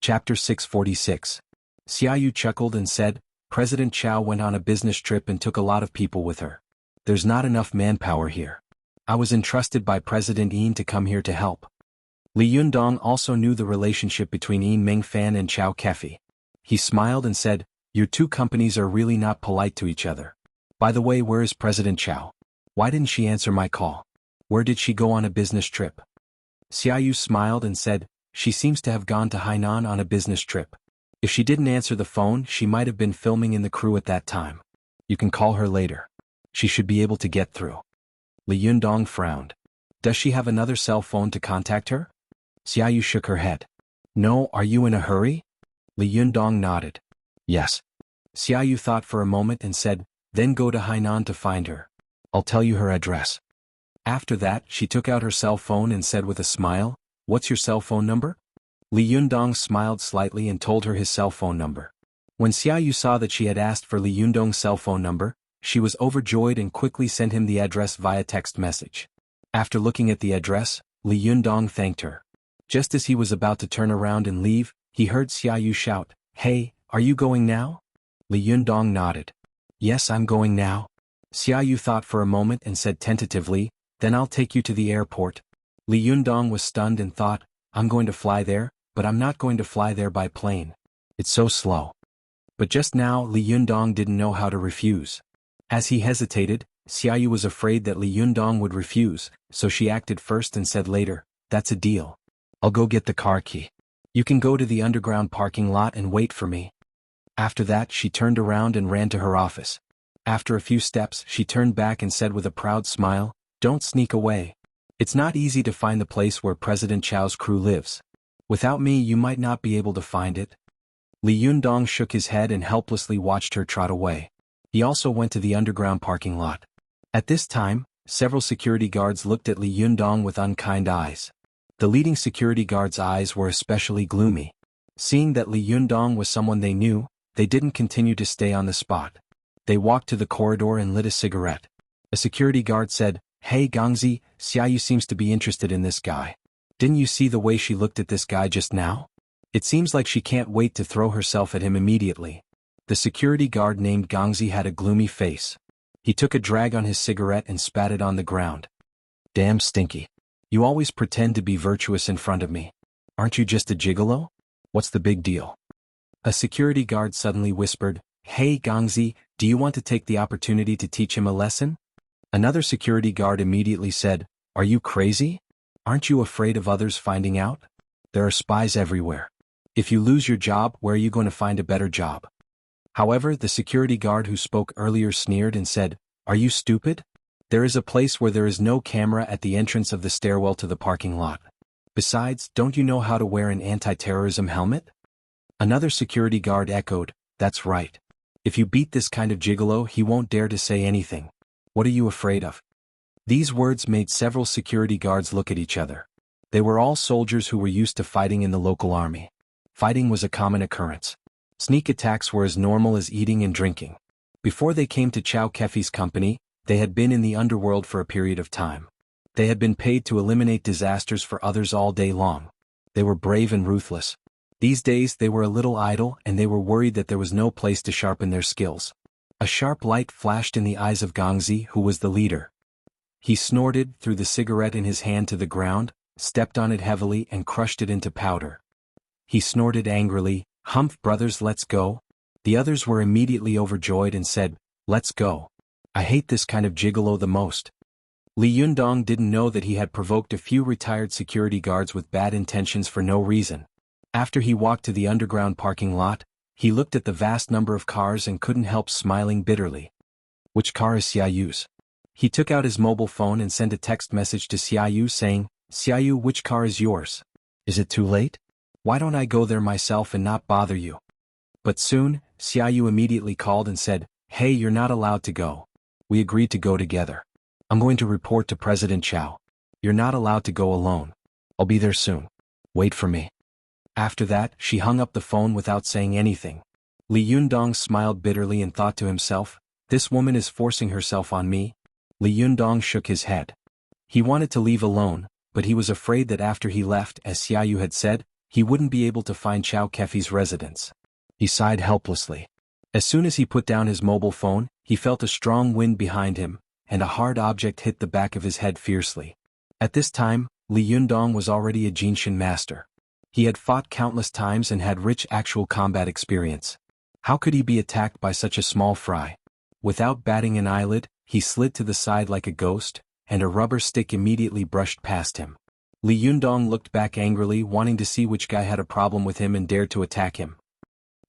Chapter 646. Xiaoyu chuckled and said, President Chow went on a business trip and took a lot of people with her. There's not enough manpower here. I was entrusted by President Yin to come here to help. Li Yundong also knew the relationship between Yin Mingfan and Chow Kefi. He smiled and said, Your two companies are really not polite to each other. By the way, where is President Chow? Why didn't she answer my call? Where did she go on a business trip? Xiaoyu smiled and said, She seems to have gone to Hainan on a business trip. If she didn't answer the phone, she might have been filming in the crew at that time. You can call her later. She should be able to get through. Li Yundong frowned. Does she have another cell phone to contact her? Xiaoyu shook her head. No, are you in a hurry? Li Yundong nodded. Yes. Xiaoyu thought for a moment and said, Then go to Hainan to find her. I'll tell you her address. After that, she took out her cell phone and said with a smile, What's your cell phone number? Li Yundong smiled slightly and told her his cell phone number. When Xiaoyu saw that she had asked for Li Yundong's cell phone number, she was overjoyed and quickly sent him the address via text message. After looking at the address, Li Yundong thanked her. Just as he was about to turn around and leave, he heard Xiaoyu shout, Hey, are you going now? Li Yundong nodded. Yes, I'm going now. Xiaoyu thought for a moment and said tentatively, Then I'll take you to the airport. Li Yundong was stunned and thought, I'm going to fly there, but I'm not going to fly there by plane. It's so slow. But just now Li Yundong didn't know how to refuse. As he hesitated, Xiaoyu was afraid that Li Yundong would refuse, so she acted first and said later, That's a deal. I'll go get the car key. You can go to the underground parking lot and wait for me. After that she turned around and ran to her office. After a few steps she turned back and said with a proud smile, Don't sneak away. It's not easy to find the place where President Chow's crew lives. Without me you might not be able to find it. Li Yundong shook his head and helplessly watched her trot away. He also went to the underground parking lot. At this time, several security guards looked at Li Yundong with unkind eyes. The leading security guard's eyes were especially gloomy. Seeing that Li Yundong was someone they knew, they didn't continue to stay on the spot. They walked to the corridor and lit a cigarette. A security guard said, Hey Gangzi, Xiaoyu seems to be interested in this guy. Didn't you see the way she looked at this guy just now? It seems like she can't wait to throw herself at him immediately. The security guard named Gangzi had a gloomy face. He took a drag on his cigarette and spat it on the ground. Damn stinky. You always pretend to be virtuous in front of me. Aren't you just a gigolo? What's the big deal? A security guard suddenly whispered, Hey Gangzi, do you want to take the opportunity to teach him a lesson? Another security guard immediately said, Are you crazy? Aren't you afraid of others finding out? There are spies everywhere. If you lose your job, where are you going to find a better job? However, the security guard who spoke earlier sneered and said, Are you stupid? There is a place where there is no camera at the entrance of the stairwell to the parking lot. Besides, don't you know how to wear an anti-terrorism helmet? Another security guard echoed, That's right. If you beat this kind of gigolo, he won't dare to say anything. What are you afraid of? These words made several security guards look at each other. They were all soldiers who were used to fighting in the local army. Fighting was a common occurrence. Sneak attacks were as normal as eating and drinking. Before they came to Chow Kefi's company, they had been in the underworld for a period of time. They had been paid to eliminate disasters for others all day long. They were brave and ruthless. These days they were a little idle and they were worried that there was no place to sharpen their skills. A sharp light flashed in the eyes of Gangzi, who was the leader. He snorted, threw the cigarette in his hand to the ground, stepped on it heavily and crushed it into powder. He snorted angrily, Humph brothers, let's go. The others were immediately overjoyed and said, Let's go. I hate this kind of gigolo the most. Li Yundong didn't know that he had provoked a few retired security guards with bad intentions for no reason. After he walked to the underground parking lot, he looked at the vast number of cars and couldn't help smiling bitterly. Which car is Xiaoyu's? He took out his mobile phone and sent a text message to Xiaoyu saying, Xiaoyu, which car is yours? Is it too late? Why don't I go there myself and not bother you? But soon, Xiaoyu immediately called and said, Hey, you're not allowed to go. We agreed to go together. I'm going to report to President Chow. You're not allowed to go alone. I'll be there soon. Wait for me. After that, she hung up the phone without saying anything. Li Yundong smiled bitterly and thought to himself, This woman is forcing herself on me. Li Yundong shook his head. He wanted to leave alone, but he was afraid that after he left, as Xiaoyu had said, he wouldn't be able to find Chow Kefi's residence. He sighed helplessly. As soon as he put down his mobile phone, he felt a strong wind behind him, and a hard object hit the back of his head fiercely. At this time, Li Yundong was already a Jinshin master. He had fought countless times and had rich actual combat experience. How could he be attacked by such a small fry? Without batting an eyelid, he slid to the side like a ghost, and a rubber stick immediately brushed past him. Li Yundong looked back angrily, wanting to see which guy had a problem with him and dared to attack him.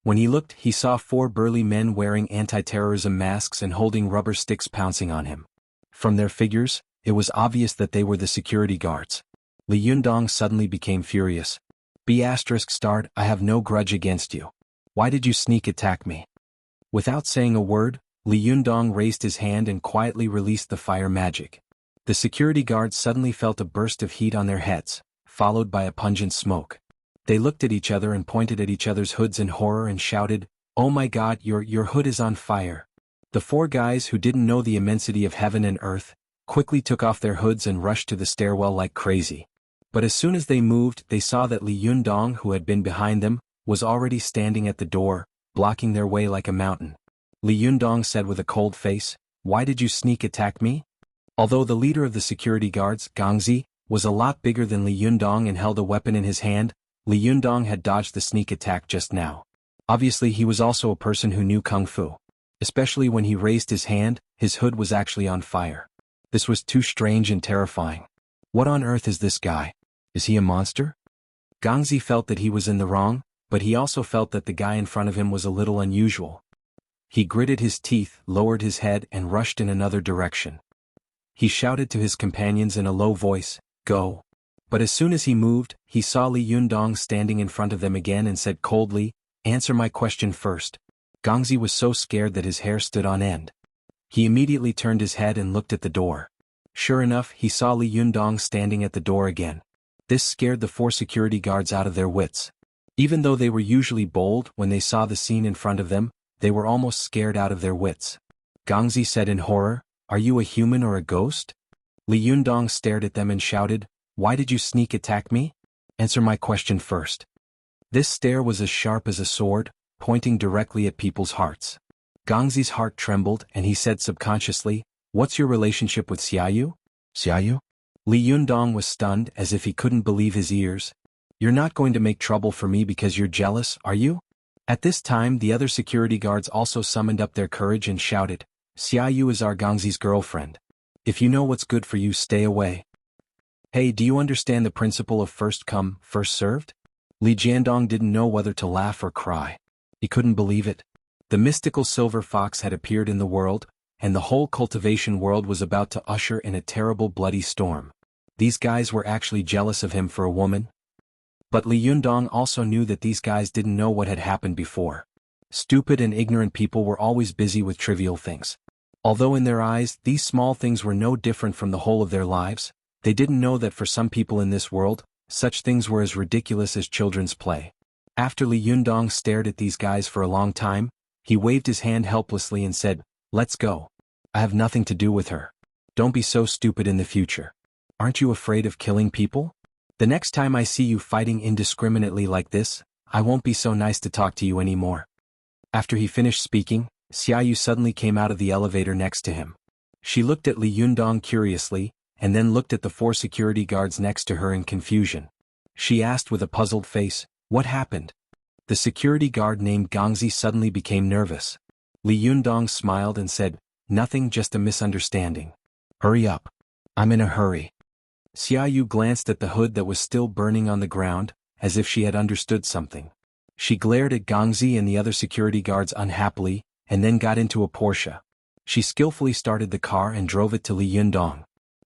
When he looked, he saw 4 burly men wearing anti-terrorism masks and holding rubber sticks pouncing on him. From their figures, it was obvious that they were the security guards. Li Yundong suddenly became furious. B****, I have no grudge against you. Why did you sneak attack me? Without saying a word, Li Yundong raised his hand and quietly released the fire magic. The security guards suddenly felt a burst of heat on their heads, followed by a pungent smoke. They looked at each other and pointed at each other's hoods in horror and shouted, "Oh my God, your hood is on fire." The 4 guys who didn't know the immensity of heaven and earth, quickly took off their hoods and rushed to the stairwell like crazy. But as soon as they moved, they saw that Li Yundong, who had been behind them, was already standing at the door, blocking their way like a mountain. Li Yundong said with a cold face, "Why did you sneak attack me?" Although the leader of the security guards, Gangzi, was a lot bigger than Li Yundong and held a weapon in his hand, Li Yundong had dodged the sneak attack just now. Obviously he was also a person who knew Kung Fu. Especially when he raised his hand, his hood was actually on fire. This was too strange and terrifying. What on earth is this guy? Is he a monster? Gangzi felt that he was in the wrong, but he also felt that the guy in front of him was a little unusual. He gritted his teeth, lowered his head and rushed in another direction. He shouted to his companions in a low voice, "Go." But as soon as he moved, he saw Li Yundong standing in front of them again and said coldly, "Answer my question first." Gangzi was so scared that his hair stood on end. He immediately turned his head and looked at the door. Sure enough, he saw Li Yundong standing at the door again. This scared the 4 security guards out of their wits. Even though they were usually bold, when they saw the scene in front of them, they were almost scared out of their wits. Gangzi said in horror, "Are you a human or a ghost?" Li Yundong stared at them and shouted, "Why did you sneak attack me? Answer my question first." This stare was as sharp as a sword, pointing directly at people's hearts. Gangzi's heart trembled and he said subconsciously, "What's your relationship with Xiaoyu?" "Xiaoyu?" Li Yundong was stunned as if he couldn't believe his ears. "You're not going to make trouble for me because you're jealous, are you?" At this time the other security guards also summoned up their courage and shouted, "Xiaoyu is our Gangzi's girlfriend. If you know what's good for you, stay away." "Hey, do you understand the principle of first come, first served?" Li Jiandong didn't know whether to laugh or cry. He couldn't believe it. The mystical silver fox had appeared in the world, and the whole cultivation world was about to usher in a terrible bloody storm. These guys were actually jealous of him for a woman? But Li Yundong also knew that these guys didn't know what had happened before. Stupid and ignorant people were always busy with trivial things. Although in their eyes these small things were no different from the whole of their lives, they didn't know that for some people in this world, such things were as ridiculous as children's play. After Li Yundong stared at these guys for a long time, he waved his hand helplessly and said, "Let's go. I have nothing to do with her. Don't be so stupid in the future. Aren't you afraid of killing people? The next time I see you fighting indiscriminately like this, I won't be so nice to talk to you anymore." After he finished speaking, Xiaoyu suddenly came out of the elevator next to him. She looked at Li Yundong curiously, and then looked at the 4 security guards next to her in confusion. She asked with a puzzled face, "What happened?" The security guard named Gangzi suddenly became nervous. Li Yundong smiled and said, "Nothing, just a misunderstanding. Hurry up. I'm in a hurry." Xiaoyu glanced at the hood that was still burning on the ground, as if she had understood something. She glared at Gangzi and the other security guards unhappily, and then got into a Porsche. She skillfully started the car and drove it to Li Yundong.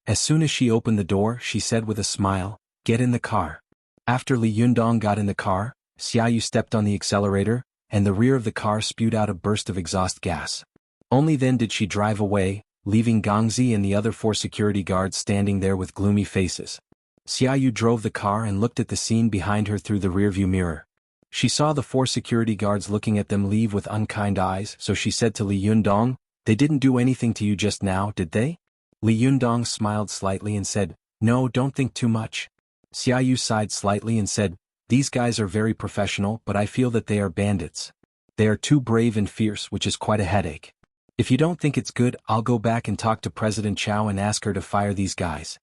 As soon as she opened the door, she said with a smile, "Get in the car." After Li Yundong got in the car, Xiaoyu stepped on the accelerator, and the rear of the car spewed out a burst of exhaust gas. Only then did she drive away, leaving Gangzi and the other 4 security guards standing there with gloomy faces. Xiaoyu drove the car and looked at the scene behind her through the rearview mirror. She saw the 4 security guards looking at them leave with unkind eyes, so she said to Li Yundong, "They didn't do anything to you just now, did they?" Li Yundong smiled slightly and said, "No, don't think too much." Xiaoyu sighed slightly and said, These guys are very professional, but I feel that they are bandits. They are too brave and fierce, which is quite a headache. If you don't think it's good, I'll go back and talk to President Chow and ask her to fire these guys.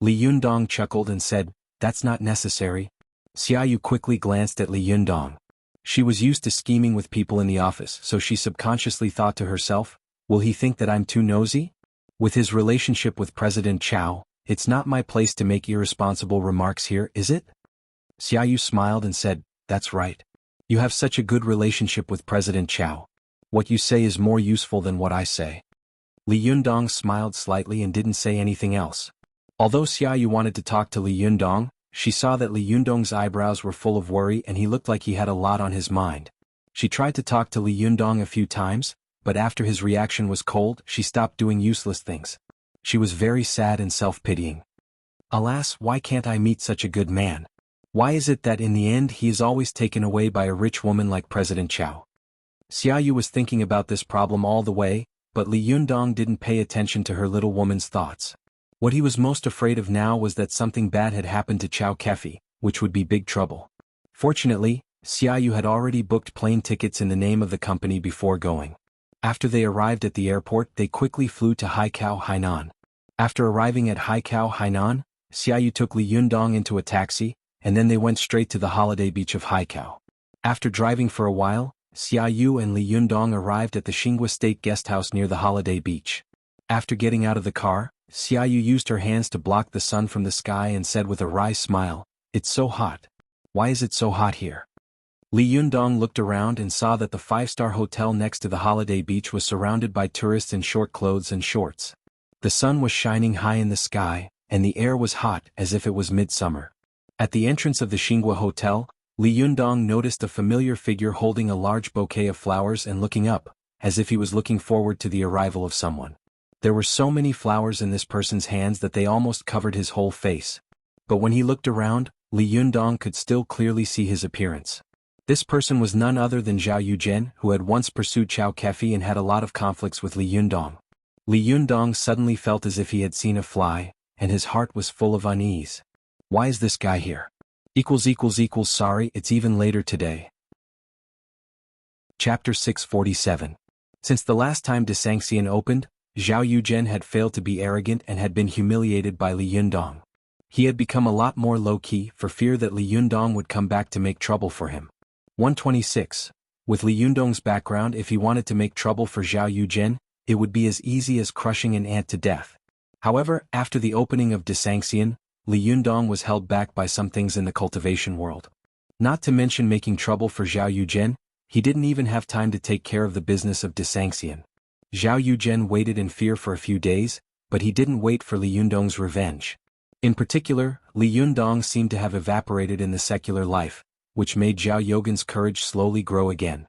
Li Yundong chuckled and said, "That's not necessary." Xiaoyu quickly glanced at Li Yundong. She was used to scheming with people in the office, so she subconsciously thought to herself, will he think that I'm too nosy? With his relationship with President Chow, it's not my place to make irresponsible remarks here, is it? Xiaoyu smiled and said, "That's right. You have such a good relationship with President Chow. What you say is more useful than what I say." Li Yundong smiled slightly and didn't say anything else. Although Xiaoyu wanted to talk to Li Yundong, she saw that Li Yundong's eyebrows were full of worry and he looked like he had a lot on his mind. She tried to talk to Li Yundong a few times, but after his reaction was cold, she stopped doing useless things. She was very sad and self-pitying. Alas, why can't I meet such a good man? Why is it that in the end he is always taken away by a rich woman like President Chow? Xiaoyu was thinking about this problem all the way, but Li Yundong didn't pay attention to her little woman's thoughts. What he was most afraid of now was that something bad had happened to Chow Kefi, which would be big trouble. Fortunately, Xiaoyu had already booked plane tickets in the name of the company before going. After they arrived at the airport, they quickly flew to Haikou, Hainan. After arriving at Haikou, Hainan, Xiaoyu took Li Yundong into a taxi, and then they went straight to the holiday beach of Haikou. After driving for a while, Xiaoyu and Li Yundong arrived at the Xinghua State Guesthouse near the holiday beach. After getting out of the car, Xiaoyu used her hands to block the sun from the sky and said with a wry smile, "It's so hot. Why is it so hot here?" Li Yundong looked around and saw that the five-star hotel next to the holiday beach was surrounded by tourists in short clothes and shorts. The sun was shining high in the sky, and the air was hot as if it was midsummer. At the entrance of the Xinghua Hotel, Li Yundong noticed a familiar figure holding a large bouquet of flowers and looking up, as if he was looking forward to the arrival of someone. There were so many flowers in this person's hands that they almost covered his whole face. But when he looked around, Li Yundong could still clearly see his appearance. This person was none other than Zhao Yuzhen, who had once pursued Chow Kefi and had a lot of conflicts with Li Yundong. Li Yundong suddenly felt as if he had seen a fly, and his heart was full of unease. Why is this guy here? Sorry, it's even later today. Chapter 647. Since the last time Desangxian opened, Zhao Yuzhen had failed to be arrogant and had been humiliated by Li Yundong. He had become a lot more low-key for fear that Li Yundong would come back to make trouble for him. 126. With Li Yundong's background, if he wanted to make trouble for Zhao Yuzhen, it would be as easy as crushing an ant to death. However, after the opening of Desangxian, Li Yundong was held back by some things in the cultivation world. Not to mention making trouble for Zhao Yuzhen, he didn't even have time to take care of the business of Desangxian. Zhao Yuzhen waited in fear for a few days, but he didn't wait for Li Yundong's revenge. In particular, Li Yundong seemed to have evaporated in the secular life, which made Zhao Yogan's courage slowly grow again.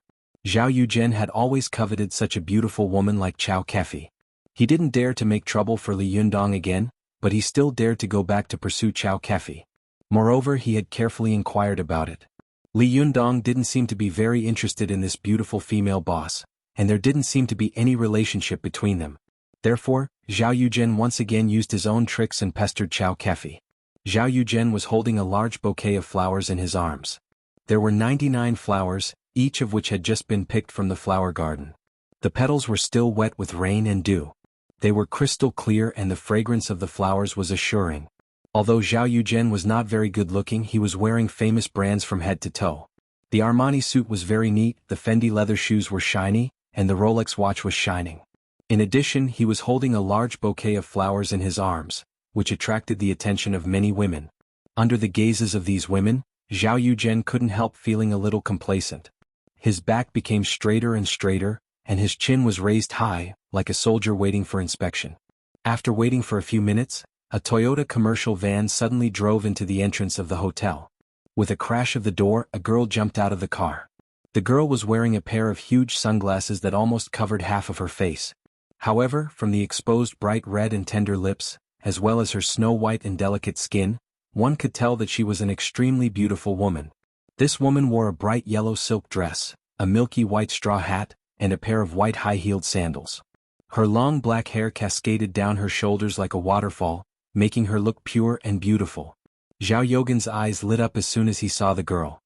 Zhao Yuzhen had always coveted such a beautiful woman like Chow Kefi. He didn't dare to make trouble for Li Yundong again, but he still dared to go back to pursue Chow Kefi. Moreover, he had carefully inquired about it. Li Yundong didn't seem to be very interested in this beautiful female boss, and there didn't seem to be any relationship between them. Therefore, Zhao Yuzhen once again used his own tricks and pestered Chow Kefi. Zhao Yuzhen was holding a large bouquet of flowers in his arms. There were 99 flowers, each of which had just been picked from the flower garden. The petals were still wet with rain and dew. They were crystal clear and the fragrance of the flowers was assuring. Although Zhao Yuzhen was not very good looking, he was wearing famous brands from head to toe. The Armani suit was very neat, the Fendi leather shoes were shiny, and the Rolex watch was shining. In addition, he was holding a large bouquet of flowers in his arms, which attracted the attention of many women. Under the gazes of these women, Zhao Yuzhen couldn't help feeling a little complacent. His back became straighter and straighter, and his chin was raised high, like a soldier waiting for inspection. After waiting for a few minutes, a Toyota commercial van suddenly drove into the entrance of the hotel. With a crash of the door, a girl jumped out of the car. The girl was wearing a pair of huge sunglasses that almost covered half of her face. However, from the exposed bright red and tender lips, as well as her snow-white and delicate skin, one could tell that she was an extremely beautiful woman. This woman wore a bright yellow silk dress, a milky white straw hat, and a pair of white high-heeled sandals. Her long black hair cascaded down her shoulders like a waterfall, making her look pure and beautiful. Zhao Yogan's eyes lit up as soon as he saw the girl.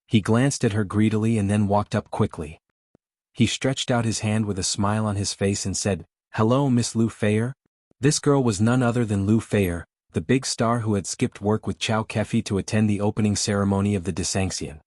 He glanced at her greedily and then walked up quickly. He stretched out his hand with a smile on his face and said, "Hello, Miss Lu Feier." This girl was none other than Lu Feier, the big star who had skipped work with Chao Kefi to attend the opening ceremony of the Desanxian.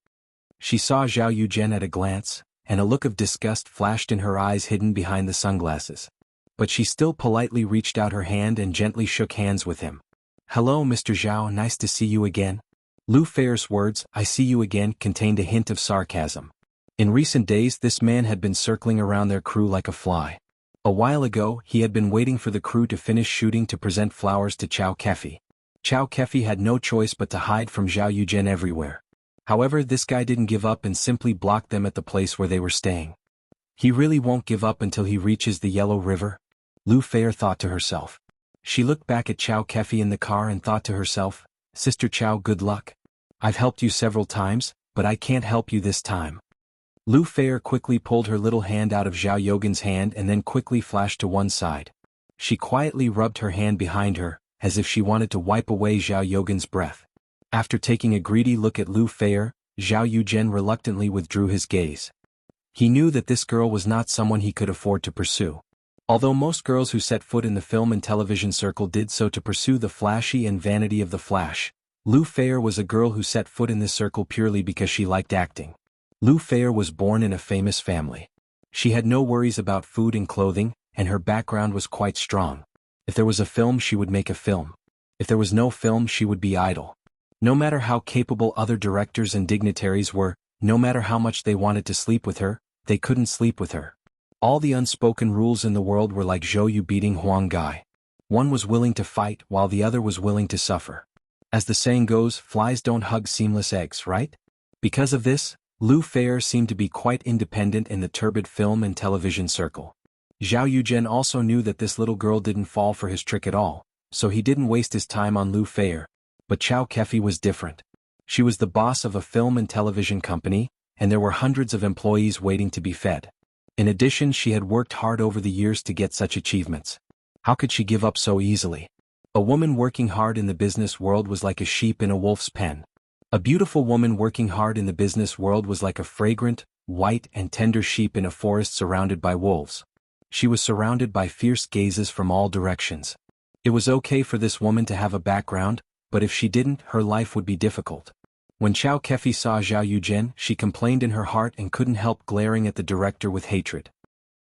She saw Zhao Yuzhen at a glance, and a look of disgust flashed in her eyes hidden behind the sunglasses. But she still politely reached out her hand and gently shook hands with him. "Hello, Mr. Zhao, nice to see you again." Lu Feier's words, "I see you again," contained a hint of sarcasm. In recent days this man had been circling around their crew like a fly. A while ago, he had been waiting for the crew to finish shooting to present flowers to Chao Kefi. Chao Kefi had no choice but to hide from Zhao Yuzhen everywhere. However, this guy didn't give up and simply blocked them at the place where they were staying. He really won't give up until he reaches the Yellow River, Lu Feier thought to herself. She looked back at Chao Kefi in the car and thought to herself, "Sister Chao, good luck. I've helped you several times, but I can't help you this time." Lu Feier quickly pulled her little hand out of Zhao Yogan's hand and then quickly flashed to one side. She quietly rubbed her hand behind her, as if she wanted to wipe away Zhao Yogan's breath. After taking a greedy look at Lu Feier, Zhao Yuzhen reluctantly withdrew his gaze. He knew that this girl was not someone he could afford to pursue. Although most girls who set foot in the film and television circle did so to pursue the flashy and vanity of the flash, Lu Feier was a girl who set foot in this circle purely because she liked acting. Lu Feier was born in a famous family. She had no worries about food and clothing, and her background was quite strong. If there was a film, she would make a film. If there was no film, she would be idle. No matter how capable other directors and dignitaries were, no matter how much they wanted to sleep with her, they couldn't sleep with her. All the unspoken rules in the world were like Zhou Yu beating Huang Gai. One was willing to fight while the other was willing to suffer. As the saying goes, flies don't hug seamless eggs, right? Because of this, Lu Feier seemed to be quite independent in the turbid film and television circle. Zhao Yuzhen also knew that this little girl didn't fall for his trick at all, so he didn't waste his time on Lu Feier. But Chao Kefi was different. She was the boss of a film and television company, and there were hundreds of employees waiting to be fed. In addition, she had worked hard over the years to get such achievements. How could she give up so easily? A woman working hard in the business world was like a sheep in a wolf's pen. A beautiful woman working hard in the business world was like a fragrant, white and tender sheep in a forest surrounded by wolves. She was surrounded by fierce gazes from all directions. It was okay for this woman to have a background, but if she didn't, her life would be difficult. When Chao Kefi saw Zhao Yuzhen, she complained in her heart and couldn't help glaring at the director with hatred.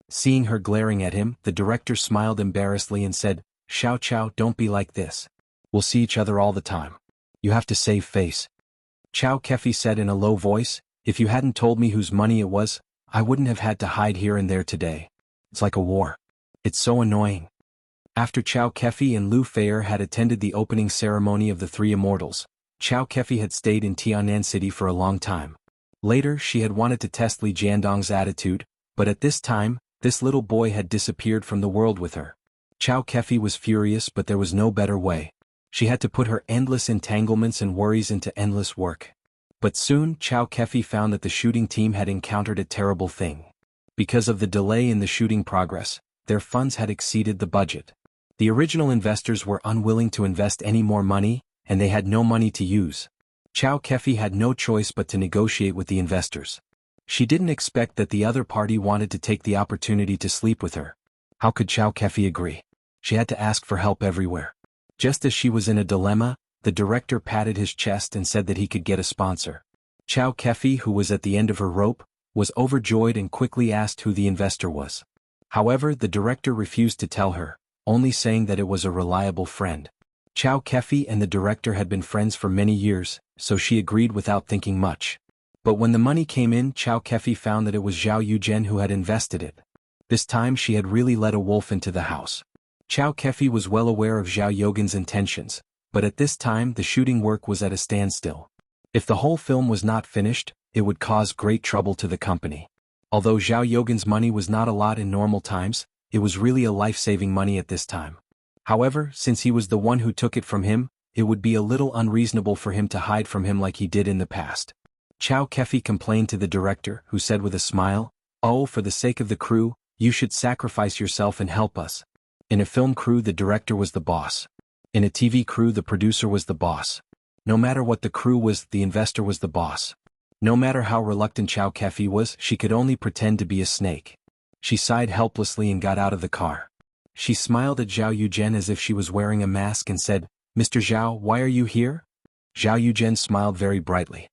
Seeing her glaring at him, the director smiled embarrassedly and said, "Xiao Chao, don't be like this. We'll see each other all the time. You have to save face." Chao Kefi said in a low voice, "If you hadn't told me whose money it was, I wouldn't have had to hide here and there today. It's like a war. It's so annoying." After Chao Kefi and Lu Feier had attended the opening ceremony of the Three Immortals, Chao Kefi had stayed in Tianan City for a long time. Later, she had wanted to test Li Jiandong's attitude, but at this time, this little boy had disappeared from the world with her. Chao Kefi was furious, but there was no better way. She had to put her endless entanglements and worries into endless work. But soon, Chao Kefi found that the shooting team had encountered a terrible thing. Because of the delay in the shooting progress, their funds had exceeded the budget. The original investors were unwilling to invest any more money, and they had no money to use. Chao Kefi had no choice but to negotiate with the investors. She didn't expect that the other party wanted to take the opportunity to sleep with her. How could Chao Kefi agree? She had to ask for help everywhere. Just as she was in a dilemma, the director patted his chest and said that he could get a sponsor. Chao Kefi, who was at the end of her rope, was overjoyed and quickly asked who the investor was. However, the director refused to tell her, only saying that it was a reliable friend. Chao Kefi and the director had been friends for many years, so she agreed without thinking much. But when the money came in, Chao Kefi found that it was Zhao Yuzhen who had invested it. This time she had really let a wolf into the house. Chao Kefi was well aware of Zhao Yogan's intentions, but at this time the shooting work was at a standstill. If the whole film was not finished, it would cause great trouble to the company. Although Zhao Yogan's money was not a lot in normal times, it was really a life-saving money at this time. However, since he was the one who took it from him, it would be a little unreasonable for him to hide from him like he did in the past. Chao Kefi complained to the director, who said with a smile, "Oh, for the sake of the crew, you should sacrifice yourself and help us." In a film crew, the director was the boss. In a TV crew, the producer was the boss. No matter what the crew was, the investor was the boss. No matter how reluctant Chow Kefi was, she could only pretend to be a snake. She sighed helplessly and got out of the car. She smiled at Zhao Yuzhen as if she was wearing a mask and said, "Mr. Zhao, why are you here?" Zhao Yuzhen smiled very brightly.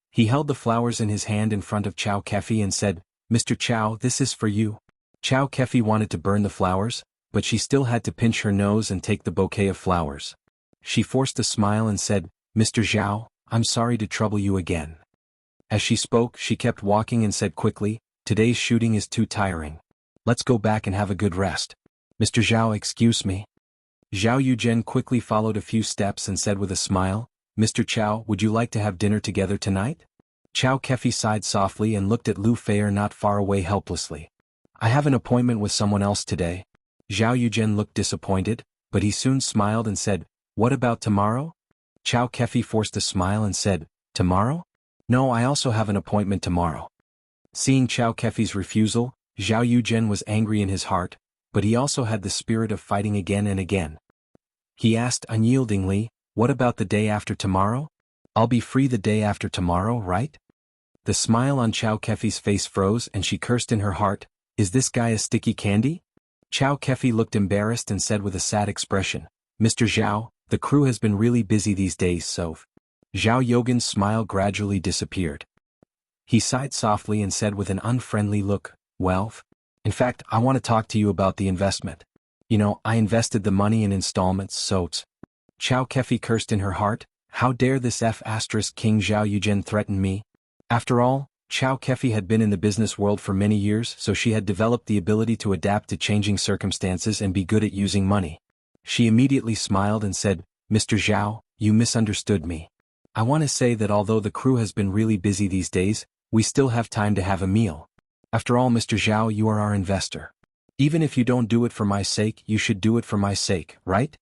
He held the flowers in his hand in front of Chow Kefi and said, "Mr. Chow, this is for you." Chow Kefi wanted to burn the flowers, but she still had to pinch her nose and take the bouquet of flowers. She forced a smile and said, "Mr. Zhao, I'm sorry to trouble you again." As she spoke, she kept walking and said quickly, "Today's shooting is too tiring. Let's go back and have a good rest." "Mr. Zhao, excuse me." Zhao Yuzhen quickly followed a few steps and said with a smile, "Mr. Chow, would you like to have dinner together tonight?" Chow Kefi sighed softly and looked at Lu Feier not far away helplessly. "I have an appointment with someone else today." Zhao Yuzhen looked disappointed, but he soon smiled and said, "What about tomorrow?" Chow Kefi forced a smile and said, "Tomorrow? No, I also have an appointment tomorrow." Seeing Chow Kefi's refusal, Zhao Yuzhen was angry in his heart, but he also had the spirit of fighting again and again. He asked unyieldingly, "What about the day after tomorrow? I'll be free the day after tomorrow, right?" The smile on Chow Kefi's face froze and she cursed in her heart, "Is this guy a sticky candy?" Chow Kefi looked embarrassed and said with a sad expression, "Mr. Zhao, the crew has been really busy these days, so." Zhao Yogan's smile gradually disappeared. He sighed softly and said with an unfriendly look, "Well, in fact, I want to talk to you about the investment. You know, I invested the money in installments, so it's." Chow Kefi cursed in her heart, "How dare this King Zhao Yuzhen threaten me?" After all, Chow Kefi had been in the business world for many years, so she had developed the ability to adapt to changing circumstances and be good at using money. She immediately smiled and said, "Mr. Zhao, you misunderstood me. I want to say that although the crew has been really busy these days, we still have time to have a meal. After all, Mr. Zhao, you are our investor. Even if you don't do it for my sake, you should do it for my sake, right?"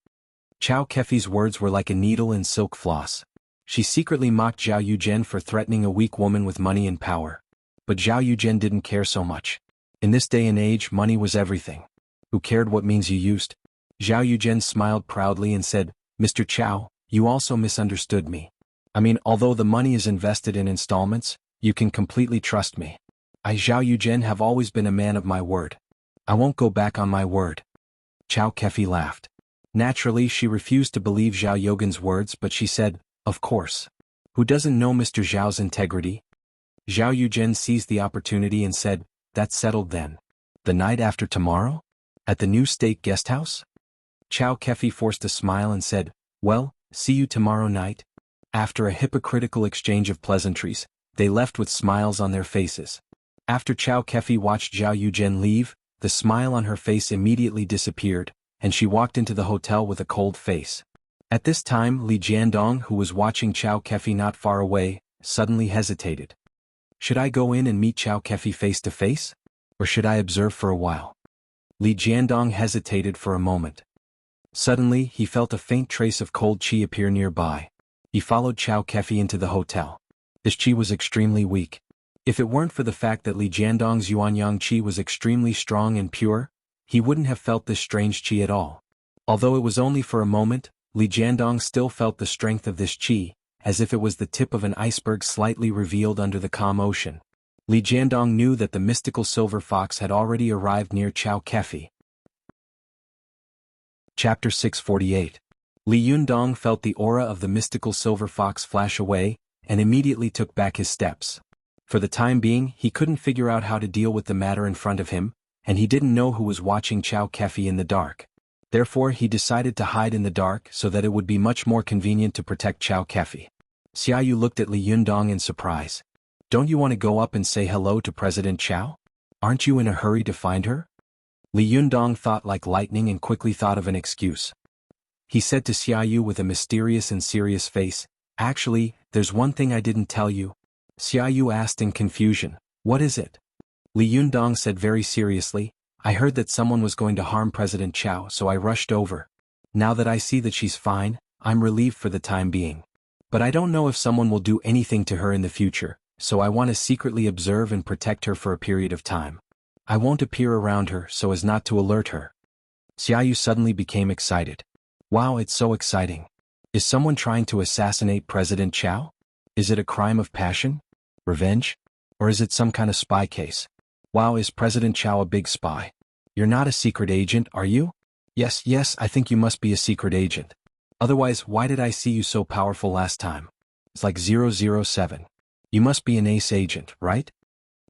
Chow Kefi's words were like a needle in silk floss. She secretly mocked Zhao Yuzhen for threatening a weak woman with money and power. But Zhao Yuzhen didn't care so much. In this day and age, money was everything. Who cared what means you used? Zhao Yuzhen smiled proudly and said, "Mr. Chow, you also misunderstood me. I mean, although the money is invested in installments, you can completely trust me. I, Zhao Yuzhen, have always been a man of my word. I won't go back on my word." Chow Kefi laughed. Naturally, she refused to believe Zhao Yogan's words, but she said, "Of course. Who doesn't know Mr. Zhao's integrity?" Zhao Yuzhen seized the opportunity and said, "That's settled then. The night after tomorrow? At the new state guest house?" Chow Kefi forced a smile and said, "Well, see you tomorrow night." After a hypocritical exchange of pleasantries, they left with smiles on their faces. After Chow Kefi watched Zhao Yuzhen leave, the smile on her face immediately disappeared, and she walked into the hotel with a cold face. At this time, Li Jiandong, who was watching Chow Kefi not far away, suddenly hesitated. Should I go in and meet Chow Kefi face to face? Or should I observe for a while? Li Jiandong hesitated for a moment. Suddenly, he felt a faint trace of cold qi appear nearby. He followed Chow Kefi into the hotel. This qi was extremely weak. If it weren't for the fact that Li Jiandong's Yuanyang qi was extremely strong and pure, he wouldn't have felt this strange qi at all. Although it was only for a moment, Li Jiandong still felt the strength of this qi, as if it was the tip of an iceberg slightly revealed under the calm ocean. Li Jiandong knew that the mystical silver fox had already arrived near Chow Kefi. Chapter 648. Li Yundong felt the aura of the mystical silver fox flash away, and immediately took back his steps. For the time being, he couldn't figure out how to deal with the matter in front of him, and he didn't know who was watching Chow Kefi in the dark. Therefore, he decided to hide in the dark so that it would be much more convenient to protect Chow Kefi. Xiaoyu looked at Li Yundong in surprise. "Don't you want to go up and say hello to President Chow? Aren't you in a hurry to find her?" Li Yundong thought like lightning and quickly thought of an excuse. He said to Xiaoyu with a mysterious and serious face, "Actually, there's one thing I didn't tell you." Xiaoyu asked in confusion, "What is it?" Li Yundong said very seriously, "I heard that someone was going to harm President Chow, so I rushed over. Now that I see that she's fine, I'm relieved for the time being. But I don't know if someone will do anything to her in the future, so I want to secretly observe and protect her for a period of time. I won't appear around her so as not to alert her." Xiaoyu suddenly became excited. "Wow, it's so exciting. Is someone trying to assassinate President Chow? Is it a crime of passion? Revenge? Or is it some kind of spy case? Wow, is President Chow a big spy? You're not a secret agent, are you? Yes, I think you must be a secret agent. Otherwise, why did I see you so powerful last time? It's like 007. You must be an ace agent, right?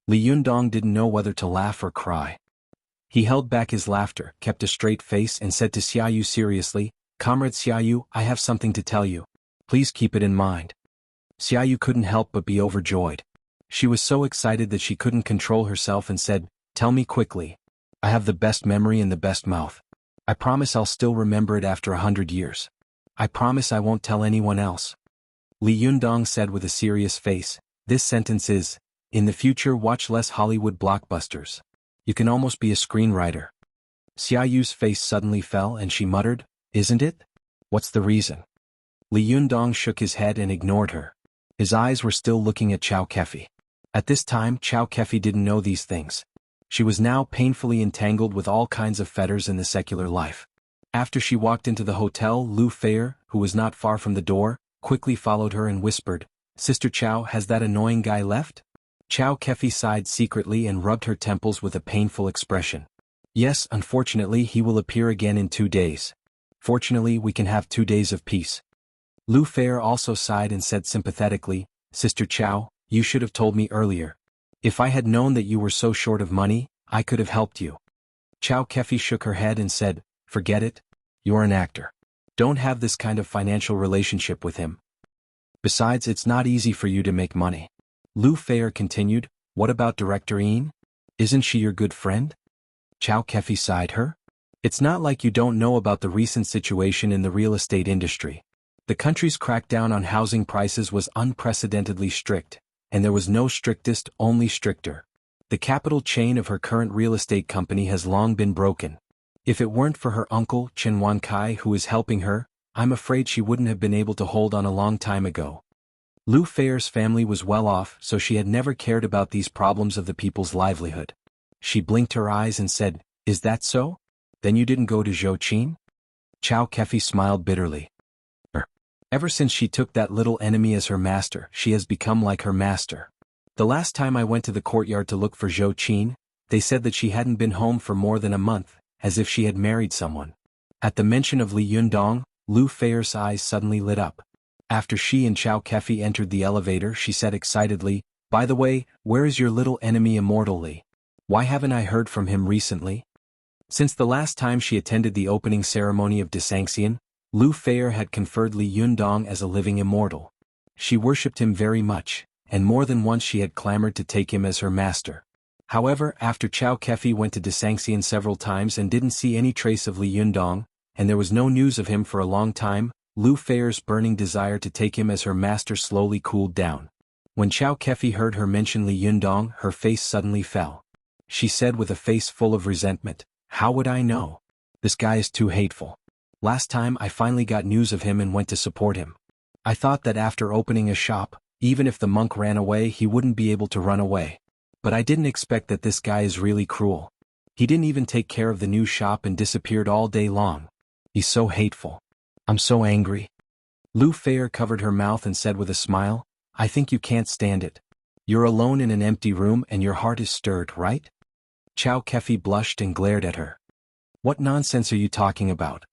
Li Yundong didn't know whether to laugh or cry. He held back his laughter, kept a straight face and said to Xiaoyu seriously, Comrade Xiaoyu, I have something to tell you. Please keep it in mind. Xiaoyu couldn't help but be overjoyed. She was so excited that she couldn't control herself and said, Tell me quickly. I have the best memory and the best mouth. I promise I'll still remember it after 100 years. I promise I won't tell anyone else. Li Yundong said with a serious face, This sentence is, in the future watch less Hollywood blockbusters. You can almost be a screenwriter. Xiaoyu's face suddenly fell and she muttered, Isn't it? What's the reason? Li Yundong shook his head and ignored her. His eyes were still looking at Chow Kefi. At this time Chow Kefi didn't know these things. She was now painfully entangled with all kinds of fetters in the secular life. After she walked into the hotel, Lu Feier, who was not far from the door, quickly followed her and whispered, Sister Chow, has that annoying guy left? Chow Kefi sighed secretly and rubbed her temples with a painful expression. Yes, unfortunately he will appear again in 2 days. Fortunately we can have 2 days of peace. Lu Feier also sighed and said sympathetically, Sister Chow, you should have told me earlier. If I had known that you were so short of money, I could have helped you. Chow Kefi shook her head and said, Forget it. You're an actor. Don't have this kind of financial relationship with him. Besides, it's not easy for you to make money. Lu Feier continued, What about Director Yin? Isn't she your good friend? Chow Kefi sighed her. It's not like you don't know about the recent situation in the real estate industry. The country's crackdown on housing prices was unprecedentedly strict, and there was no strictest, only stricter. The capital chain of her current real estate company has long been broken. If it weren't for her uncle, Chen Wankai, who is helping her, I'm afraid she wouldn't have been able to hold on a long time ago. Lu Feier's family was well off, so she had never cared about these problems of the people's livelihood. She blinked her eyes and said, Is that so? Then you didn't go to Zhou. Chow Kefi smiled bitterly. Ever since she took that little enemy as her master, she has become like her master. The last time I went to the courtyard to look for Zhou, they said that she hadn't been home for more than a month, as if she had married someone. At the mention of Li Yundong, Lu Feier's eyes suddenly lit up. After she and Chow Kefi entered the elevator, she said excitedly, By the way, where is your little enemy Immortal Li? Why haven't I heard from him recently? Since the last time she attended the opening ceremony of Desanxian, Lu Feier had conferred Li Yundong as a living immortal. She worshipped him very much, and more than once she had clamored to take him as her master. However, after Chow Kefi went to Desanxian several times and didn't see any trace of Li Yundong, and there was no news of him for a long time, Lu Feier's burning desire to take him as her master slowly cooled down. When Chow Kefi heard her mention Li Yundong, her face suddenly fell. She said with a face full of resentment, How would I know? This guy is too hateful. Last time I finally got news of him and went to support him. I thought that after opening a shop, even if the monk ran away he wouldn't be able to run away. But I didn't expect that this guy is really cruel. He didn't even take care of the new shop and disappeared all day long. He's so hateful. I'm so angry. Lu Feier covered her mouth and said with a smile, I think you can't stand it. You're alone in an empty room and your heart is stirred, right? Chow Kefi blushed and glared at her. What nonsense are you talking about?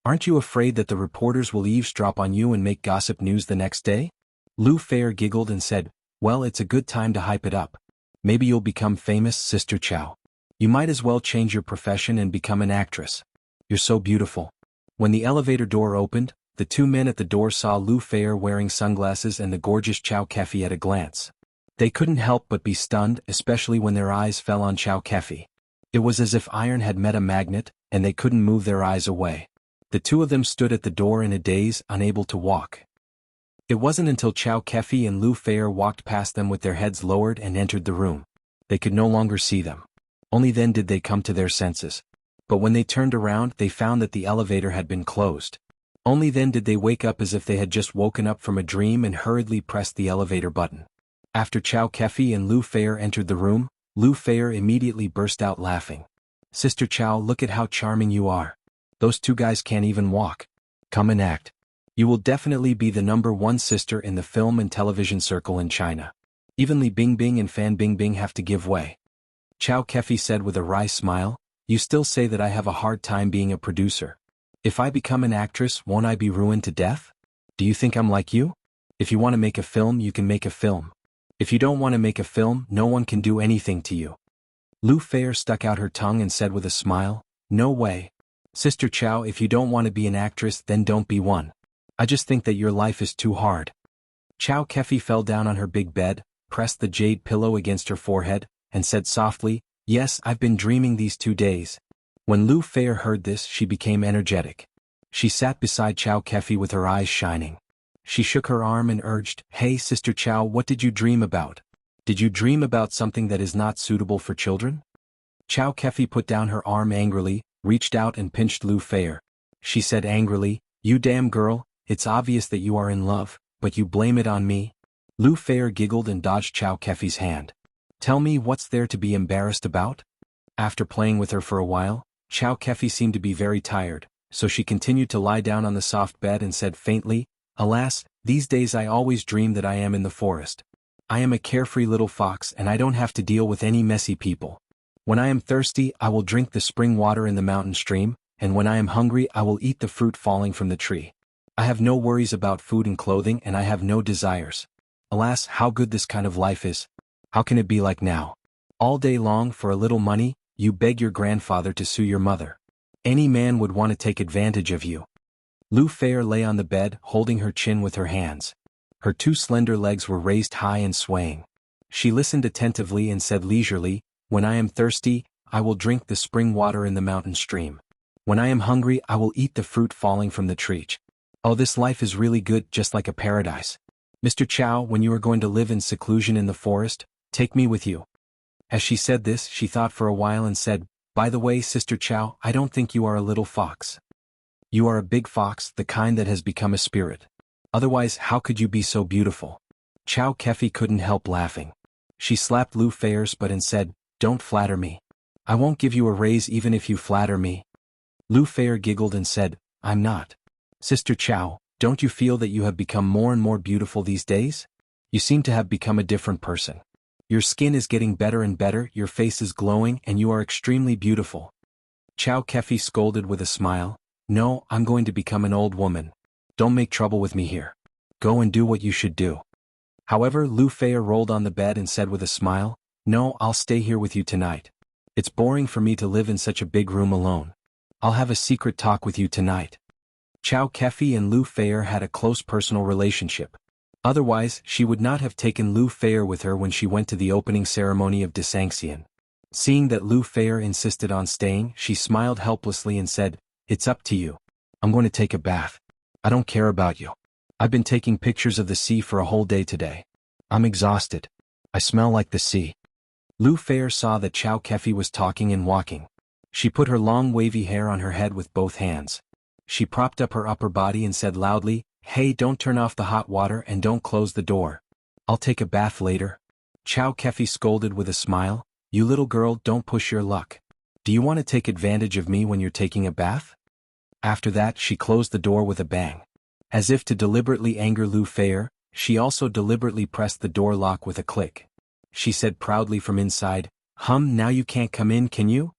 Aren't you afraid that the reporters will eavesdrop on you and make gossip news the next day? Lu Feier giggled and said, Well, it's a good time to hype it up. Maybe you'll become famous, Sister Chow. You might as well change your profession and become an actress. You're so beautiful. When the elevator door opened, the two men at the door saw Lu Feier wearing sunglasses and the gorgeous Chow Kefi at a glance. They couldn't help but be stunned, especially when their eyes fell on Chow Kefi. It was as if iron had met a magnet, and they couldn't move their eyes away. The two of them stood at the door in a daze, unable to walk. It wasn't until Chow Kefi and Lu Feier walked past them with their heads lowered and entered the room. They could no longer see them. Only then did they come to their senses. But when they turned around, they found that the elevator had been closed. Only then did they wake up as if they had just woken up from a dream and hurriedly pressed the elevator button. After Chow Kefi and Lu Feier entered the room, Lu Feier immediately burst out laughing. Sister Chow, look at how charming you are. Those two guys can't even walk. Come and act. You will definitely be the #1 sister in the film and television circle in China. Even Li Bingbing and Fan Bingbing have to give way. Chow Kefi said with a wry smile, you still say that I have a hard time being a producer. If I become an actress, won't I be ruined to death? Do you think I'm like you? If you want to make a film, you can make a film. If you don't want to make a film, no one can do anything to you. Lu Feier stuck out her tongue and said with a smile, no way. Sister Chow, if you don't want to be an actress, then don't be one. I just think that your life is too hard. Chow Kefi fell down on her big bed, pressed the jade pillow against her forehead, and said softly, yes, I've been dreaming these 2 days. When Lu Feier heard this, she became energetic. She sat beside Chow Kefi with her eyes shining. She shook her arm and urged, hey Sister Chow, what did you dream about? Did you dream about something that is not suitable for children? Chow Kefi put down her arm angrily, reached out and pinched Lu Feier. She said angrily, you damn girl, it's obvious that you are in love, but you blame it on me? Lu Feier giggled and dodged Chow Kefi's hand. Tell me what's there to be embarrassed about? After playing with her for a while, Chow Kefi seemed to be very tired, so she continued to lie down on the soft bed and said faintly, alas, these days I always dream that I am in the forest. I am a carefree little fox and I don't have to deal with any messy people. When I am thirsty, I will drink the spring water in the mountain stream, and when I am hungry, I will eat the fruit falling from the tree. I have no worries about food and clothing and I have no desires. Alas, how good this kind of life is. How can it be like now? All day long, for a little money, you beg your grandfather to sue your mother. Any man would want to take advantage of you. Lu Feier lay on the bed, holding her chin with her hands. Her 2 slender legs were raised high and swaying. She listened attentively and said leisurely, when I am thirsty, I will drink the spring water in the mountain stream. When I am hungry, I will eat the fruit falling from the tree. Oh, this life is really good, just like a paradise. Mr. Chow, when you are going to live in seclusion in the forest, take me with you. As she said this, she thought for a while and said, by the way, Sister Chow, I don't think you are a little fox. You are a big fox, the kind that has become a spirit. Otherwise, how could you be so beautiful? Chow Kefi couldn't help laughing. She slapped Lu Feier's butt and said, don't flatter me. I won't give you a raise even if you flatter me. Lu Feier giggled and said, I'm not. Sister Chow, don't you feel that you have become more and more beautiful these days? You seem to have become a different person. Your skin is getting better and better, your face is glowing, and you are extremely beautiful. Chow Kefi scolded with a smile, no, I'm going to become an old woman. Don't make trouble with me here. Go and do what you should do. However, Lu Feier rolled on the bed and said with a smile, no, I'll stay here with you tonight. It's boring for me to live in such a big room alone. I'll have a secret talk with you tonight. Chow Kefi and Lu Feier had a close personal relationship. Otherwise, she would not have taken Lu Feier with her when she went to the opening ceremony of Desanxian. Seeing that Lu Feier insisted on staying, she smiled helplessly and said, it's up to you. I'm going to take a bath. I don't care about you. I've been taking pictures of the sea for a whole day today. I'm exhausted. I smell like the sea. Lu Feier saw that Chow Kefi was talking and walking. She put her long wavy hair on her head with both hands. She propped up her upper body and said loudly, hey, don't turn off the hot water and don't close the door. I'll take a bath later. Chow Kefi scolded with a smile, you little girl, don't push your luck. Do you want to take advantage of me when you're taking a bath? After that, she closed the door with a bang. As if to deliberately anger Lu Feier, she also deliberately pressed the door lock with a click. She said proudly from inside, now you can't come in, can you?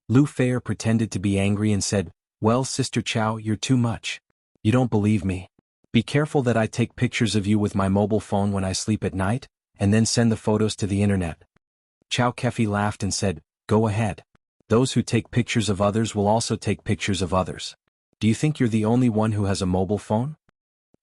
Lu Feier pretended to be angry and said, well, Sister Chow, you're too much. You don't believe me. Be careful that I take pictures of you with my mobile phone when I sleep at night, and then send the photos to the internet. Chow Kefi laughed and said, go ahead. Those who take pictures of others will also take pictures of others. Do you think you're the only one who has a mobile phone?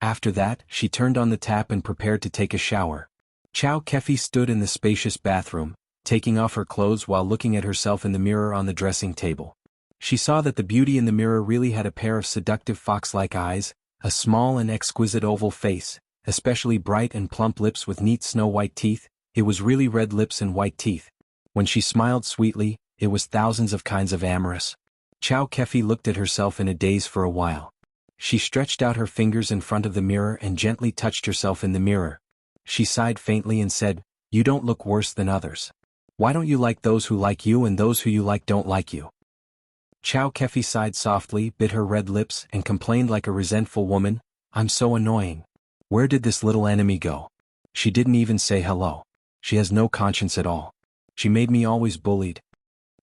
After that, she turned on the tap and prepared to take a shower. Chow Kefi stood in the spacious bathroom, taking off her clothes while looking at herself in the mirror on the dressing table. She saw that the beauty in the mirror really had a pair of seductive fox-like eyes, a small and exquisite oval face, especially bright and plump lips with neat snow-white teeth. It was really red lips and white teeth. When she smiled sweetly, it was thousands of kinds of amorous. Chow Kefi looked at herself in a daze for a while. She stretched out her fingers in front of the mirror and gently touched herself in the mirror. She sighed faintly and said, you don't look worse than others. Why don't you like those who like you and those who you like don't like you? Chow Kefi sighed softly, bit her red lips, and complained like a resentful woman, I'm so annoying. Where did this little enemy go? She didn't even say hello. She has no conscience at all. She made me always bullied.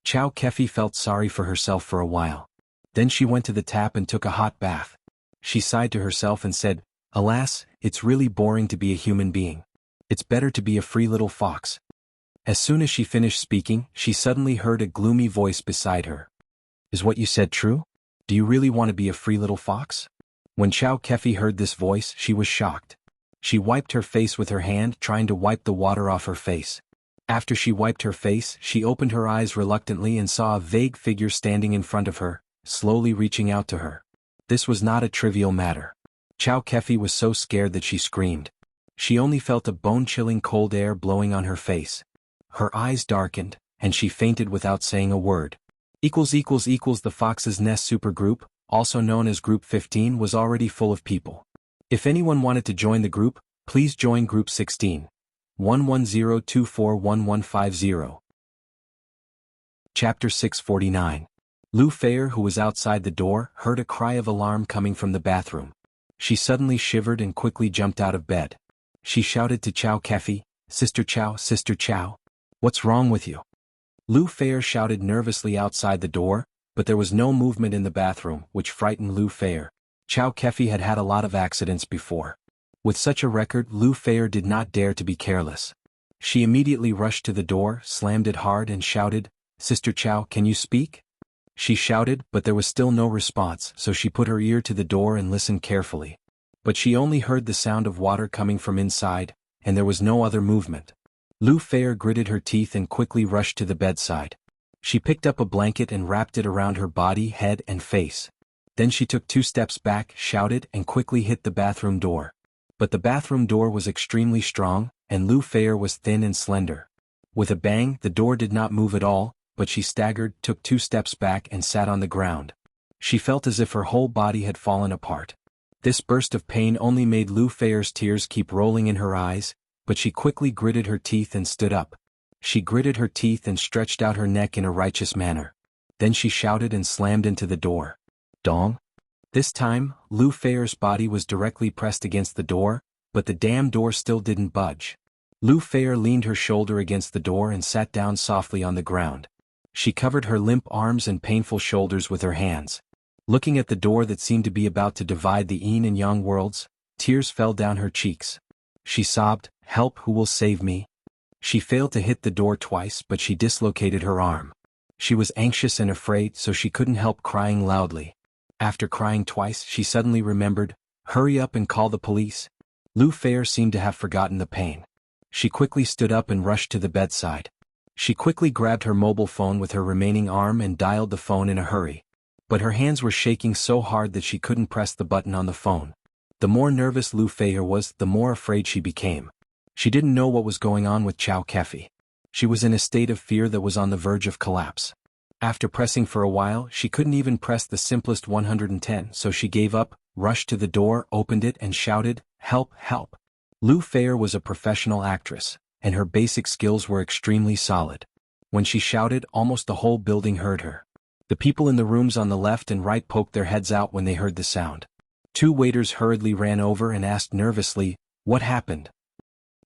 Chow Kefi felt sorry for herself for a while. Then she went to the tap and took a hot bath. She sighed to herself and said, "Alas, it's really boring to be a human being. It's better to be a free little fox." As soon as she finished speaking, she suddenly heard a gloomy voice beside her. "Is what you said true? Do you really want to be a free little fox?" When Chow Kefi heard this voice, she was shocked. She wiped her face with her hand, trying to wipe the water off her face. After she wiped her face, she opened her eyes reluctantly and saw a vague figure standing in front of her, slowly reaching out to her. This was not a trivial matter. Chow Kefi was so scared that she screamed. She only felt a bone-chilling cold air blowing on her face. Her eyes darkened, and she fainted without saying a word. The Fox's Nest Supergroup, also known as Group 15, was already full of people. If anyone wanted to join the group, please join Group 16. 110241150. Chapter 649. Lu Feier, who was outside the door, heard a cry of alarm coming from the bathroom. She suddenly shivered and quickly jumped out of bed. She shouted to Chow Kefi, Sister Chow, what's wrong with you?" Lu Feier shouted nervously outside the door, but there was no movement in the bathroom, which frightened Lu Feier. Chow Kefi had had a lot of accidents before. With such a record, Lu Feier did not dare to be careless. She immediately rushed to the door, slammed it hard and shouted, "Sister Chow, can you speak?" She shouted, but there was still no response, so she put her ear to the door and listened carefully. But she only heard the sound of water coming from inside, and there was no other movement. Lu Feier gritted her teeth and quickly rushed to the bedside. She picked up a blanket and wrapped it around her body, head and face. Then she took 2 steps back, shouted, and quickly hit the bathroom door. But the bathroom door was extremely strong, and Lu Feier was thin and slender. With a bang, the door did not move at all, but she staggered, took 2 steps back and sat on the ground. She felt as if her whole body had fallen apart. This burst of pain only made Lu Feier's tears keep rolling in her eyes, but she quickly gritted her teeth and stood up. She gritted her teeth and stretched out her neck in a righteous manner. Then she shouted and slammed into the door. Dong! This time, Lu Feier's body was directly pressed against the door, but the damn door still didn't budge. Lu Feier leaned her shoulder against the door and sat down softly on the ground. She covered her limp arms and painful shoulders with her hands. Looking at the door that seemed to be about to divide the yin and yang worlds, tears fell down her cheeks. She sobbed, "Help, who will save me?" She failed to hit the door twice, but she dislocated her arm. She was anxious and afraid, so she couldn't help crying loudly. After crying twice, she suddenly remembered, "Hurry up and call the police." Lu Feier seemed to have forgotten the pain. She quickly stood up and rushed to the bedside. She quickly grabbed her mobile phone with her remaining arm and dialed the phone in a hurry. But her hands were shaking so hard that she couldn't press the button on the phone. The more nervous Lu Feier was, the more afraid she became. She didn't know what was going on with Chow Kefi. She was in a state of fear that was on the verge of collapse. After pressing for a while, she couldn't even press the simplest 110, so she gave up, rushed to the door, opened it and shouted, "Help, help." Lu Feier was a professional actress, and her basic skills were extremely solid. When she shouted, almost the whole building heard her. The people in the rooms on the left and right poked their heads out when they heard the sound. 2 waiters hurriedly ran over and asked nervously, "What happened?"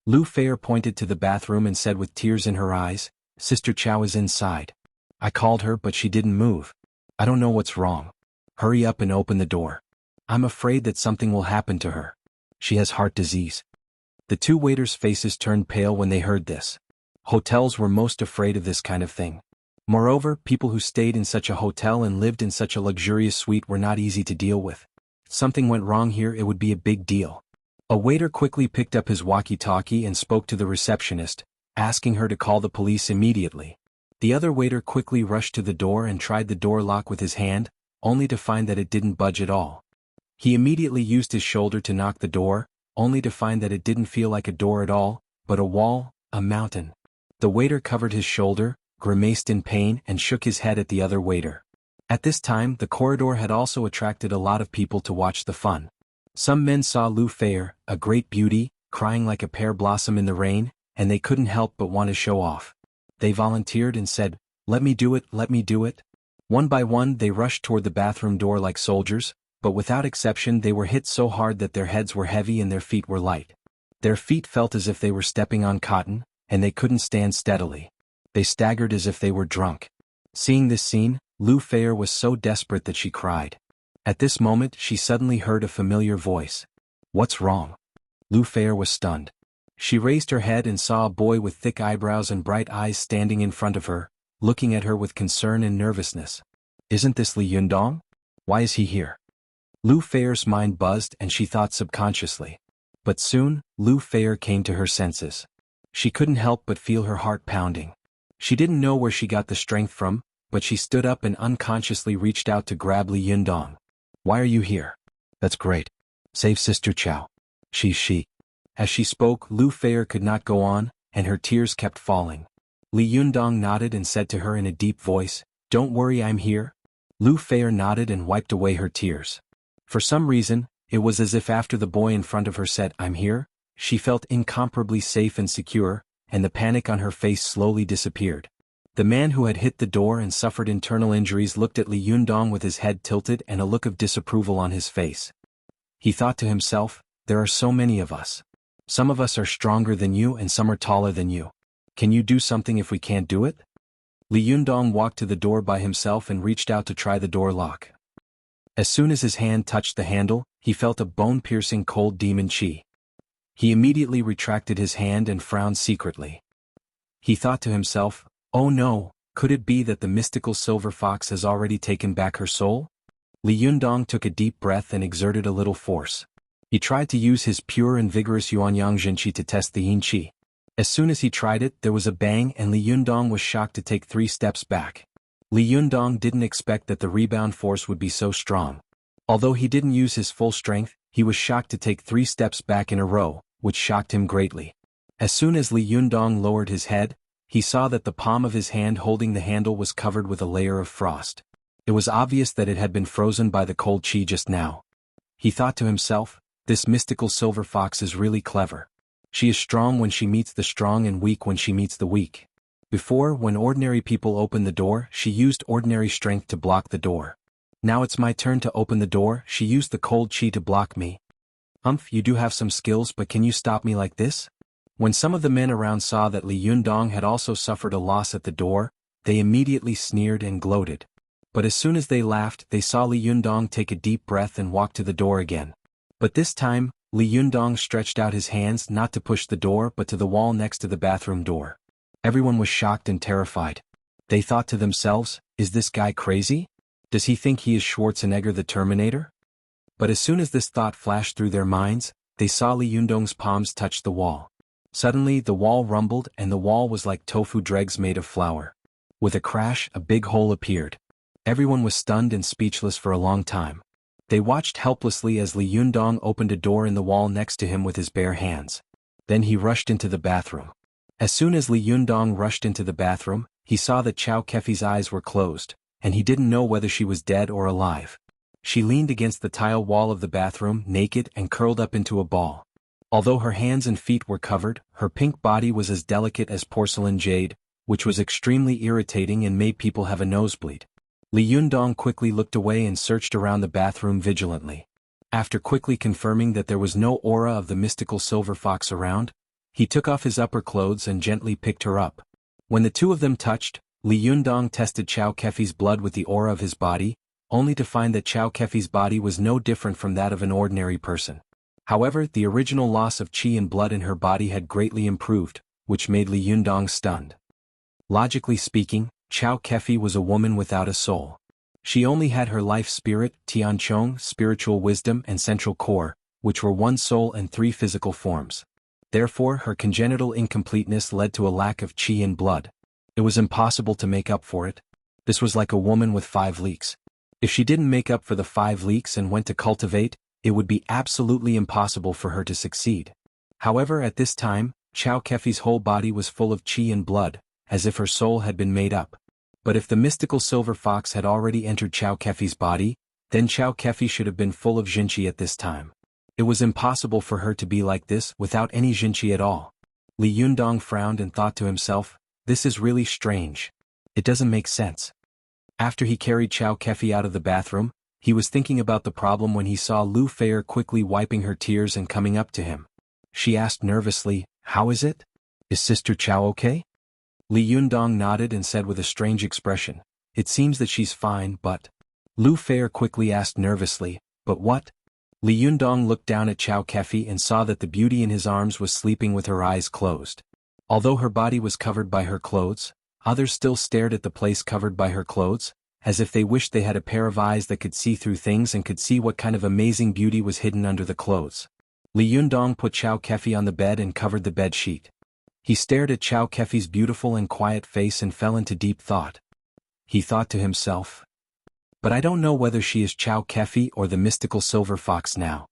Lu Feier pointed to the bathroom and said with tears in her eyes, "Sister Chow is inside. I called her but she didn't move. I don't know what's wrong. Hurry up and open the door. I'm afraid that something will happen to her. She has heart disease." The 2 waiters' faces turned pale when they heard this. Hotels were most afraid of this kind of thing. Moreover, people who stayed in such a hotel and lived in such a luxurious suite were not easy to deal with. If something went wrong here, it would be a big deal. A waiter quickly picked up his walkie-talkie and spoke to the receptionist, asking her to call the police immediately. The other waiter quickly rushed to the door and tried the door lock with his hand, only to find that it didn't budge at all. He immediately used his shoulder to knock the door, only to find that it didn't feel like a door at all, but a wall, a mountain. The waiter covered his shoulder, grimaced in pain and shook his head at the other waiter. At this time, the corridor had also attracted a lot of people to watch the fun. Some men saw Lu Feier, a great beauty, crying like a pear blossom in the rain, and they couldn't help but want to show off. They volunteered and said, "Let me do it, let me do it." One by one they rushed toward the bathroom door like soldiers, but without exception they were hit so hard that their heads were heavy and their feet were light. Their feet felt as if they were stepping on cotton, and they couldn't stand steadily. They staggered as if they were drunk. Seeing this scene, Lu Feier was so desperate that she cried. At this moment she suddenly heard a familiar voice. "What's wrong?" Lu Feier was stunned. She raised her head and saw a boy with thick eyebrows and bright eyes standing in front of her, looking at her with concern and nervousness. "Isn't this Li Yundong? Why is he here?" Lu Feier's mind buzzed and she thought subconsciously. But soon, Lu Feier came to her senses. She couldn't help but feel her heart pounding. She didn't know where she got the strength from, but she stood up and unconsciously reached out to grab Li Yundong. "Why are you here?" "That's great. Save Sister Chow. She. As she spoke, Lu Feier could not go on, and her tears kept falling. Li Yundong nodded and said to her in a deep voice, "Don't worry, I'm here." Lu Feier nodded and wiped away her tears. For some reason, it was as if after the boy in front of her said, "I'm here," she felt incomparably safe and secure, and the panic on her face slowly disappeared. The man who had hit the door and suffered internal injuries looked at Li Yundong with his head tilted and a look of disapproval on his face. He thought to himself, "There are so many of us. Some of us are stronger than you and some are taller than you. Can you do something if we can't do it?" Li Yundong walked to the door by himself and reached out to try the door lock. As soon as his hand touched the handle, he felt a bone-piercing cold demon chi. He immediately retracted his hand and frowned secretly. He thought to himself, "Oh no, could it be that the mystical silver fox has already taken back her soul?" Li Yundong took a deep breath and exerted a little force. He tried to use his pure and vigorous Yuanyang Jinqi to test the Yin Qi. As soon as he tried it, there was a bang and Li Yundong was shocked to take 3 steps back. Li Yundong didn't expect that the rebound force would be so strong. Although he didn't use his full strength, he was shocked to take 3 steps back in a row, which shocked him greatly. As soon as Li Yundong lowered his head, he saw that the palm of his hand holding the handle was covered with a layer of frost. It was obvious that it had been frozen by the cold chi just now. He thought to himself, "This mystical silver fox is really clever. She is strong when she meets the strong and weak when she meets the weak." Before, when ordinary people opened the door, she used ordinary strength to block the door. Now it's my turn to open the door, she used the cold chi to block me. You do have some skills, but can you stop me like this?" When some of the men around saw that Li Yundong had also suffered a loss at the door, they immediately sneered and gloated. But as soon as they laughed, they saw Li Yundong take a deep breath and walk to the door again. But this time, Li Yundong stretched out his hands not to push the door but to the wall next to the bathroom door. Everyone was shocked and terrified. They thought to themselves, "Is this guy crazy? Does he think he is Schwarzenegger the Terminator?" But as soon as this thought flashed through their minds, they saw Li Yundong's palms touch the wall. Suddenly the wall rumbled and the wall was like tofu dregs made of flour. With a crash, a big hole appeared. Everyone was stunned and speechless for a long time. They watched helplessly as Li Yundong opened a door in the wall next to him with his bare hands. Then he rushed into the bathroom. As soon as Li Yundong rushed into the bathroom, he saw that Chow Kefi's eyes were closed, and he didn't know whether she was dead or alive. She leaned against the tile wall of the bathroom, naked and curled up into a ball. Although her hands and feet were covered, her pink body was as delicate as porcelain jade, which was extremely irritating and made people have a nosebleed. Li Yundong quickly looked away and searched around the bathroom vigilantly. After quickly confirming that there was no aura of the mystical silver fox around, he took off his upper clothes and gently picked her up. When the two of them touched, Li Yundong tested Chow Kefi's blood with the aura of his body, only to find that Chow Kefi's body was no different from that of an ordinary person. However, the original loss of chi and blood in her body had greatly improved, which made Li Yundong stunned. Logically speaking, Chow Kefi was a woman without a soul. She only had her life spirit, Tianchong, spiritual wisdom and central core, which were 1 soul and 3 physical forms. Therefore, her congenital incompleteness led to a lack of chi and blood. It was impossible to make up for it. This was like a woman with 5 leaks. If she didn't make up for the 5 leaks and went to cultivate, it would be absolutely impossible for her to succeed. However, at this time, Chow Kefi's whole body was full of chi and blood, as if her soul had been made up. But if the mystical silver fox had already entered Chow Kefi's body, then Chow Kefi should have been full of Jinqi at this time. It was impossible for her to be like this without any Jinqi at all. Li Yundong frowned and thought to himself, "This is really strange. It doesn't make sense." After he carried Chow Kefi out of the bathroom, He was thinking about the problem when he saw Lu Fei quickly wiping her tears and coming up to him. She asked nervously, "How is it? Is Sister Chow okay?" Li Yundong nodded and said with a strange expression, "It seems that she's fine, but—" Lu Fei quickly asked nervously, "But what?" Li Yundong looked down at Chow Kefi and saw that the beauty in his arms was sleeping with her eyes closed. Although her body was covered by her clothes, others still stared at the place covered by her clothes, as if they wished they had a pair of eyes that could see through things and could see what kind of amazing beauty was hidden under the clothes. Li Yundong put Chow Kefi on the bed and covered the bed sheet. He stared at Chow Kefi's beautiful and quiet face and fell into deep thought. He thought to himself, "But I don't know whether she is Chow Kefi or the mystical silver fox now."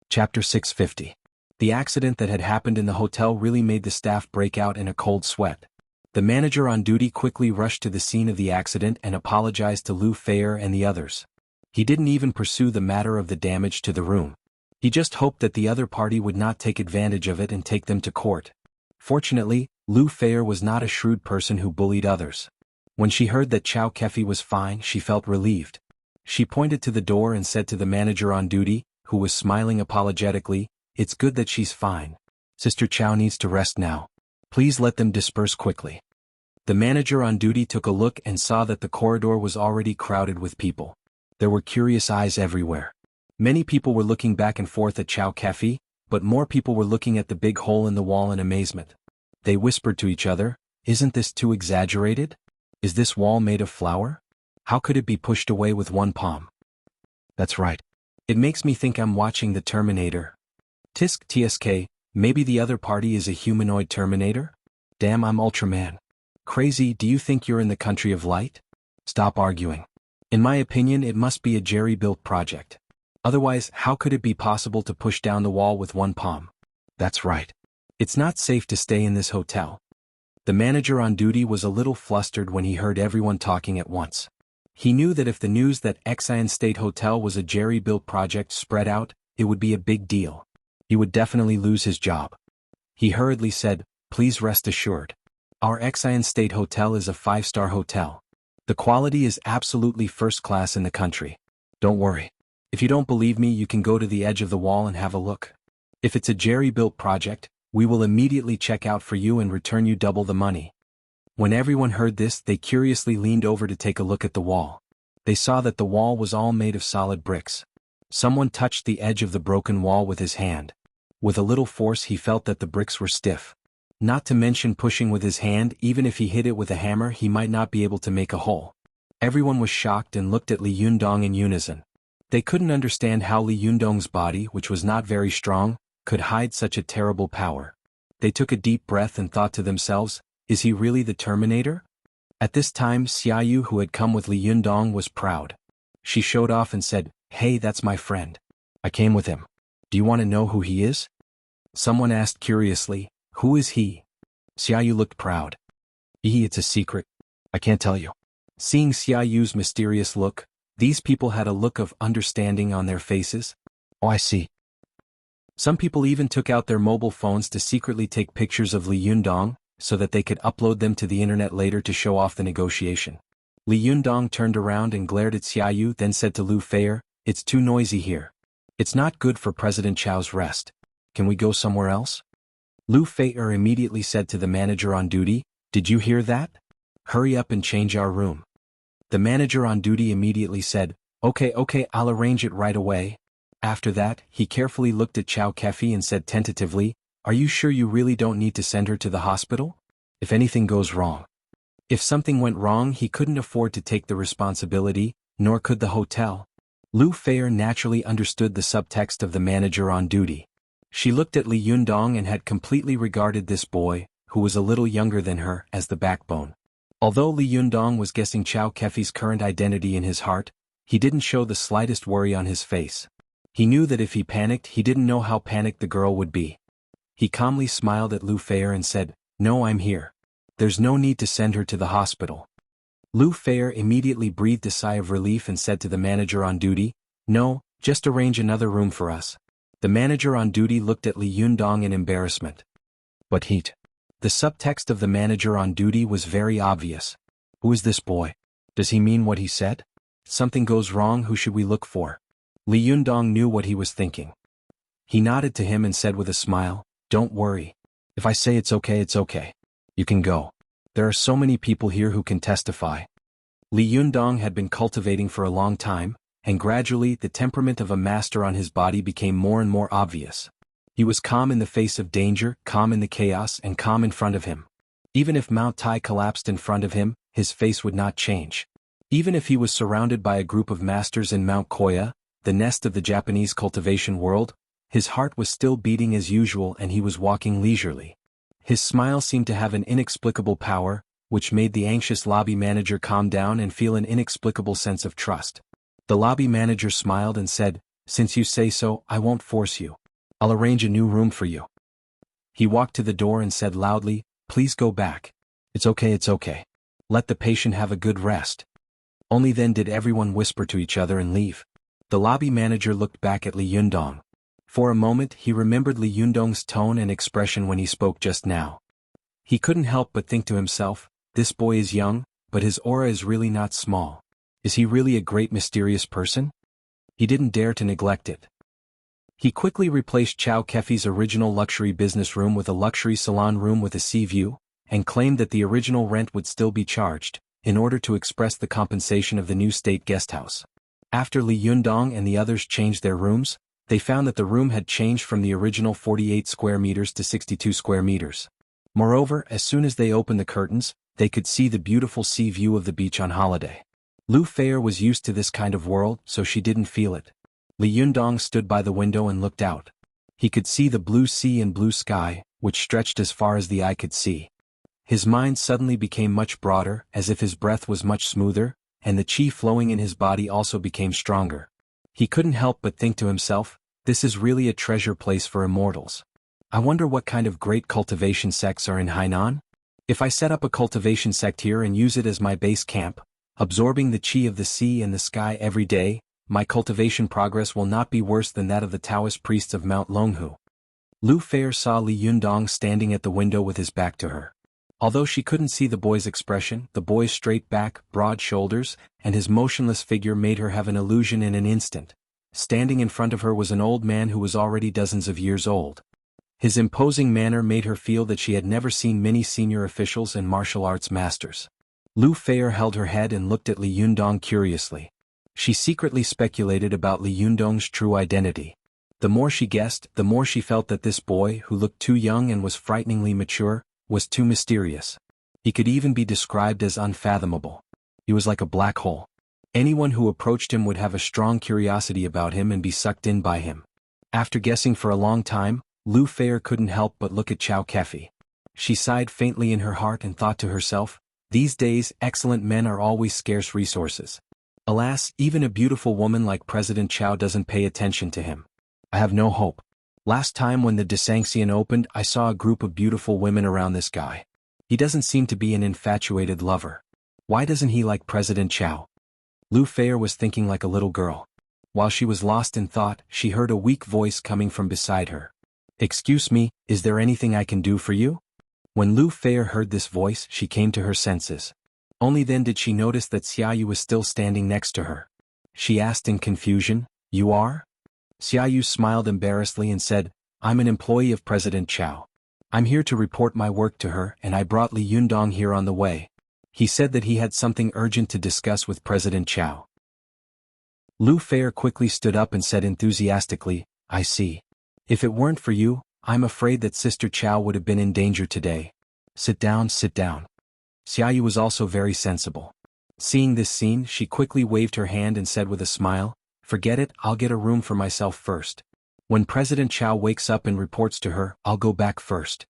Chapter 650. The accident that had happened in the hotel really made the staff break out in a cold sweat. The manager on duty quickly rushed to the scene of the accident and apologized to Lu Fei and the others. He didn't even pursue the matter of the damage to the room. He just hoped that the other party would not take advantage of it and take them to court. Fortunately, Lu Fei was not a shrewd person who bullied others. When she heard that Chow Kefi was fine, she felt relieved. She pointed to the door and said to the manager on duty, who was smiling apologetically, "It's good that she's fine. Sister Chow needs to rest now. Please let them disperse quickly." The manager on duty took a look and saw that the corridor was already crowded with people. There were curious eyes everywhere. Many people were looking back and forth at Chow Kefi, but more people were looking at the big hole in the wall in amazement. They whispered to each other, "Isn't this too exaggerated? Is this wall made of flour? How could it be pushed away with one palm?" "That's right. It makes me think I'm watching the Terminator. Tsk, maybe the other party is a humanoid Terminator? Damn, I'm Ultraman. Crazy, do you think you're in the country of light? Stop arguing. In my opinion, it must be a jerry-built project. Otherwise, how could it be possible to push down the wall with one palm? That's right. It's not safe to stay in this hotel." The manager on duty was a little flustered when he heard everyone talking at once. He knew that if the news that Xian State Hotel was a jerry-built project spread out, it would be a big deal. He would definitely lose his job. He hurriedly said, "Please rest assured. Our Xian State Hotel is a 5-star hotel. The quality is absolutely first class in the country. Don't worry. If you don't believe me, you can go to the edge of the wall and have a look. If it's a jerry-built project, we will immediately check out for you and return you double the money." When everyone heard this, they curiously leaned over to take a look at the wall. They saw that the wall was all made of solid bricks. Someone touched the edge of the broken wall with his hand. With a little force, he felt that the bricks were stiff. Not to mention pushing with his hand, even if he hit it with a hammer, he might not be able to make a hole. Everyone was shocked and looked at Li Yundong in unison. They couldn't understand how Li Yundong's body, which was not very strong, could hide such a terrible power. They took a deep breath and thought to themselves, "Is he really the Terminator?" At this time, Xiaoyu, who had come with Li Yundong, was proud. She showed off and said, "Hey, that's my friend. I came with him. Do you want to know who he is?" Someone asked curiously, "Who is he?" Xiaoyu looked proud. It's a secret. I can't tell you." Seeing Xiaoyu's mysterious look, these people had a look of understanding on their faces. "Oh, I see." Some people even took out their mobile phones to secretly take pictures of Li Yundong, so that they could upload them to the internet later to show off the negotiation. Li Yundong turned around and glared at Xiaoyu, then said to Lu Fei, "It's too noisy here. It's not good for President Chow's rest. Can we go somewhere else?" Lu Fei immediately said to the manager on duty, "Did you hear that? Hurry up and change our room." The manager on duty immediately said, Okay, I'll arrange it right away." After that, he carefully looked at Chow Kefi and said tentatively, "Are you sure you really don't need to send her to the hospital? If anything goes wrong." If something went wrong, he couldn't afford to take the responsibility, nor could the hotel. Lu Fei naturally understood the subtext of the manager on duty. She looked at Li Yundong and had completely regarded this boy, who was a little younger than her, as the backbone. Although Li Yundong was guessing Chow Kefi's current identity in his heart, he didn't show the slightest worry on his face. He knew that if he panicked, he didn't know how panicked the girl would be. He calmly smiled at Lu Fei and said, "No, I'm here. There's no need to send her to the hospital." Lu Fei immediately breathed a sigh of relief and said to the manager on duty, "No, just arrange another room for us." The manager on duty looked at Li Yundong in embarrassment. But the subtext of the manager on duty was very obvious. Who is this boy? Does he mean what he said? Something goes wrong, who should we look for? Li Yundong knew what he was thinking. He nodded to him and said with a smile, don't worry. If I say it's okay, it's okay. You can go. There are so many people here who can testify. Li Yundong had been cultivating for a long time, and gradually the temperament of a master on his body became more and more obvious. He was calm in the face of danger, calm in the chaos, and calm in front of him. Even if Mount Tai collapsed in front of him, his face would not change. Even if he was surrounded by a group of masters in Mount Koya, the nest of the Japanese cultivation world, his heart was still beating as usual and he was walking leisurely. His smile seemed to have an inexplicable power, which made the anxious lobby manager calm down and feel an inexplicable sense of trust. The lobby manager smiled and said, since you say so, I won't force you. I'll arrange a new room for you. He walked to the door and said loudly, please go back. It's okay, it's okay. Let the patient have a good rest. Only then did everyone whisper to each other and leave. The lobby manager looked back at Li Yundong. For a moment he remembered Li Yundong's tone and expression when he spoke just now. He couldn't help but think to himself, this boy is young, but his aura is really not small. Is he really a great mysterious person? He didn't dare to neglect it. He quickly replaced Chow Kefi's original luxury business room with a luxury salon room with a sea view, and claimed that the original rent would still be charged, in order to express the compensation of the new state guesthouse. After Li Yundong and the others changed their rooms, they found that the room had changed from the original 48 square meters to 62 square meters. Moreover, as soon as they opened the curtains, they could see the beautiful sea view of the beach on holiday. Lu Feier was used to this kind of world, so she didn't feel it. Li Yundong stood by the window and looked out. He could see the blue sea and blue sky, which stretched as far as the eye could see. His mind suddenly became much broader, as if his breath was much smoother, and the qi flowing in his body also became stronger. He couldn't help but think to himself, this is really a treasure place for immortals. I wonder what kind of great cultivation sects are in Hainan? If I set up a cultivation sect here and use it as my base camp, absorbing the qi of the sea and the sky every day, my cultivation progress will not be worse than that of the Taoist priests of Mount Longhu. Lu Feier saw Li Yundong standing at the window with his back to her. Although she couldn't see the boy's expression, the boy's straight back, broad shoulders, and his motionless figure made her have an illusion in an instant. Standing in front of her was an old man who was already dozens of years old. His imposing manner made her feel that she had never seen many senior officials and martial arts masters. Lu Feier held her head and looked at Li Yundong curiously. She secretly speculated about Li Yundong's true identity. The more she guessed, the more she felt that this boy, who looked too young and was frighteningly mature, was too mysterious. He could even be described as unfathomable. He was like a black hole. Anyone who approached him would have a strong curiosity about him and be sucked in by him. After guessing for a long time, Lu Feier couldn't help but look at Chow Kefi. She sighed faintly in her heart and thought to herself, these days excellent men are always scarce resources. Alas, even a beautiful woman like President Chow doesn't pay attention to him. I have no hope. Last time when the Desanxian opened, I saw a group of beautiful women around this guy. He doesn't seem to be an infatuated lover. Why doesn't he like President Chow? Lu Feier was thinking like a little girl. While she was lost in thought, she heard a weak voice coming from beside her. Excuse me, is there anything I can do for you? When Lu Feier heard this voice, she came to her senses. Only then did she notice that Xiaoyu was still standing next to her. She asked in confusion, you are? Xiaoyu smiled embarrassedly and said, I'm an employee of President Chow. I'm here to report my work to her and I brought Li Yundong here on the way. He said that he had something urgent to discuss with President Chow. Lu Feier quickly stood up and said enthusiastically, I see. If it weren't for you, I'm afraid that Sister Chow would have been in danger today. Sit down, sit down. Xiaoyu was also very sensible. Seeing this scene, she quickly waved her hand and said with a smile, forget it, I'll get a room for myself first. When President Chow wakes up and reports to her, I'll go back first.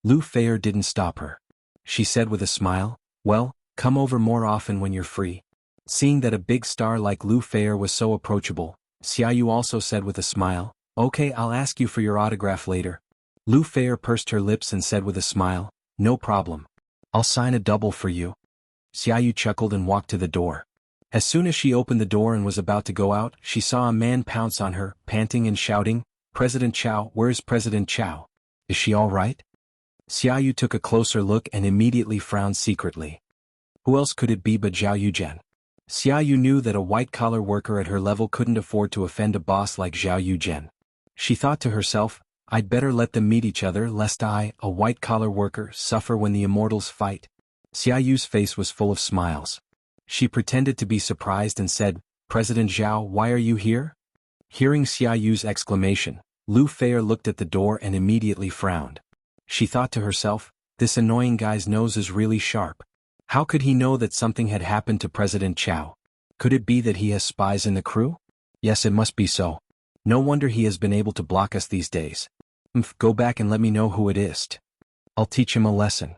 Lu Feier didn't stop her. She said with a smile, well, come over more often when you're free. Seeing that a big star like Lu Feier was so approachable, Xiaoyu also said with a smile, okay, I'll ask you for your autograph later. Lu Feier pursed her lips and said with a smile, no problem. I'll sign a double for you. Xiaoyu chuckled and walked to the door. As soon as she opened the door and was about to go out, she saw a man pounce on her, panting and shouting, President Chow, where's President Chow? Is she all right? Xiaoyu took a closer look and immediately frowned secretly. Who else could it be but Zhao Yujian? Xia Yu knew that a white-collar worker at her level couldn't afford to offend a boss like Zhao Yuzhen. She thought to herself, I'd better let them meet each other lest I, a white-collar worker, suffer when the immortals fight. Xia Yu's face was full of smiles. She pretended to be surprised and said, President Zhao, why are you here? Hearing Xia Yu's exclamation, Lu Feier looked at the door and immediately frowned. She thought to herself, this annoying guy's nose is really sharp. How could he know that something had happened to President Chao? Could it be that he has spies in the crew? Yes, it must be so. No wonder he has been able to block us these days. Go back and let me know who it is. I'll teach him a lesson.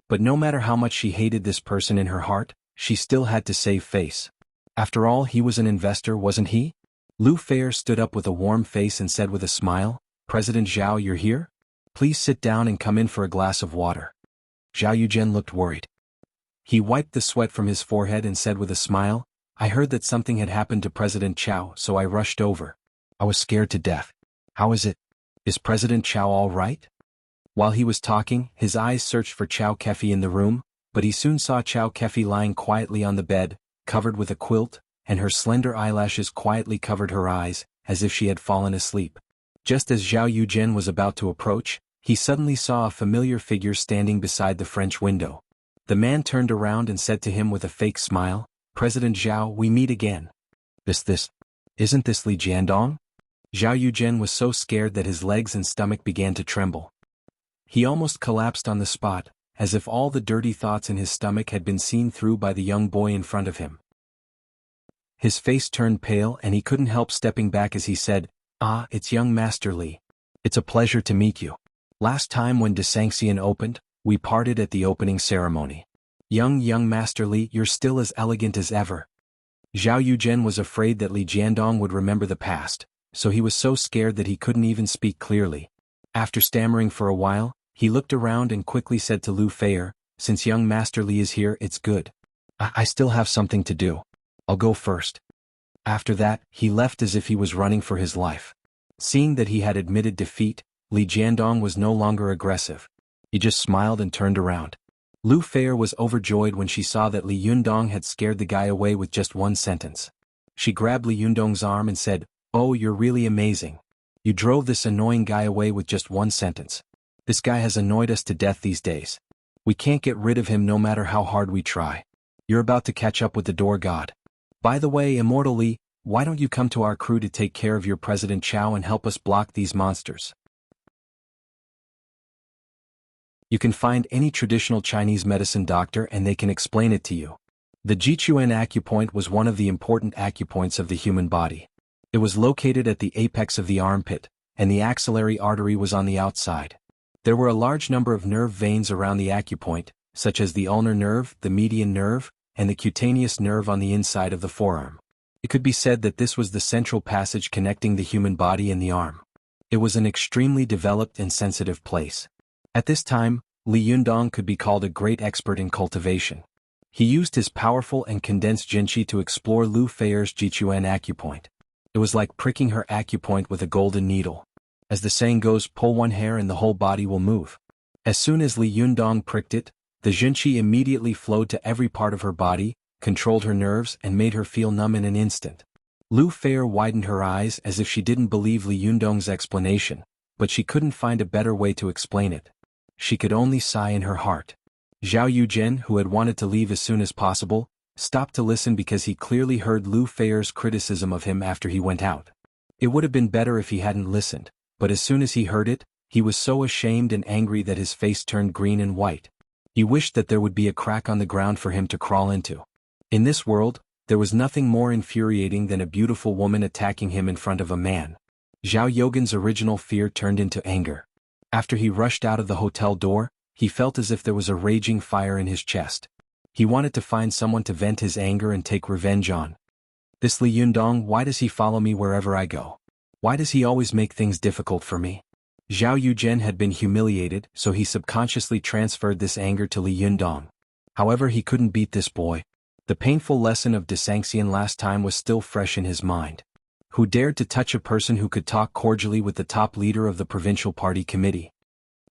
But no matter how much she hated this person in her heart, she still had to save face. After all, he was an investor, wasn't he? Lu Feier stood up with a warm face and said with a smile, President Zhao, you're here? Please sit down and come in for a glass of water. Zhao Yuzhen looked worried. He wiped the sweat from his forehead and said with a smile, I heard that something had happened to President Chao, so I rushed over. I was scared to death. How is it? Is President Chao all right? While he was talking, his eyes searched for Chao Kefi in the room, but he soon saw Chao Kefi lying quietly on the bed, covered with a quilt, and her slender eyelashes quietly covered her eyes, as if she had fallen asleep. Just as Zhao Yuzhen was about to approach, he suddenly saw a familiar figure standing beside the French window. The man turned around and said to him with a fake smile, President Zhao, we meet again. Isn't this Li Jiandong? Zhao Yuzhen was so scared that his legs and stomach began to tremble. He almost collapsed on the spot, as if all the dirty thoughts in his stomach had been seen through by the young boy in front of him. His face turned pale and he couldn't help stepping back as he said, Ah, it's young Master Li. It's a pleasure to meet you. Last time when Desangxian opened, we parted at the opening ceremony. Young Master Li, you're still as elegant as ever. Zhao Yuzhen was afraid that Li Jiandong would remember the past, so he was so scared that he couldn't even speak clearly. After stammering for a while, he looked around and quickly said to Lu Feier, since young Master Li is here, it's good. I still have something to do. I'll go first. After that, he left as if he was running for his life. Seeing that he had admitted defeat, Li Jiandong was no longer aggressive. He just smiled and turned around. Lu Feier was overjoyed when she saw that Li Yundong had scared the guy away with just one sentence. She grabbed Li Yundong's arm and said, Oh, you're really amazing. You drove this annoying guy away with just one sentence. This guy has annoyed us to death these days. We can't get rid of him no matter how hard we try. You're about to catch up with the door god. By the way, Immortal Li, why don't you come to our crew to take care of your President Chao and help us block these monsters? You can find any traditional Chinese medicine doctor and they can explain it to you. The Jichuan acupoint was one of the important acupoints of the human body. It was located at the apex of the armpit, and the axillary artery was on the outside. There were a large number of nerve veins around the acupoint, such as the ulnar nerve, the median nerve, and the cutaneous nerve on the inside of the forearm. It could be said that this was the central passage connecting the human body and the arm. It was an extremely developed and sensitive place. At this time, Li Yundong could be called a great expert in cultivation. He used his powerful and condensed jinqi to explore Lu Feier's Jichuan acupoint. It was like pricking her acupoint with a golden needle. As the saying goes, pull one hair and the whole body will move. As soon as Li Yundong pricked it, the jinqi immediately flowed to every part of her body, controlled her nerves and made her feel numb in an instant. Lu Feier widened her eyes as if she didn't believe Li Yundong's explanation, but she couldn't find a better way to explain it. She could only sigh in her heart. Zhao Yuzhen, who had wanted to leave as soon as possible, stopped to listen because he clearly heard Lu Feier's criticism of him after he went out. It would have been better if he hadn't listened, but as soon as he heard it, he was so ashamed and angry that his face turned green and white. He wished that there would be a crack on the ground for him to crawl into. In this world, there was nothing more infuriating than a beautiful woman attacking him in front of a man. Zhao Yogan's original fear turned into anger. After he rushed out of the hotel door, he felt as if there was a raging fire in his chest. He wanted to find someone to vent his anger and take revenge on. This Li Yundong, why does he follow me wherever I go? Why does he always make things difficult for me? Zhao Yuzhen had been humiliated, so he subconsciously transferred this anger to Li Yundong. However, he couldn't beat this boy. The painful lesson of Desangxian last time was still fresh in his mind. Who dared to touch a person who could talk cordially with the top leader of the provincial party committee?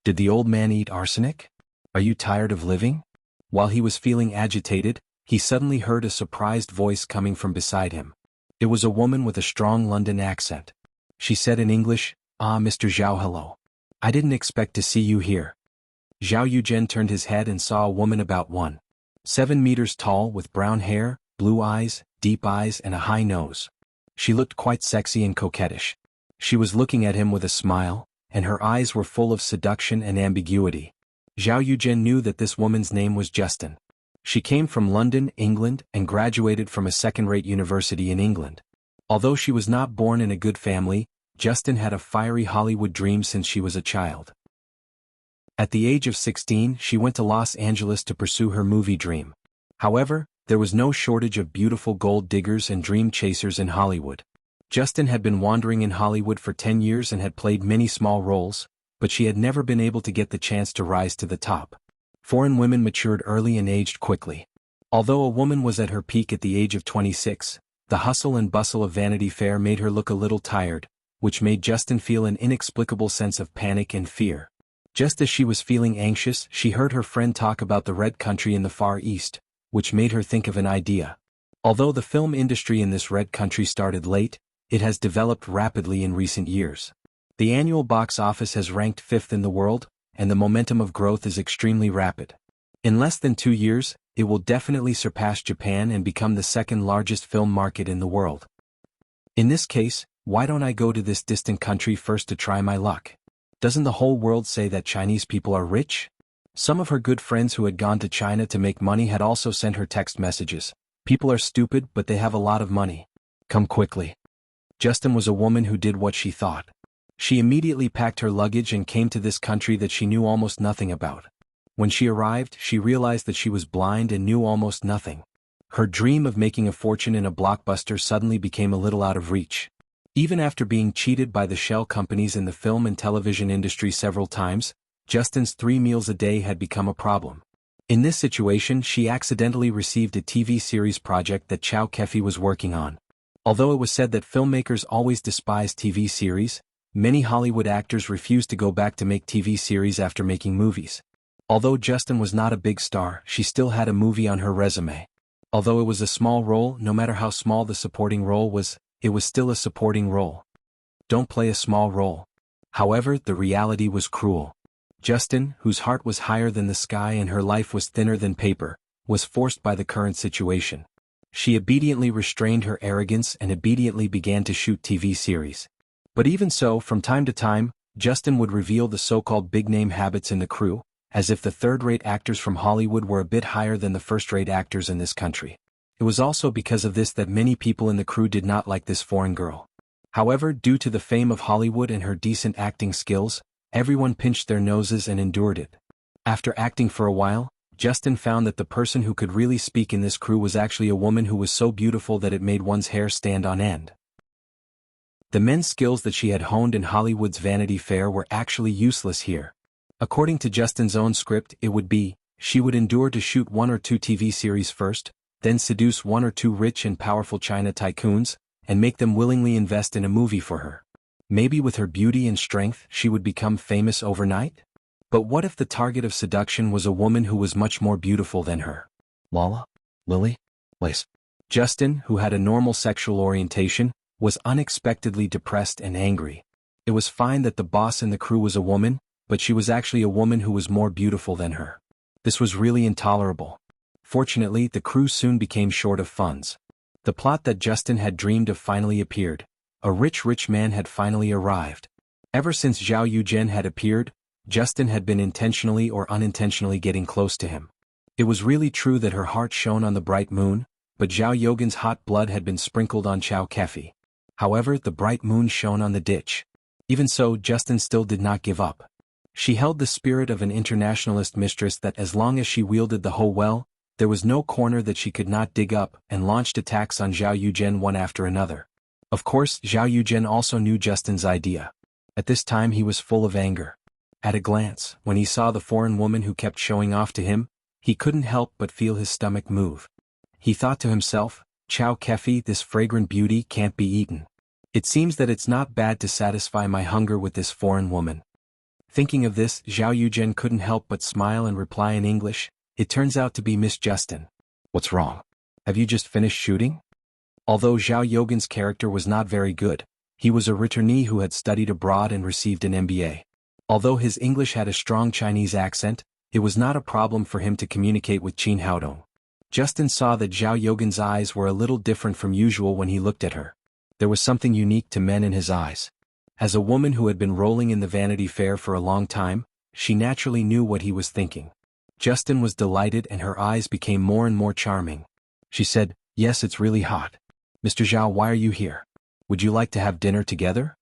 Did the old man eat arsenic? Are you tired of living? While he was feeling agitated, he suddenly heard a surprised voice coming from beside him. It was a woman with a strong London accent. She said in English, "Ah, Mr. Zhao, hello. I didn't expect to see you here." Zhao Yuzhen turned his head and saw a woman about 1.7 meters tall with brown hair, blue eyes, deep eyes and a high nose. She looked quite sexy and coquettish. She was looking at him with a smile, and her eyes were full of seduction and ambiguity. Zhao Yuzhen knew that this woman's name was Justin. She came from London, England, and graduated from a second-rate university in England. Although she was not born in a good family, Justin had a fiery Hollywood dream since she was a child. At the age of 16, she went to Los Angeles to pursue her movie dream. However, there was no shortage of beautiful gold diggers and dream chasers in Hollywood. Justin had been wandering in Hollywood for 10 years and had played many small roles, but she had never been able to get the chance to rise to the top. Foreign women matured early and aged quickly. Although a woman was at her peak at the age of 26, the hustle and bustle of Vanity Fair made her look a little tired, which made Justin feel an inexplicable sense of panic and fear. Just as she was feeling anxious, she heard her friend talk about the Red Country in the Far East, which made her think of an idea. Although the film industry in this Red Country started late, it has developed rapidly in recent years. The annual box office has ranked 5th in the world, and the momentum of growth is extremely rapid. In less than 2 years, it will definitely surpass Japan and become the second largest film market in the world. In this case, why don't I go to this distant country first to try my luck? Doesn't the whole world say that Chinese people are rich? Some of her good friends who had gone to China to make money had also sent her text messages. People are stupid, but they have a lot of money. Come quickly. Justin was a woman who did what she thought. She immediately packed her luggage and came to this country that she knew almost nothing about. When she arrived, she realized that she was blind and knew almost nothing. Her dream of making a fortune in a blockbuster suddenly became a little out of reach. Even after being cheated by the shell companies in the film and television industry several times, Justin's 3 meals a day had become a problem. In this situation, she accidentally received a TV series project that Chow Kefi was working on. Although it was said that filmmakers always despise TV series, many Hollywood actors refused to go back to make TV series after making movies. Although Justin was not a big star, she still had a movie on her resume. Although it was a small role, no matter how small the supporting role was, it was still a supporting role. Don't play a small role. However, the reality was cruel. Justin, whose heart was higher than the sky and her life was thinner than paper, was forced by the current situation. She obediently restrained her arrogance and obediently began to shoot TV series. But even so, from time to time, Justin would reveal the so-called big-name habits in the crew, as if the third-rate actors from Hollywood were a bit higher than the first-rate actors in this country. It was also because of this that many people in the crew did not like this foreign girl. However, due to the fame of Hollywood and her decent acting skills, everyone pinched their noses and endured it. After acting for a while, Justin found that the person who could really speak in this crew was actually a woman who was so beautiful that it made one's hair stand on end. The men's skills that she had honed in Hollywood's Vanity Fair were actually useless here. According to Justin's own script, it would be, she would endure to shoot 1 or 2 TV series first, then seduce 1 or 2 rich and powerful China tycoons, and make them willingly invest in a movie for her. Maybe with her beauty and strength she would become famous overnight? But what if the target of seduction was a woman who was much more beautiful than her? Lala? Lily? Lace? Justin, who had a normal sexual orientation, was unexpectedly depressed and angry. It was fine that the boss in the crew was a woman, but she was actually a woman who was more beautiful than her. This was really intolerable. Fortunately, the crew soon became short of funds. The plot that Justin had dreamed of finally appeared. A rich man had finally arrived. Ever since Zhao Yuzhen had appeared, Justin had been intentionally or unintentionally getting close to him. It was really true that her heart shone on the bright moon, but Zhao Yogan's hot blood had been sprinkled on Chow Kefi. However, the bright moon shone on the ditch. Even so, Justin still did not give up. She held the spirit of an internationalist mistress that as long as she wielded the hoe well, there was no corner that she could not dig up, and launched attacks on Zhao Yuzhen one after another. Of course, Zhao Yuzhen also knew Justin's idea. At this time he was full of anger. At a glance, when he saw the foreign woman who kept showing off to him, he couldn't help but feel his stomach move. He thought to himself, Chow Kefi, this fragrant beauty can't be eaten. It seems that it's not bad to satisfy my hunger with this foreign woman. Thinking of this, Zhao Yuzhen couldn't help but smile and reply in English, it turns out to be Miss Justin. What's wrong? Have you just finished shooting? Although Zhao Yogan's character was not very good, he was a returnee who had studied abroad and received an MBA. Although his English had a strong Chinese accent, it was not a problem for him to communicate with Qin Haodong. Justin saw that Zhao Yogan's eyes were a little different from usual when he looked at her. There was something unique to men in his eyes. As a woman who had been rolling in the Vanity Fair for a long time, she naturally knew what he was thinking. Justin was delighted and her eyes became more and more charming. She said, "Yes, it's really hot. Mr. Zhao, why are you here? Would you like to have dinner together?"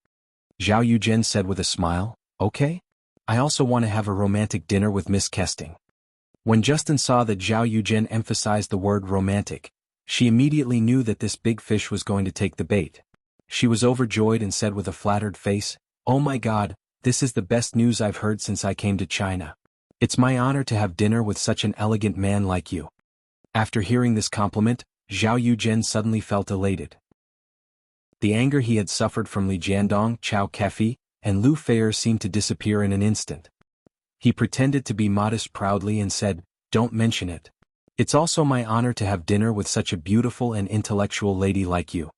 Zhao Yuzhen said with a smile, "Okay. I also want to have a romantic dinner with Miss Kesting." When Justin saw that Zhao Yuzhen emphasized the word romantic, she immediately knew that this big fish was going to take the bait. She was overjoyed and said with a flattered face, "Oh my God, this is the best news I've heard since I came to China. It's my honor to have dinner with such an elegant man like you." After hearing this compliment, Zhao Yuzhen suddenly felt elated. The anger he had suffered from Li Jiandong, Chao Kefi, and Lu Feier seemed to disappear in an instant. He pretended to be modest proudly and said, "Don't mention it. It's also my honor to have dinner with such a beautiful and intellectual lady like you."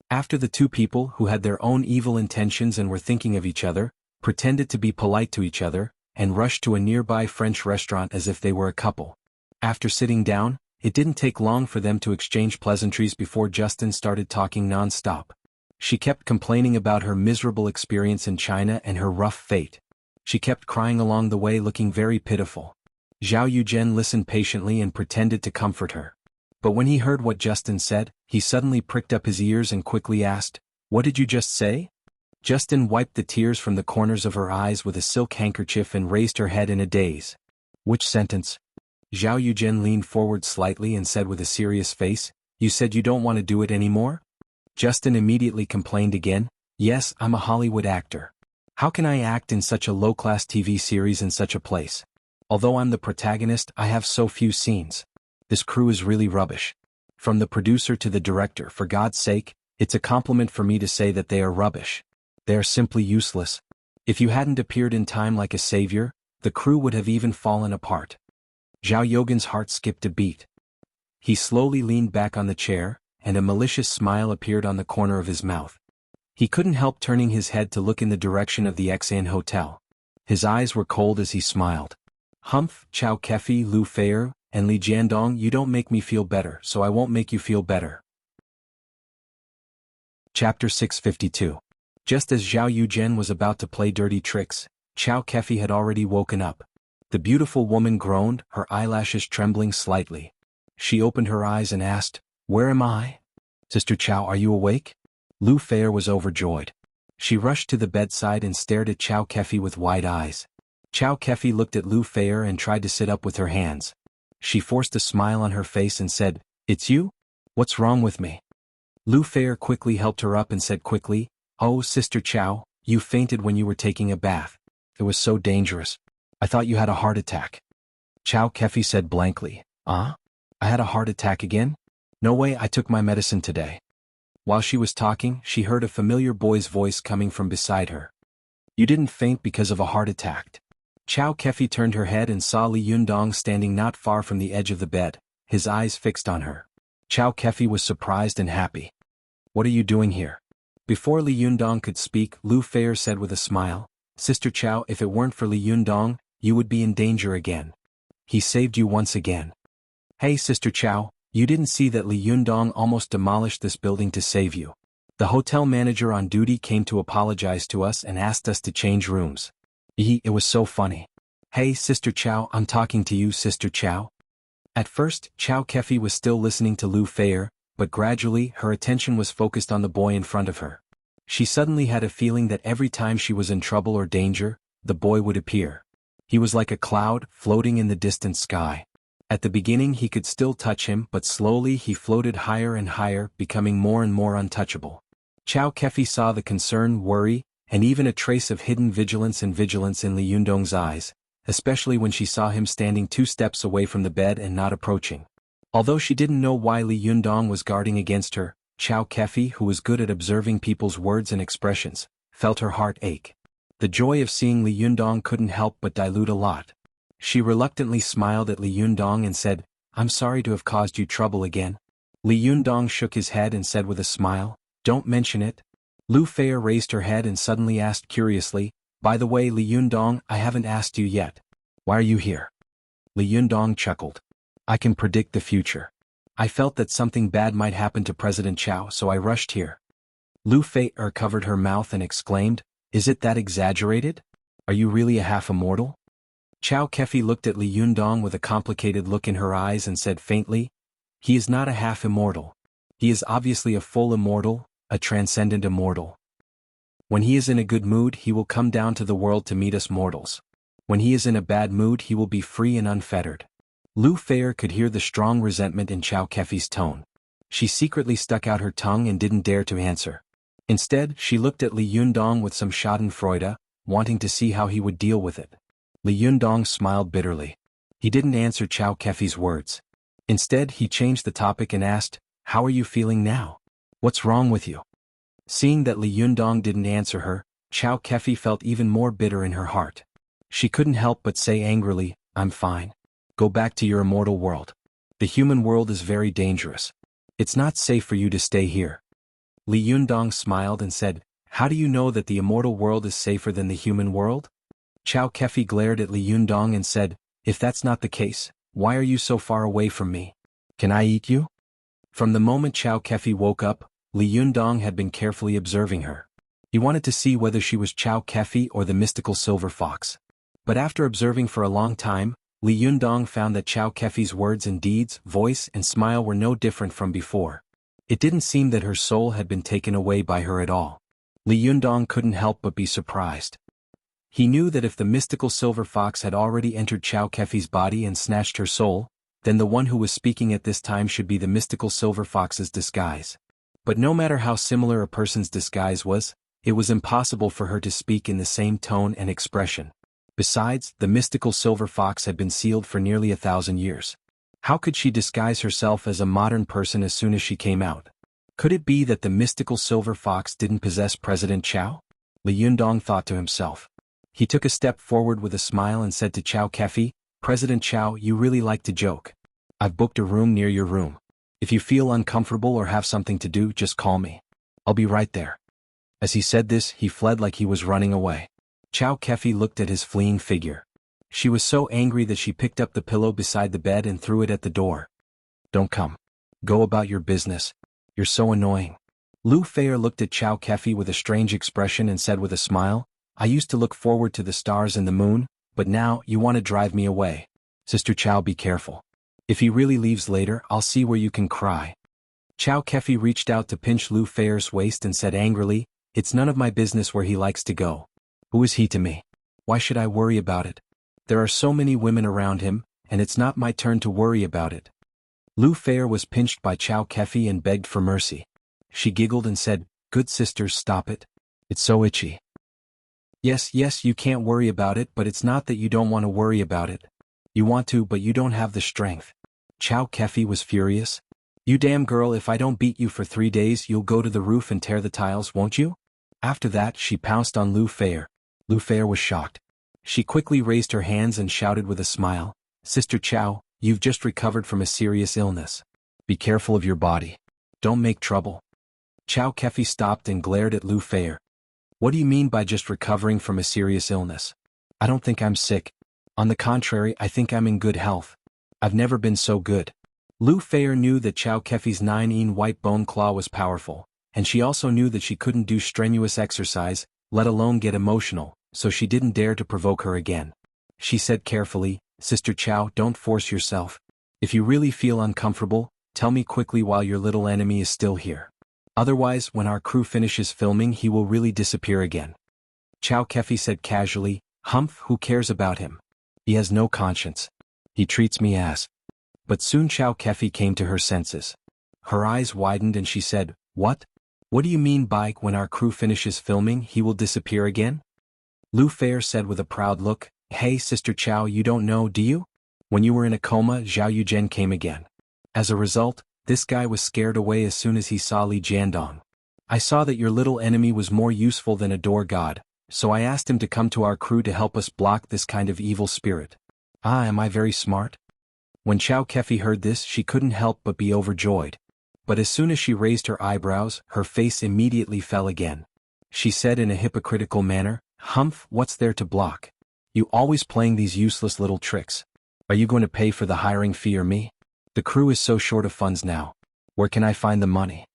After the two people who had their own evil intentions and were thinking of each other, pretended to be polite to each other, and rushed to a nearby French restaurant as if they were a couple. After sitting down, it didn't take long for them to exchange pleasantries before Justin started talking non-stop. She kept complaining about her miserable experience in China and her rough fate. She kept crying along the way looking very pitiful. Zhao Yuzhen listened patiently and pretended to comfort her. But when he heard what Justin said, he suddenly pricked up his ears and quickly asked, "What did you just say?" Justin wiped the tears from the corners of her eyes with a silk handkerchief and raised her head in a daze. "Which sentence?" Zhao Yuzhen leaned forward slightly and said with a serious face, "You said you don't want to do it anymore?" Justin immediately complained again, "Yes, I'm a Hollywood actor. How can I act in such a low-class TV series in such a place? Although I'm the protagonist, I have so few scenes. This crew is really rubbish. From the producer to the director, for God's sake, it's a compliment for me to say that they are rubbish. They are simply useless. If you hadn't appeared in time like a savior, the crew would have even fallen apart." Zhao Yogan's heart skipped a beat. He slowly leaned back on the chair, and a malicious smile appeared on the corner of his mouth. He couldn't help turning his head to look in the direction of the Xan Hotel. His eyes were cold as he smiled. "Humph, Chao Kefi, Lu Feier, and Li Jiandong, you don't make me feel better, so I won't make you feel better." Chapter 652. Just as Zhao Yuzhen was about to play dirty tricks, Chao Kefi had already woken up. The beautiful woman groaned, her eyelashes trembling slightly. She opened her eyes and asked, "Where am I? Sister Chao, are you awake?" Lu Feier was overjoyed. She rushed to the bedside and stared at Chao Kefi with wide eyes. Chao Kefi looked at Lu Feier and tried to sit up with her hands. She forced a smile on her face and said, "It's you? What's wrong with me?" Lu Feier quickly helped her up and said quickly, "Oh, Sister Chao, you fainted when you were taking a bath. It was so dangerous. I thought you had a heart attack." Chao Kefi said blankly, I had a heart attack again? No way, I took my medicine today." While she was talking, she heard a familiar boy's voice coming from beside her. "You didn't faint because of a heart attack." Chao Kefi turned her head and saw Li Yundong standing not far from the edge of the bed, his eyes fixed on her. Chao Kefi was surprised and happy. "What are you doing here?" Before Li Yundong could speak, Lu Feier said with a smile, "Sister Chao, if it weren't for Li Yundong, you would be in danger again. He saved you once again." "Hey, Sister Chao, you didn't see that Li Yundong almost demolished this building to save you. The hotel manager on duty came to apologize to us and asked us to change rooms. It was so funny. Hey, Sister Chao, I'm talking to you, Sister Chao." At first, Chao Kefi was still listening to Lu Feier, but gradually her attention was focused on the boy in front of her. She suddenly had a feeling that every time she was in trouble or danger, the boy would appear. He was like a cloud, floating in the distant sky. At the beginning he could still touch him, but slowly he floated higher and higher, becoming more and more untouchable. Chao Kefi saw the concern, worry, and even a trace of hidden vigilance in Li Yundong's eyes, especially when she saw him standing 2 steps away from the bed and not approaching. Although she didn't know why Li Yundong was guarding against her, Chao Kefi, who was good at observing people's words and expressions, felt her heart ache. The joy of seeing Li Yundong couldn't help but dilute a lot. She reluctantly smiled at Li Yundong and said, I'm sorry to have caused you trouble again. Li Yundong shook his head and said with a smile, don't mention it. Lu Fei raised her head and suddenly asked curiously, by the way Li Yundong, I haven't asked you yet. Why are you here? Li Yundong chuckled. I can predict the future. I felt that something bad might happen to President Chao, so I rushed here. Lu Fei covered her mouth and exclaimed, is it that exaggerated? Are you really a half-immortal? Chao Kefi looked at Li Yundong with a complicated look in her eyes and said faintly, he is not a half-immortal. He is obviously a full immortal, a transcendent immortal. When he is in a good mood he will come down to the world to meet us mortals. When he is in a bad mood he will be free and unfettered. Lu Fei could hear the strong resentment in Chao Kefi's tone. She secretly stuck out her tongue and didn't dare to answer. Instead, she looked at Li Yundong with some schadenfreude, wanting to see how he would deal with it. Li Yundong smiled bitterly. He didn't answer Chao Kefi's words. Instead, he changed the topic and asked, how are you feeling now? What's wrong with you? Seeing that Li Yundong didn't answer her, Chao Kefi felt even more bitter in her heart. She couldn't help but say angrily, I'm fine. Go back to your immortal world. The human world is very dangerous. It's not safe for you to stay here. Li Yundong smiled and said, how do you know that the immortal world is safer than the human world? Chao Kefi glared at Li Yundong and said, if that's not the case, why are you so far away from me? Can I eat you? From the moment Chao Kefi woke up, Li Yundong had been carefully observing her. He wanted to see whether she was Chao Kefi or the mystical silver fox. But after observing for a long time, Li Yundong found that Chao Kefi's words and deeds, voice and smile were no different from before. It didn't seem that her soul had been taken away by her at all. Li Yundong couldn't help but be surprised. He knew that if the mystical silver fox had already entered Chao Kefi's body and snatched her soul, then the one who was speaking at this time should be the mystical silver fox's disguise. But no matter how similar a person's disguise was, it was impossible for her to speak in the same tone and expression. Besides, the mystical silver fox had been sealed for nearly 1,000 years. How could she disguise herself as a modern person as soon as she came out? Could it be that the mystical silver fox didn't possess President Chao? Li Yundong thought to himself. He took a step forward with a smile and said to Chao Kefi, President Chao, you really like to joke. I've booked a room near your room. If you feel uncomfortable or have something to do, just call me. I'll be right there. As he said this, he fled like he was running away. Chao Kefi looked at his fleeing figure. She was so angry that she picked up the pillow beside the bed and threw it at the door. Don't come. Go about your business. You're so annoying. Lu Fei looked at Chao Kefi with a strange expression and said with a smile, I used to look forward to the stars and the moon, but now you want to drive me away. Sister Chao, be careful. If he really leaves later, I'll see where you can cry. Chao Kefi reached out to pinch Lu Fei's waist and said angrily, it's none of my business where he likes to go. Who is he to me? Why should I worry about it? There are so many women around him, and it's not my turn to worry about it. Lu Fei was pinched by Chao Kefi and begged for mercy. She giggled and said, good sisters, stop it. It's so itchy. Yes, you can't worry about it, but it's not that you don't want to worry about it. You want to, but you don't have the strength. Chao Kefi was furious. You damn girl, if I don't beat you for 3 days, you'll go to the roof and tear the tiles, won't you? After that, she pounced on Lu Fei. Lu Fei was shocked. She quickly raised her hands and shouted with a smile, Sister Chao, you've just recovered from a serious illness. Be careful of your body. Don't make trouble. Chao Kefi stopped and glared at Lu Fei. What do you mean by just recovering from a serious illness? I don't think I'm sick. On the contrary, I think I'm in good health. I've never been so good. Lu Fei knew that Chao Kefi's 9-in white bone claw was powerful, and she also knew that she couldn't do strenuous exercise, let alone get emotional, so she didn't dare to provoke her again. She said carefully, Sister Chao, don't force yourself. If you really feel uncomfortable, tell me quickly while your little enemy is still here. Otherwise, when our crew finishes filming, he will really disappear again. Chao Kefi said casually, Humph, who cares about him? He has no conscience. He treats me as. But soon Chao Kefi came to her senses. Her eyes widened and she said, What? What do you mean by, when our crew finishes filming, he will disappear again? Lu Fei said with a proud look, Hey Sister Chao, you don't know, do you? When you were in a coma, Zhao Yuzhen came again. As a result, this guy was scared away as soon as he saw Li Jiandong. I saw that your little enemy was more useful than a door god, so I asked him to come to our crew to help us block this kind of evil spirit. Ah, am I very smart? When Chow Kefi heard this, she couldn't help but be overjoyed. But as soon as she raised her eyebrows, her face immediately fell again. She said in a hypocritical manner, "Humph, what's there to block? You always playing these useless little tricks. Are you going to pay for the hiring fee or me? The crew is so short of funds now. Where can I find the money?"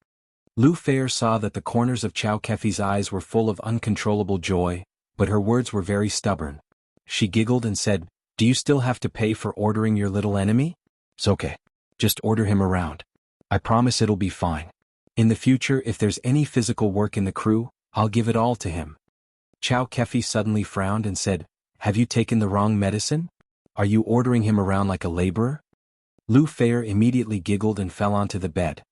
Lu Fair saw that the corners of Chow Kefi's eyes were full of uncontrollable joy, but her words were very stubborn. She giggled and said, "Do you still have to pay for ordering your little enemy? It's okay. Just order him around. I promise it'll be fine. In the future, if there's any physical work in the crew, I'll give it all to him." Chow Kefi suddenly frowned and said, "Have you taken the wrong medicine? Are you ordering him around like a laborer?" Lu Fair immediately giggled and fell onto the bed.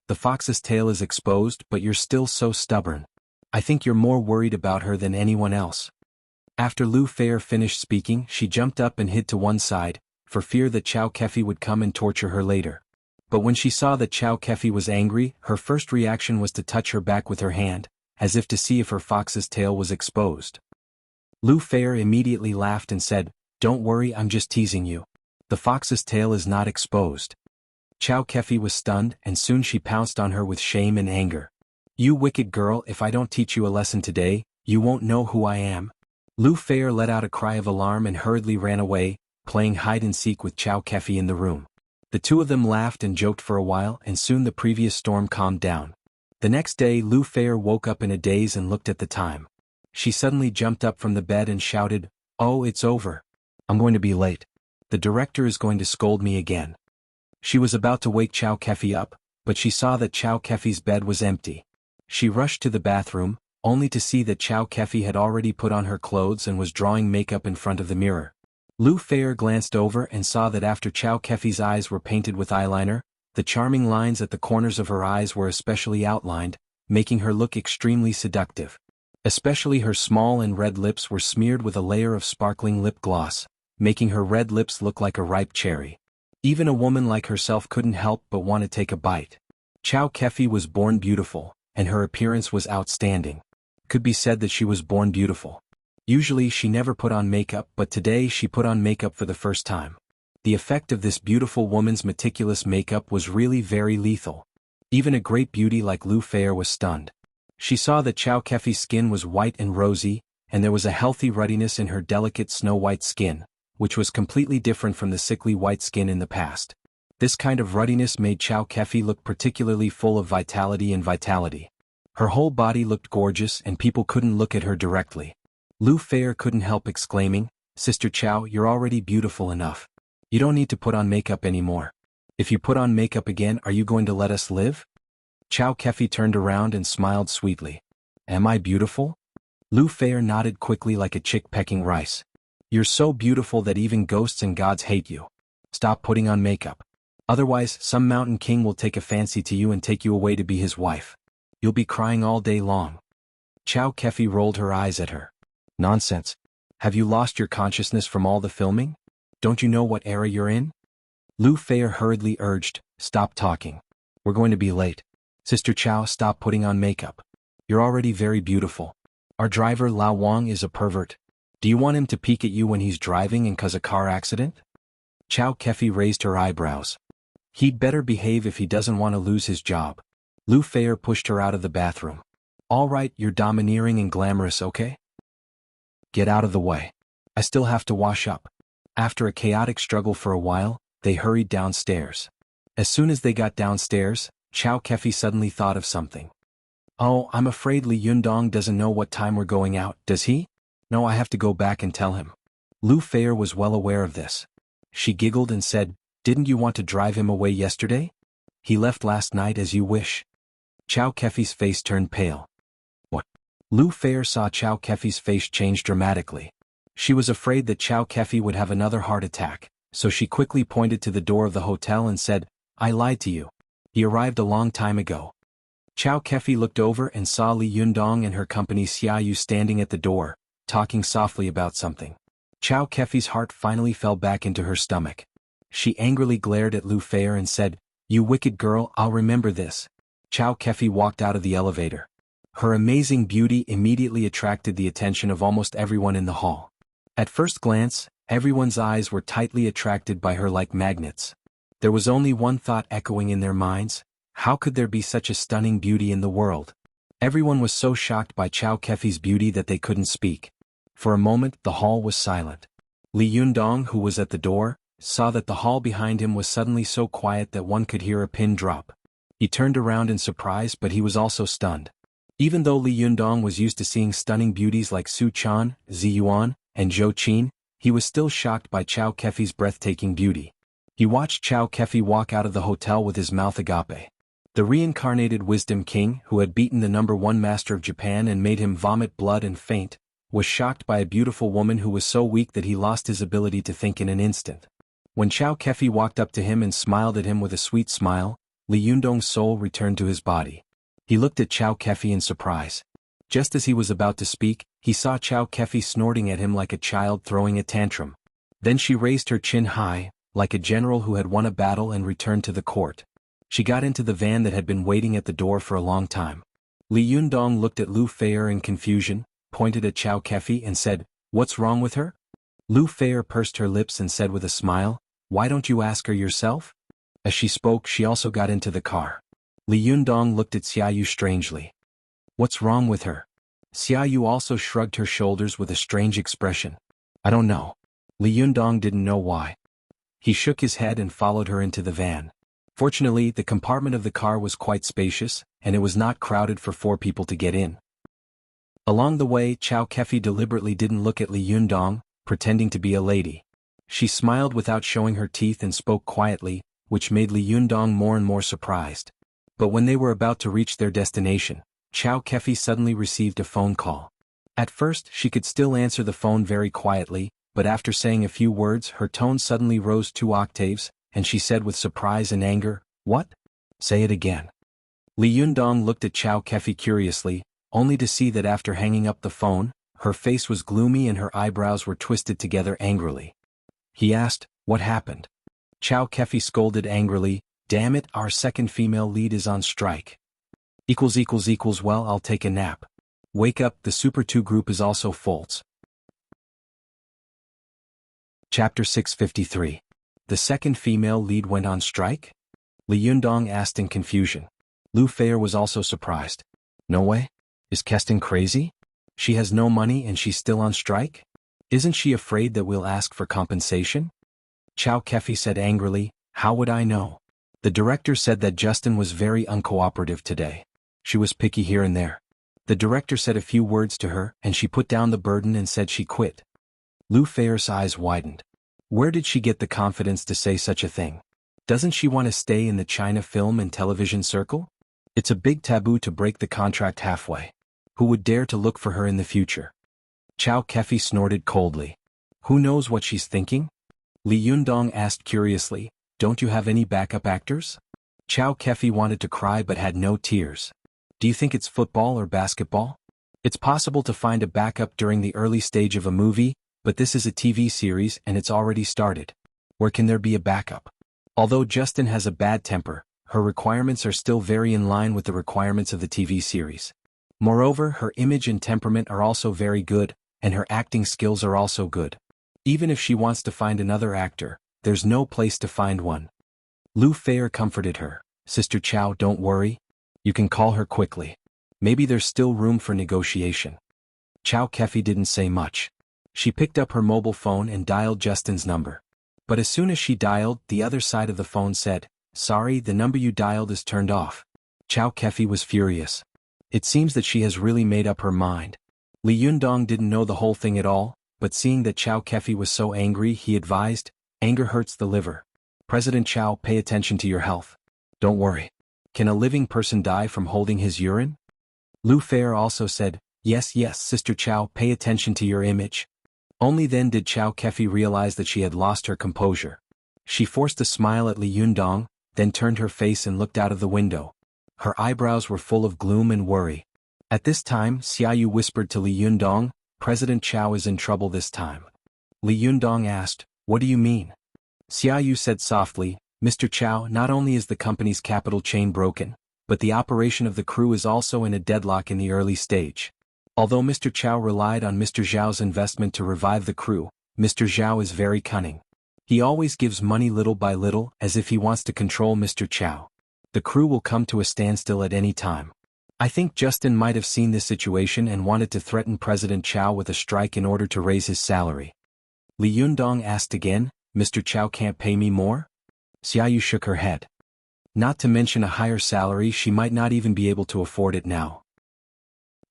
"The fox's tail is exposed, but you're still so stubborn. I think you're more worried about her than anyone else." After Lu Fair finished speaking, she jumped up and hid to one side, for fear that Chow Kefi would come and torture her later. But when she saw that Chow Kefi was angry, her first reaction was to touch her back with her hand, as if to see if her fox's tail was exposed. Lu Fair immediately laughed and said, "Don't worry, I'm just teasing you. The fox's tail is not exposed." Chow Kefi was stunned, and soon she pounced on her with shame and anger. "You wicked girl, if I don't teach you a lesson today, you won't know who I am." Lu Fair let out a cry of alarm and hurriedly ran away, playing hide-and-seek with Chow Kefi in the room. The two of them laughed and joked for a while, and soon the previous storm calmed down. The next day, Lu Fair woke up in a daze and looked at the time. She suddenly jumped up from the bed and shouted, "Oh, it's over. I'm going to be late. The director is going to scold me again." She was about to wake Chow Kefi up, but she saw that Chow Kefi's bed was empty. She rushed to the bathroom, only to see that Chow Kefi had already put on her clothes and was drawing makeup in front of the mirror. Lu Fair glanced over and saw that after Chow Kefi's eyes were painted with eyeliner, the charming lines at the corners of her eyes were especially outlined, making her look extremely seductive. Especially her small and red lips were smeared with a layer of sparkling lip gloss, making her red lips look like a ripe cherry. Even a woman like herself couldn't help but want to take a bite. Chow Kefi was born beautiful, and her appearance was outstanding. Could be said that she was born beautiful. Usually she never put on makeup, but today she put on makeup for the first time. The effect of this beautiful woman's meticulous makeup was really very lethal. Even a great beauty like Lu Fair was stunned. She saw that Chow Kefi's skin was white and rosy, and there was a healthy ruddiness in her delicate snow-white skin, which was completely different from the sickly white skin in the past. This kind of ruddiness made Chow Kefi look particularly full of vitality. Her whole body looked gorgeous and people couldn't look at her directly. Lu Fair couldn't help exclaiming, "Sister Chow, you're already beautiful enough. You don't need to put on makeup anymore. If you put on makeup again, are you going to let us live?" Chow Kefi turned around and smiled sweetly. "Am I beautiful?" Lu Fair nodded quickly like a chick pecking rice. "You're so beautiful that even ghosts and gods hate you. Stop putting on makeup. Otherwise, some mountain king will take a fancy to you and take you away to be his wife. You'll be crying all day long." Chow Kefi rolled her eyes at her. "Nonsense. Have you lost your consciousness from all the filming? Don't you know what era you're in?" Lu Fair hurriedly urged, "Stop talking. We're going to be late. Sister Chow, stop putting on makeup. You're already very beautiful. Our driver Lao Wang is a pervert. Do you want him to peek at you when he's driving and cause a car accident?" Chow Kefi raised her eyebrows. "He'd better behave if he doesn't want to lose his job." Lu Fair pushed her out of the bathroom. "All right, you're domineering and glamorous, okay? Get out of the way. I still have to wash up." After a chaotic struggle for a while, they hurried downstairs. As soon as they got downstairs, Chow Kefi suddenly thought of something. "Oh, I'm afraid Li Yundong doesn't know what time we're going out, does he? No, I have to go back and tell him." Lu Fair was well aware of this. She giggled and said, "Didn't you want to drive him away yesterday? He left last night as you wish." Chow Kefi's face turned pale. "What?" Lu Fair saw Chow Kefi's face change dramatically. She was afraid that Chow Kefi would have another heart attack, so she quickly pointed to the door of the hotel and said, "I lied to you. He arrived a long time ago." Chow Kefi looked over and saw Li Yundong and her company Xiaoyu standing at the door, talking softly about something. Chow Kefi's heart finally fell back into her stomach. She angrily glared at Lu Fair and said, "You wicked girl, I'll remember this." Chow Kefi walked out of the elevator. Her amazing beauty immediately attracted the attention of almost everyone in the hall. At first glance, Everyone's eyes were tightly attracted by her like magnets. There was only one thought echoing in their minds: how could there be such a stunning beauty in the world? Everyone was so shocked by Chow Kefi's beauty that they couldn't speak. For a moment the hall was silent. Li Yundong, who was at the door, saw that the hall behind him was suddenly so quiet that one could hear a pin drop. He turned around in surprise, but he was also stunned. Even though Li Yundong was used to seeing stunning beauties like Su Chan, Zi Yuan, and Zhou Qin, he was still shocked by Chow Kefi's breathtaking beauty. He watched Chow Kefi walk out of the hotel with his mouth agape. The reincarnated Wisdom King, who had beaten the #1 master of Japan and made him vomit blood and faint, was shocked by a beautiful woman who was so weak that he lost his ability to think in an instant. When Chow Kefi walked up to him and smiled at him with a sweet smile, Li Yundong's soul returned to his body. He looked at Chow Kefi in surprise. Just as he was about to speak, he saw Chow Kefi snorting at him like a child throwing a tantrum. Then she raised her chin high, like a general who had won a battle, and returned to the court. She got into the van that had been waiting at the door for a long time. Li Yundong looked at Lu Feier in confusion, pointed at Chow Kefi and said, "What's wrong with her?" Lu Feier pursed her lips and said with a smile, "Why don't you ask her yourself?" As she spoke, she also got into the car. Li Yundong looked at Xiaoyu strangely. "What's wrong with her?" Xiaoyu also shrugged her shoulders with a strange expression. "I don't know." Li Yundong didn't know why. He shook his head and followed her into the van. Fortunately, the compartment of the car was quite spacious, and it was not crowded for 4 people to get in. Along the way, Chow Kefi deliberately didn't look at Li Yundong, pretending to be a lady. She smiled without showing her teeth and spoke quietly, which made Li Yundong more and more surprised. But when they were about to reach their destination, Chow Kefi suddenly received a phone call. At first, she could still answer the phone very quietly, but after saying a few words, her tone suddenly rose 2 octaves, and she said with surprise and anger, "What? Say it again." Li Yundong looked at Chow Kefi curiously, only to see that after hanging up the phone, her face was gloomy and her eyebrows were twisted together angrily. He asked, "What happened?" Chow Kefi scolded angrily, "Damn it, our second female lead is on strike. Well, I'll take a nap. Wake up, the Super 2 group is also false." Chapter 653. The second female lead went on strike? Li Yundong asked in confusion. Lu Feier was also surprised. "No way? Is Keston crazy? She has no money and she's still on strike? Isn't she afraid that we'll ask for compensation?" Chow Kefi said angrily, "How would I know? The director said that Justin was very uncooperative today. She was picky here and there. The director said a few words to her and she put down the burden and said she quit." Lu Feier's eyes widened. Where did she get the confidence to say such a thing? Doesn't she want to stay in the China film and television circle? It's a big taboo to break the contract halfway. Who would dare to look for her in the future? Chow Kefi snorted coldly. Who knows what she's thinking? Li Yundong asked curiously, "Don't you have any backup actors?" Chow Kefi wanted to cry but had no tears. "Do you think it's football or basketball? It's possible to find a backup during the early stage of a movie, but this is a TV series and it's already started. Where can there be a backup?" Although Justin has a bad temper, her requirements are still very in line with the requirements of the TV series. Moreover, her image and temperament are also very good, and her acting skills are also good. Even if she wants to find another actor, there's no place to find one. Lu Feier comforted her. "Sister Chow, don't worry. You can call her quickly. Maybe there's still room for negotiation." Chow Kefi didn't say much. She picked up her mobile phone and dialed Justin's number. But as soon as she dialed, the other side of the phone said, "Sorry, the number you dialed is turned off." Chow Kefi was furious. It seems that she has really made up her mind. Li Yundong didn't know the whole thing at all, but seeing that Chow Kefi was so angry, he advised, "Anger hurts the liver. President Chow, pay attention to your health. Don't worry. Can a living person die from holding his urine?" Lu Feier also said, Yes, Sister Chow, pay attention to your image." Only then did Chow Kefi realize that she had lost her composure. She forced a smile at Li Yundong, then turned her face and looked out of the window. Her eyebrows were full of gloom and worry. At this time, Xiaoyu whispered to Li Yundong, "President Chow is in trouble this time." Li Yundong asked, "What do you mean?" Xiaoyu said softly, "Mr. Chow, not only is the company's capital chain broken, but the operation of the crew is also in a deadlock in the early stage. Although Mr. Chow relied on Mr. Zhao's investment to revive the crew, Mr. Zhao is very cunning. He always gives money little by little as if he wants to control Mr. Chow. The crew will come to a standstill at any time. I think Justin might have seen this situation and wanted to threaten President Chow with a strike in order to raise his salary. Li Yundong asked again, Mr. Chow can't pay me more? Xiaoyu shook her head. Not to mention a higher salary, she might not even be able to afford it now.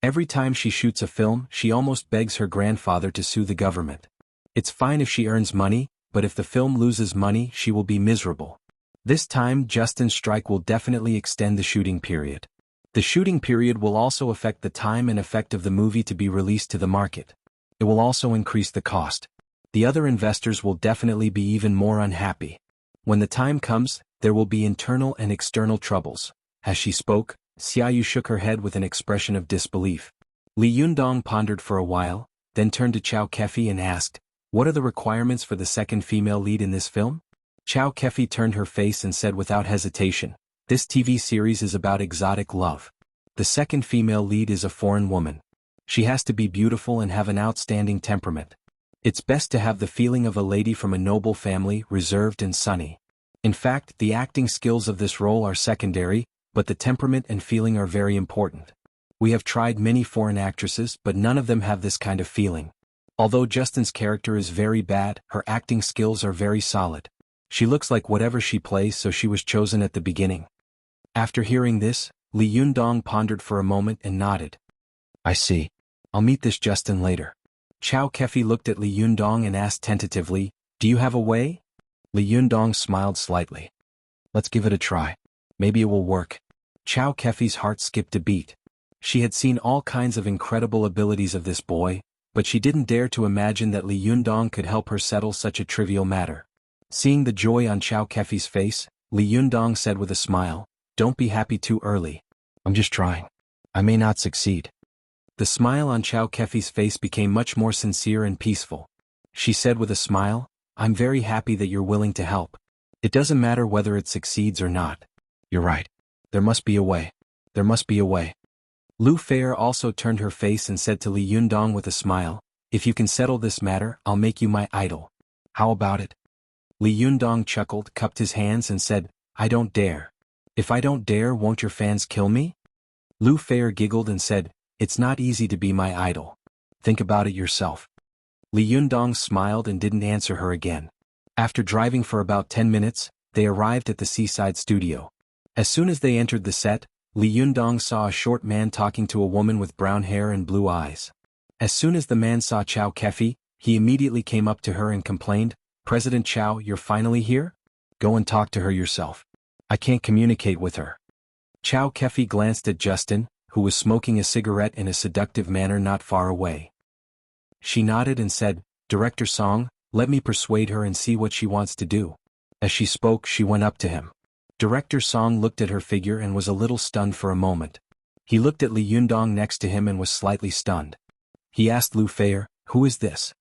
Every time she shoots a film, she almost begs her grandfather to sue the government. It's fine if she earns money, but if the film loses money, she will be miserable. This time, Justin's strike will definitely extend the shooting period. The shooting period will also affect the time and effect of the movie to be released to the market. It will also increase the cost. The other investors will definitely be even more unhappy. When the time comes, there will be internal and external troubles. As she spoke, Xiaoyu shook her head with an expression of disbelief. Li Yundong pondered for a while, then turned to Chow Kefi and asked, What are the requirements for the second female lead in this film? Chow Kefi turned her face and said without hesitation, This TV series is about exotic love. The second female lead is a foreign woman. She has to be beautiful and have an outstanding temperament. It's best to have the feeling of a lady from a noble family, reserved and sunny. In fact, the acting skills of this role are secondary, but the temperament and feeling are very important. We have tried many foreign actresses, but none of them have this kind of feeling. Although Justin's character is very bad, her acting skills are very solid. She looks like whatever she plays, so she was chosen at the beginning. After hearing this, Li Yundong pondered for a moment and nodded. I see. I'll meet this Justin later. Chow Kefi looked at Li Yundong and asked tentatively, Do you have a way? Li Yundong smiled slightly. Let's give it a try. Maybe it will work. Chow Kefi's heart skipped a beat. She had seen all kinds of incredible abilities of this boy, but she didn't dare to imagine that Li Yundong could help her settle such a trivial matter. Seeing the joy on Chow Kefi's face, Li Yundong said with a smile, Don't be happy too early. I'm just trying. I may not succeed. The smile on Chow Kefi's face became much more sincere and peaceful. She said with a smile, I'm very happy that you're willing to help. It doesn't matter whether it succeeds or not. You're right. There must be a way. There must be a way. Lu Fair also turned her face and said to Li Yundong with a smile, If you can settle this matter, I'll make you my idol. How about it? Li Yundong chuckled, cupped his hands and said, I don't dare. If I don't dare, won't your fans kill me? Lu Fair giggled and said, It's not easy to be my idol. Think about it yourself. Li Yundong smiled and didn't answer her again. After driving for about 10 minutes, they arrived at the seaside studio. As soon as they entered the set, Li Yundong saw a short man talking to a woman with brown hair and blue eyes. As soon as the man saw Chow Kefi, he immediately came up to her and complained, President Chow, you're finally here? Go and talk to her yourself. I can't communicate with her. Chow Kefi glanced at Justin, who was smoking a cigarette in a seductive manner not far away. She nodded and said, Director Song, let me persuade her and see what she wants to do. As she spoke, she went up to him. Director Song looked at her figure and was a little stunned for a moment. He looked at Li Yundong next to him and was slightly stunned. He asked Lu Fair, Who is this?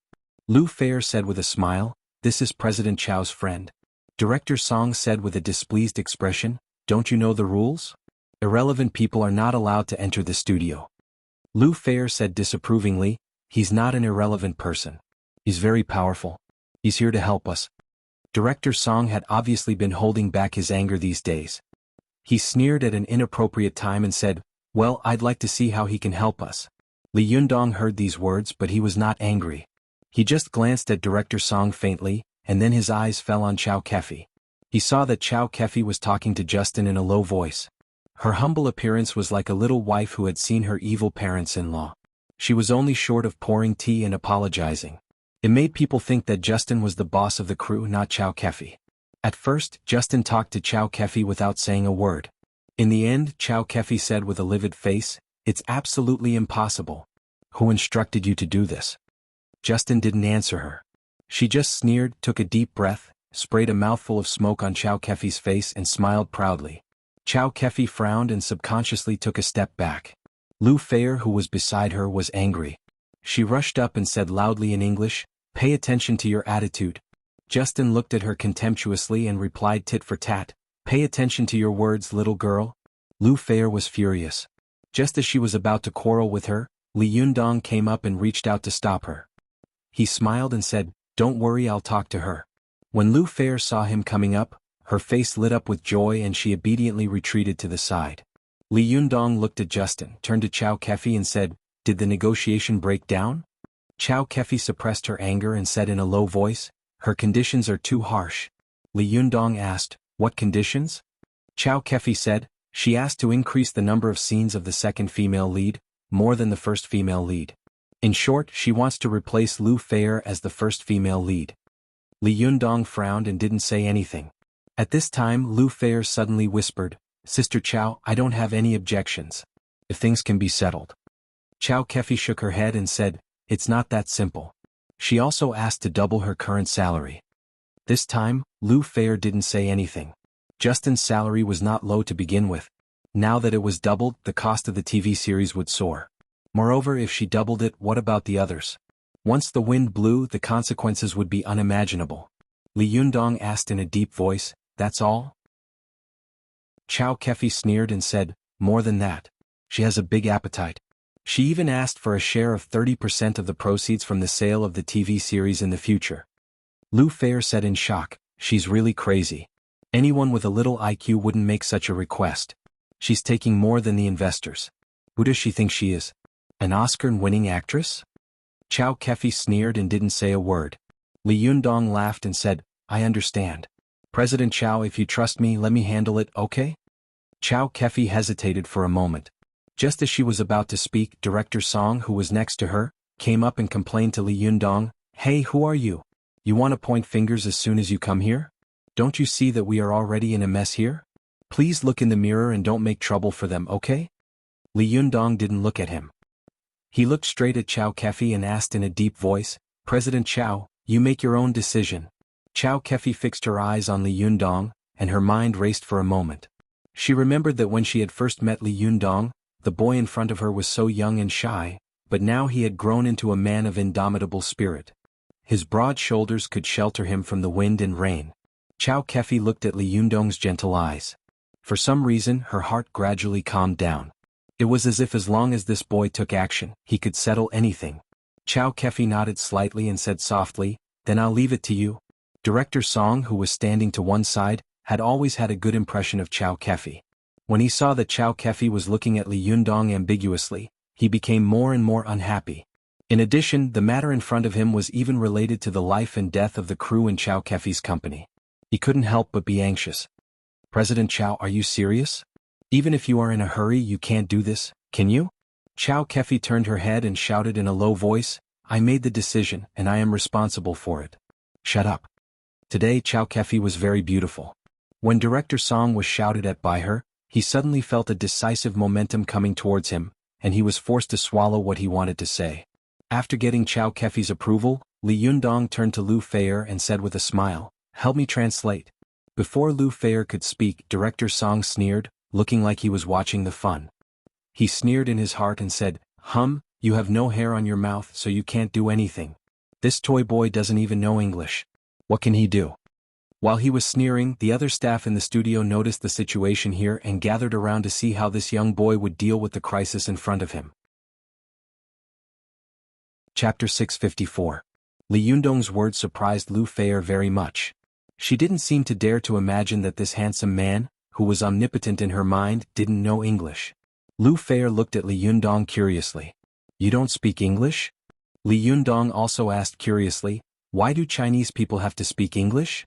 Lu Fair said with a smile, This is President Chow's friend. Director Song said with a displeased expression, Don't you know the rules? Irrelevant people are not allowed to enter the studio. Lu Fair said disapprovingly, He's not an irrelevant person. He's very powerful. He's here to help us. Director Song had obviously been holding back his anger these days. He sneered at an inappropriate time and said, Well, I'd like to see how he can help us. Li Yundong heard these words, but he was not angry. He just glanced at Director Song faintly, and then his eyes fell on Chow Kefi. He saw that Chow Kefi was talking to Justin in a low voice. Her humble appearance was like a little wife who had seen her evil parents-in-law. She was only short of pouring tea and apologizing. It made people think that Justin was the boss of the crew, not Chow Kefi. At first, Justin talked to Chow Kefi without saying a word. In the end, Chow Kefi said with a livid face, It's absolutely impossible. Who instructed you to do this? Justin didn't answer her. She just sneered, took a deep breath, sprayed a mouthful of smoke on Chow Kefi's face and smiled proudly. Chow Kefi frowned and subconsciously took a step back. Lu Fair, who was beside her, was angry. She rushed up and said loudly in English, Pay attention to your attitude. Justin looked at her contemptuously and replied tit for tat, Pay attention to your words, little girl. Lu Fair was furious. Just as she was about to quarrel with her, Li Yundong came up and reached out to stop her. He smiled and said, Don't worry, I'll talk to her. When Lu Fair saw him coming up, her face lit up with joy and she obediently retreated to the side. Li Yundong looked at Justin, turned to Chow Kefi and said, "Did the negotiation break down?" Chow Kefi suppressed her anger and said in a low voice, "Her conditions are too harsh." Li Yundong asked, "What conditions?" Chow Kefi said, "She asked to increase the number of scenes of the second female lead, more than the first female lead. In short, she wants to replace Lu Fair as the first female lead." Li Yundong frowned and didn't say anything. At this time Lu Fair suddenly whispered, "Sister Chow, I don't have any objections. If things can be settled." Chow Kefi shook her head and said, "It's not that simple." She also asked to double her current salary. This time, Lu Fair didn't say anything. Justin's salary was not low to begin with. Now that it was doubled, the cost of the TV series would soar. Moreover, if she doubled it, what about the others? Once the wind blew, the consequences would be unimaginable. Li Yundong asked in a deep voice, "That's all?" Chow Kefi sneered and said, "More than that. She has a big appetite. She even asked for a share of 30% of the proceeds from the sale of the TV series in the future." Lu Fair said in shock, "She's really crazy. Anyone with a little IQ wouldn't make such a request. She's taking more than the investors. Who does she think she is? An Oscar-winning actress?" Chow Kefi sneered and didn't say a word. Li Yundong laughed and said, "I understand. President Chow, if you trust me, let me handle it, okay?" Chow Kefi hesitated for a moment. Just as she was about to speak, Director Song, who was next to her, came up and complained to Li Yundong, "Hey, who are you? You want to point fingers as soon as you come here? Don't you see that we are already in a mess here? Please look in the mirror and don't make trouble for them, okay?" Li Yundong didn't look at him. He looked straight at Chow Kefi and asked in a deep voice, "President Chow, you make your own decision." Chow Kefi fixed her eyes on Li Yundong, and her mind raced for a moment. She remembered that when she had first met Li Yundong, the boy in front of her was so young and shy, but now he had grown into a man of indomitable spirit. His broad shoulders could shelter him from the wind and rain. Chow Kefi looked at Li Yundong's gentle eyes. For some reason, her heart gradually calmed down. It was as if as long as this boy took action, he could settle anything. Chow Kefi nodded slightly and said softly, "Then I'll leave it to you." Director Song, who was standing to one side, had always had a good impression of Chow Kefi. When he saw that Chow Kefi was looking at Li Yundong ambiguously, he became more and more unhappy. In addition, the matter in front of him was even related to the life and death of the crew in Chow Kefi's company. He couldn't help but be anxious. "President Chow, are you serious? Even if you are in a hurry, you can't do this, can you?" Chow Kefi turned her head and shouted in a low voice, "I made the decision, and I am responsible for it." "Shut up." Today Chow Kefi was very beautiful. When Director Song was shouted at by her, he suddenly felt a decisive momentum coming towards him, and he was forced to swallow what he wanted to say. After getting Chow Kefi's approval, Li Yundong turned to Lu Fair and said with a smile, "Help me translate." Before Lu Fair could speak, Director Song sneered, looking like he was watching the fun. He sneered in his heart and said, You have no hair on your mouth, so you can't do anything. This toy boy doesn't even know English. What can he do?" While he was sneering, the other staff in the studio noticed the situation here and gathered around to see how this young boy would deal with the crisis in front of him. Chapter 654. Li Yundong's words surprised Lu Fair very much. She didn't seem to dare to imagine that this handsome man, who was omnipotent in her mind, didn't know English. Lu Fair looked at Li Yundong curiously. "You don't speak English?" Li Yundong also asked curiously, "Why do Chinese people have to speak English?"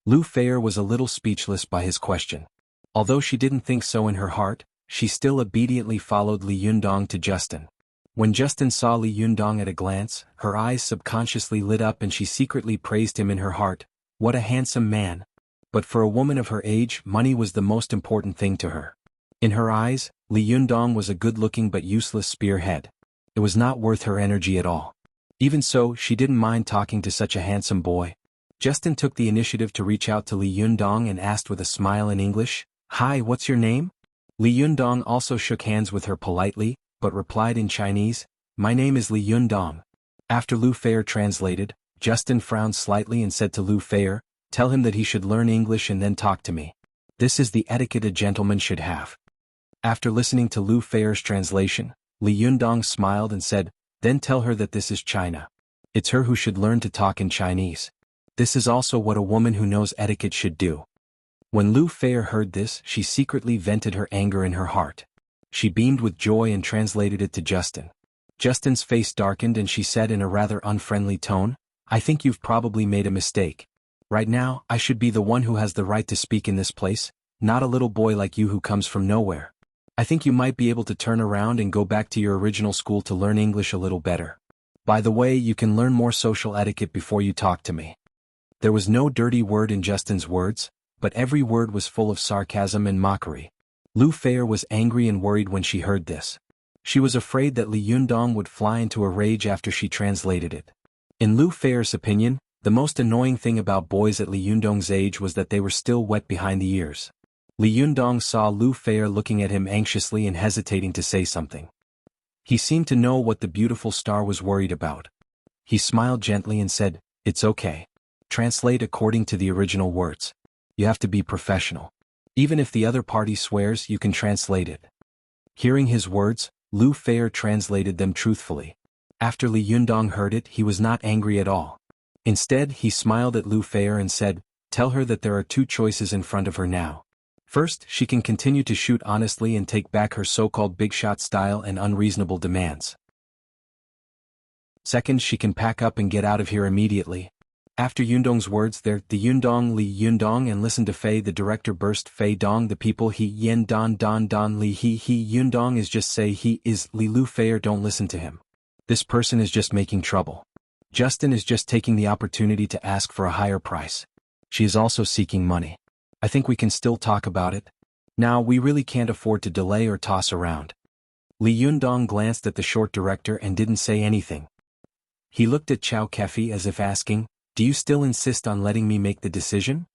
Lu Fair was a little speechless by his question. Although she didn't think so in her heart, she still obediently followed Li Yundong to Justin. When Justin saw Li Yundong at a glance, her eyes subconsciously lit up and she secretly praised him in her heart. What a handsome man! But for a woman of her age, money was the most important thing to her. In her eyes, Li Yundong was a good-looking but useless spearhead. It was not worth her energy at all. Even so, she didn't mind talking to such a handsome boy. Justin took the initiative to reach out to Li Yundong and asked with a smile in English, "Hi, what's your name?" Li Yundong also shook hands with her politely, but replied in Chinese, "My name is Li Yundong." After Lu Fair translated, Justin frowned slightly and said to Lu Fair, "Tell him that he should learn English and then talk to me. This is the etiquette a gentleman should have." After listening to Lu Fair's translation, Li Yundong smiled and said, "Then tell her that this is China. It's her who should learn to talk in Chinese. This is also what a woman who knows etiquette should do. When Lu Fei heard this, she secretly vented her anger in her heart. She beamed with joy and translated it to Justin. Justin's face darkened and she said in a rather unfriendly tone, "I think you've probably made a mistake. Right now, I should be the one who has the right to speak in this place, not a little boy like you who comes from nowhere. I think you might be able to turn around and go back to your original school to learn English a little better. By the way, you can learn more social etiquette before you talk to me." There was no dirty word in Justin's words, but every word was full of sarcasm and mockery. Lu Fei was angry and worried when she heard this. She was afraid that Li Yundong would fly into a rage after she translated it. In Lu Fei's opinion, the most annoying thing about boys at Li Yundong's age was that they were still wet behind the ears. Li Yundong saw Lu Fei looking at him anxiously and hesitating to say something. He seemed to know what the beautiful star was worried about. He smiled gently and said, "It's okay. Translate according to the original words. You have to be professional. Even if the other party swears, you can translate it." Hearing his words, Lu Fei translated them truthfully. After Li Yundong heard it, he was not angry at all. Instead, he smiled at Lu Fei and said, "Tell her that there are two choices in front of her now. First, she can continue to shoot honestly and take back her so-called big shot style and unreasonable demands. Second, she can pack up and get out of here immediately." After Yundong's words the Yundong Li Yundong and listen to Fei the director burst Fei Dong the people he yen don don don li he Yundong is just say he is Li Lu Fei don't listen to him. This person is just making trouble. Justin is just taking the opportunity to ask for a higher price. She is also seeking money. I think we can still talk about it. Now we really can't afford to delay or toss around. Li Yundong glanced at the short director and didn't say anything. He looked at Chao Kefi as if asking, "Do you still insist on letting me make the decision?"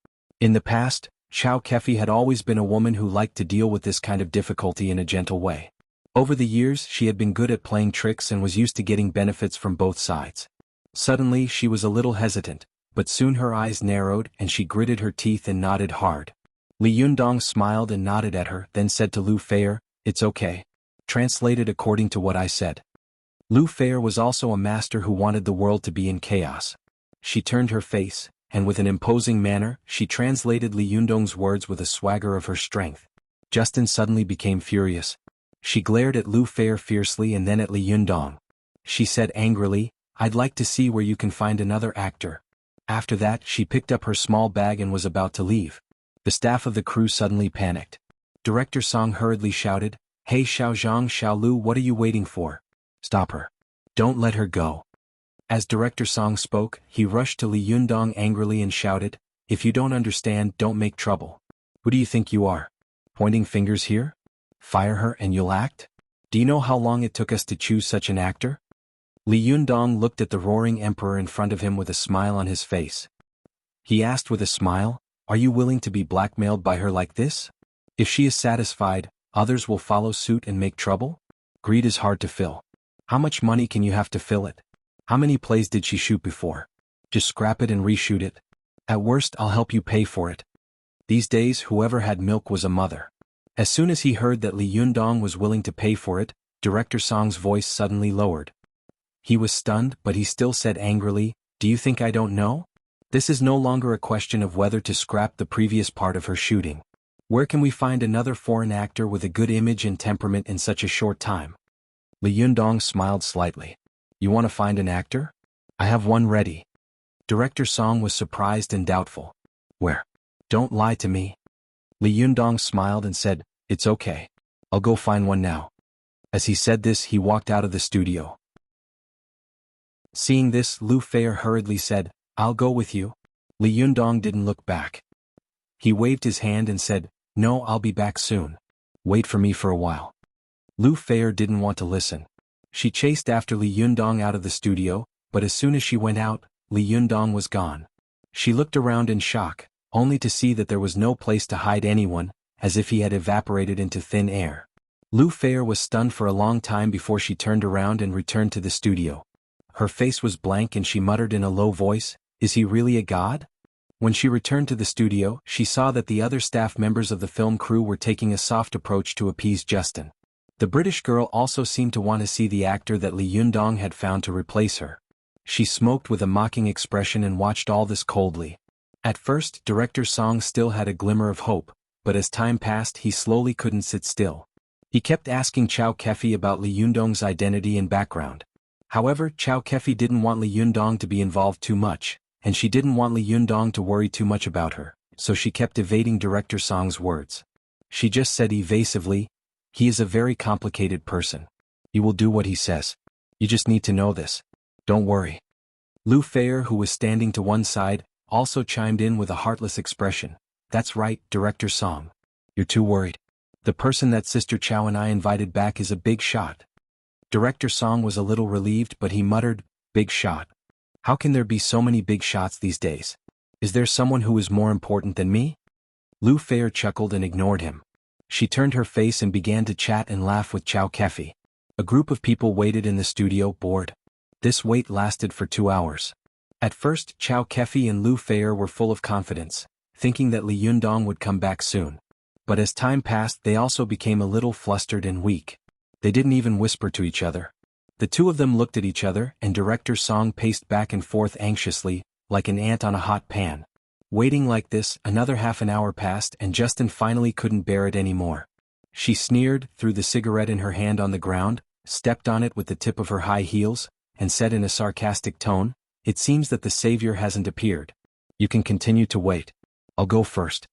In the past, Chao Kefi had always been a woman who liked to deal with this kind of difficulty in a gentle way. Over the years, she had been good at playing tricks and was used to getting benefits from both sides. Suddenly, she was a little hesitant, but soon her eyes narrowed and she gritted her teeth and nodded hard. Li Yundong smiled and nodded at her, then said to Lu Fei, "It's okay. Translated according to what I said." Lu Fei was also a master who wanted the world to be in chaos. She turned her face, and with an imposing manner, she translated Li Yundong's words with a swagger of her strength. Justin suddenly became furious. She glared at Lu Fei fiercely and then at Li Yundong. She said angrily, "I'd like to see where you can find another actor." After that, she picked up her small bag and was about to leave. The staff of the crew suddenly panicked. Director Song hurriedly shouted, "Hey Xiao Zhang Xiao Lu, what are you waiting for? Stop her. Don't let her go." As Director Song spoke, he rushed to Li Yundong angrily and shouted, "If you don't understand, don't make trouble. Who do you think you are? Pointing fingers here? Fire her and you'll act? Do you know how long it took us to choose such an actor?" Li Yundong looked at the roaring emperor in front of him with a smile on his face. He asked with a smile, "Are you willing to be blackmailed by her like this? If she is satisfied, others will follow suit and make trouble? Greed is hard to fill. How much money can you have to fill it? How many plays did she shoot before? Just scrap it and reshoot it. At worst, I'll help you pay for it." These days, whoever had milk was a mother. As soon as he heard that Li Yundong was willing to pay for it, Director Song's voice suddenly lowered. He was stunned, but he still said angrily, "Do you think I don't know? This is no longer a question of whether to scrap the previous part of her shooting. Where can we find another foreign actor with a good image and temperament in such a short time?" Li Yundong smiled slightly. "You want to find an actor? I have one ready." Director Song was surprised and doubtful. "Where? Don't lie to me." Li Yundong smiled and said, "It's okay. I'll go find one now." As he said this, he walked out of the studio. Seeing this, Lu Fei hurriedly said, "I'll go with you." Li Yundong didn't look back. He waved his hand and said, "No, I'll be back soon. Wait for me for a while." Lu Fei didn't want to listen. She chased after Li Yundong out of the studio, but as soon as she went out, Li Yundong was gone. She looked around in shock, only to see that there was no place to hide anyone, as if he had evaporated into thin air. Lu Fei was stunned for a long time before she turned around and returned to the studio. Her face was blank and she muttered in a low voice, "Is he really a god?" When she returned to the studio, she saw that the other staff members of the film crew were taking a soft approach to appease Justin. The British girl also seemed to want to see the actor that Li Yundong had found to replace her. She smoked with a mocking expression and watched all this coldly. At first, Director Song still had a glimmer of hope, but as time passed he slowly couldn't sit still. He kept asking Chow Kefi about Li Yundong's identity and background. However, Chow Kefi didn't want Li Yundong to be involved too much, and she didn't want Li Yundong to worry too much about her, so she kept evading Director Song's words. She just said evasively, "He is a very complicated person. You will do what he says. You just need to know this. Don't worry." Lu Feier, who was standing to one side, also chimed in with a heartless expression. "That's right, Director Song. You're too worried. The person that Sister Chow and I invited back is a big shot." Director Song was a little relieved, but he muttered, "Big shot? How can there be so many big shots these days? Is there someone who is more important than me?" Lu Feier chuckled and ignored him. She turned her face and began to chat and laugh with Chow Kefi. A group of people waited in the studio, bored. This wait lasted for 2 hours. At first, Chow Kefi and Lu Feier were full of confidence, thinking that Li Yundong would come back soon. But as time passed, they also became a little flustered and weak. They didn't even whisper to each other. The two of them looked at each other, and Director Song paced back and forth anxiously, like an ant on a hot pan. Waiting like this, another half an hour passed, and Justin finally couldn't bear it anymore. She sneered, threw the cigarette in her hand on the ground, stepped on it with the tip of her high heels, and said in a sarcastic tone, "It seems that the savior hasn't appeared. You can continue to wait. I'll go first."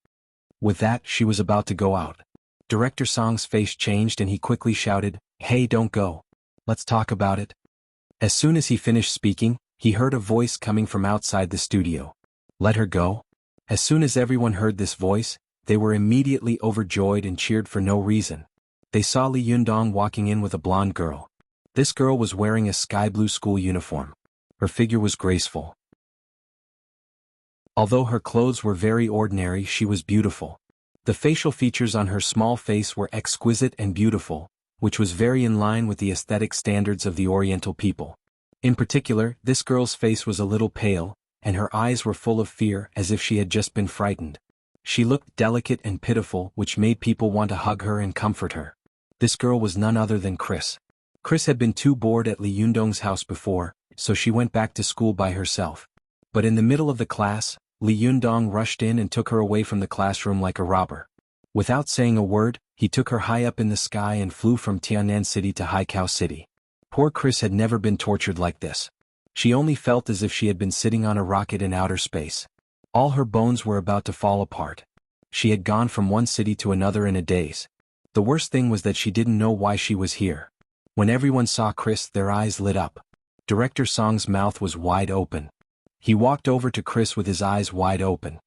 With that, she was about to go out. Director Song's face changed and he quickly shouted, "Hey, don't go. Let's talk about it." As soon as he finished speaking, he heard a voice coming from outside the studio. "Let her go?" As soon as everyone heard this voice, they were immediately overjoyed and cheered for no reason. They saw Li Yundong walking in with a blonde girl. This girl was wearing a sky blue school uniform. Her figure was graceful. Although her clothes were very ordinary, she was beautiful. The facial features on her small face were exquisite and beautiful, which was very in line with the aesthetic standards of the Oriental people. In particular, this girl's face was a little pale, and her eyes were full of fear, as if she had just been frightened. She looked delicate and pitiful, which made people want to hug her and comfort her. This girl was none other than Chris. Chris had been too bored at Li Yundong's house before, so she went back to school by herself. But in the middle of the class, Li Yundong rushed in and took her away from the classroom like a robber. Without saying a word, he took her high up in the sky and flew from Tianan City to Haikou City. Poor Chris had never been tortured like this. She only felt as if she had been sitting on a rocket in outer space. All her bones were about to fall apart. She had gone from one city to another in a daze. The worst thing was that she didn't know why she was here. When everyone saw Chris, their eyes lit up. Director Song's mouth was wide open. He walked over to Chris with his eyes wide open.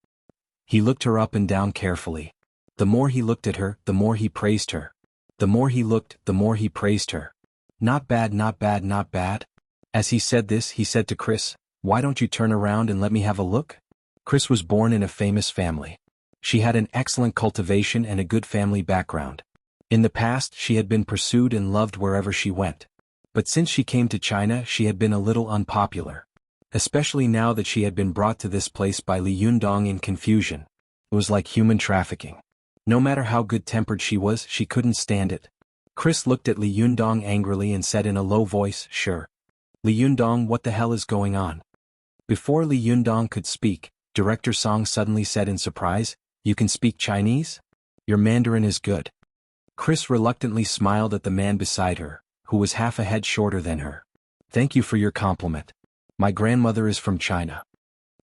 He looked her up and down carefully. The more he looked at her, the more he praised her. The more he looked, the more he praised her. "Not bad, not bad, not bad." As he said this, he said to Chris, "Why don't you turn around and let me have a look?" Chris was born in a famous family. She had an excellent cultivation and a good family background. In the past, she had been pursued and loved wherever she went. But since she came to China, she had been a little unpopular. Especially now that she had been brought to this place by Li Yundong in confusion. It was like human trafficking. No matter how good-tempered she was, she couldn't stand it. Chris looked at Li Yundong angrily and said in a low voice, "Sure. Li Yundong, what the hell is going on?" Before Li Yundong could speak, Director Song suddenly said in surprise, "You can speak Chinese? Your Mandarin is good." Chris reluctantly smiled at the man beside her, who was half a head shorter than her. "Thank you for your compliment. My grandmother is from China."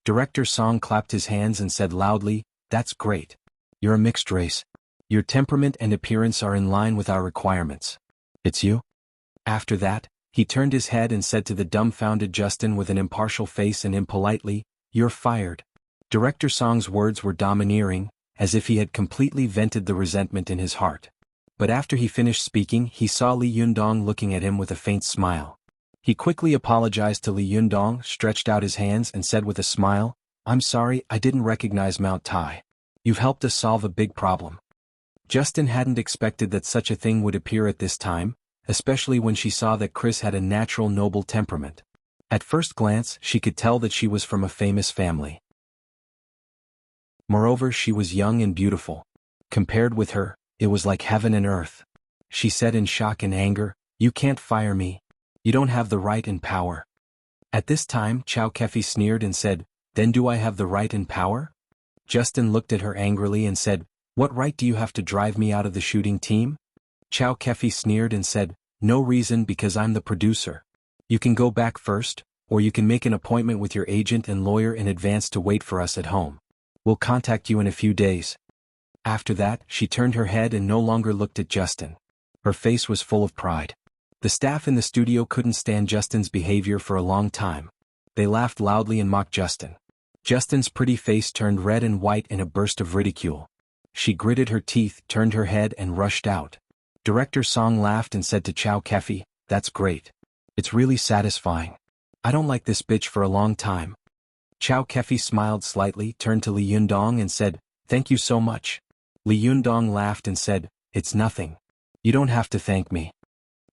Director Song clapped his hands and said loudly, "That's great. You're a mixed race. Your temperament and appearance are in line with our requirements. It's you?" After that, he turned his head and said to the dumbfounded Justin with an impartial face and impolitely, "You're fired." Director Song's words were domineering, as if he had completely vented the resentment in his heart. But after he finished speaking, he saw Li Yundong looking at him with a faint smile. He quickly apologized to Li Yundong, stretched out his hands and said with a smile, "I'm sorry, I didn't recognize Mount Tai. You've helped us solve a big problem." Justin hadn't expected that such a thing would appear at this time, especially when she saw that Chris had a natural noble temperament. At first glance, she could tell that she was from a famous family. Moreover, she was young and beautiful. Compared with her, it was like heaven and earth. She said in shock and anger, "You can't fire me. You don't have the right and power." At this time Chow Kefi sneered and said, "Then do I have the right and power?" Justin looked at her angrily and said, "What right do you have to drive me out of the shooting team?" Chow Kefi sneered and said, "No reason, because I'm the producer. You can go back first, or you can make an appointment with your agent and lawyer in advance to wait for us at home. We'll contact you in a few days." After that, she turned her head and no longer looked at Justin. Her face was full of pride. The staff in the studio couldn't stand Justin's behavior for a long time. They laughed loudly and mocked Justin. Justin's pretty face turned red and white in a burst of ridicule. She gritted her teeth, turned her head and rushed out. Director Song laughed and said to Chow Kefi, "That's great. It's really satisfying. I don't like this bitch for a long time." Chow Kefi smiled slightly, turned to Li Yundong and said, "Thank you so much." Li Yundong laughed and said, "It's nothing. You don't have to thank me."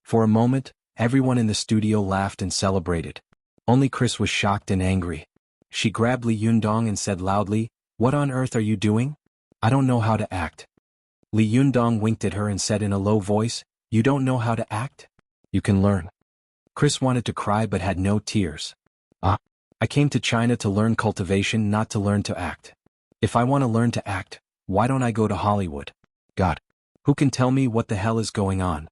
For a moment, everyone in the studio laughed and celebrated. Only Chris was shocked and angry. She grabbed Li Yundong and said loudly, "What on earth are you doing? I don't know how to act." Li Yundong winked at her and said in a low voice, "You don't know how to act? You can learn." Chris wanted to cry but had no tears. I came to China to learn cultivation, not to learn to act. If I want to learn to act, why don't I go to Hollywood? God. Who can tell me what the hell is going on?"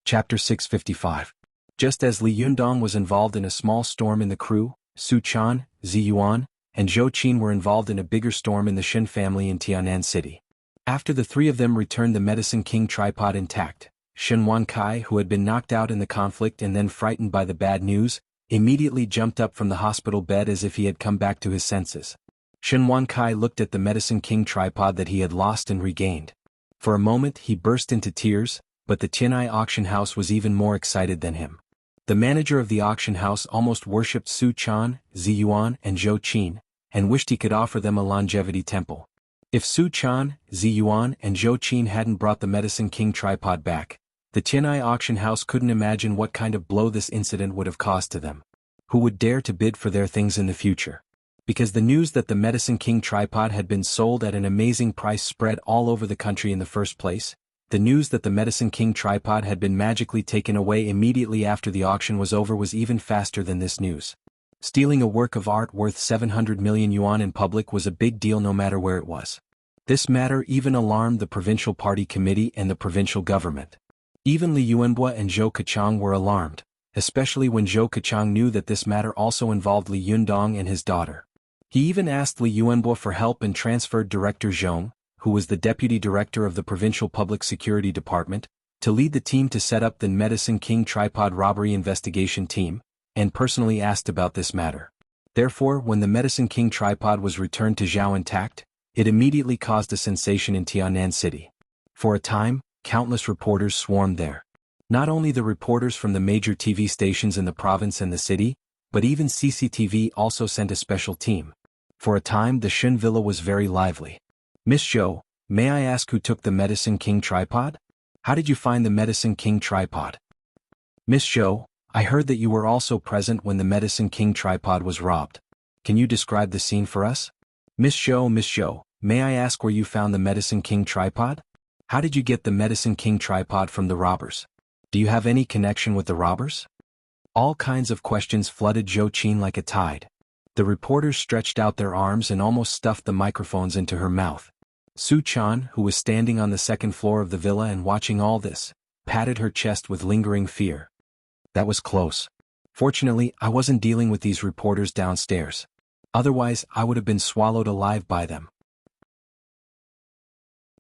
Chapter 655. Just as Li Yundong was involved in a small storm in the crew, Su Chan, Zi Yuan, and Zhou Qin were involved in a bigger storm in the Shen family in Tianan City. After the three of them returned the Medicine King tripod intact, Shen Wankai, who had been knocked out in the conflict and then frightened by the bad news, immediately jumped up from the hospital bed as if he had come back to his senses. Shen Wankai looked at the Medicine King tripod that he had lost and regained. For a moment he burst into tears, but the Tianai auction house was even more excited than him. The manager of the auction house almost worshipped Su Chan, Zi Yuan and Zhou Qin, and wished he could offer them a longevity temple. If Su Chan, Zi Yuan and Zhou Qin hadn't brought the Medicine King tripod back, the Tianai auction house couldn't imagine what kind of blow this incident would have caused to them. Who would dare to bid for their things in the future? Because the news that the Medicine King tripod had been sold at an amazing price spread all over the country in the first place, the news that the Medicine King tripod had been magically taken away immediately after the auction was over was even faster than this news. Stealing a work of art worth 700 million yuan in public was a big deal no matter where it was. This matter even alarmed the provincial party committee and the provincial government. Even Li Yuanbo and Zhou Kechang were alarmed, especially when Zhou Kechang knew that this matter also involved Li Yundong and his daughter. He even asked Li Yuanbo for help and transferred Director Zhong, who was the deputy director of the Provincial Public Security Department, to lead the team to set up the Medicine King tripod robbery investigation team, and personally asked about this matter. Therefore, when the Medicine King tripod was returned to Zhao intact, it immediately caused a sensation in Tianan City. For a time, countless reporters swarmed there. Not only the reporters from the major TV stations in the province and the city, but even CCTV also sent a special team. For a time the Shen villa was very lively. "Miss Zhou, may I ask who took the Medicine King tripod? How did you find the Medicine King tripod?" "Miss Zhou, I heard that you were also present when the Medicine King tripod was robbed. Can you describe the scene for us?" Miss Zhou, may I ask where you found the Medicine King tripod? How did you get the Medicine King tripod from the robbers? Do you have any connection with the robbers?" All kinds of questions flooded Zhou Qin like a tide. The reporters stretched out their arms and almost stuffed the microphones into her mouth. Su Chan, who was standing on the second floor of the villa and watching all this, patted her chest with lingering fear. That was close. Fortunately, I wasn't dealing with these reporters downstairs. Otherwise, I would have been swallowed alive by them.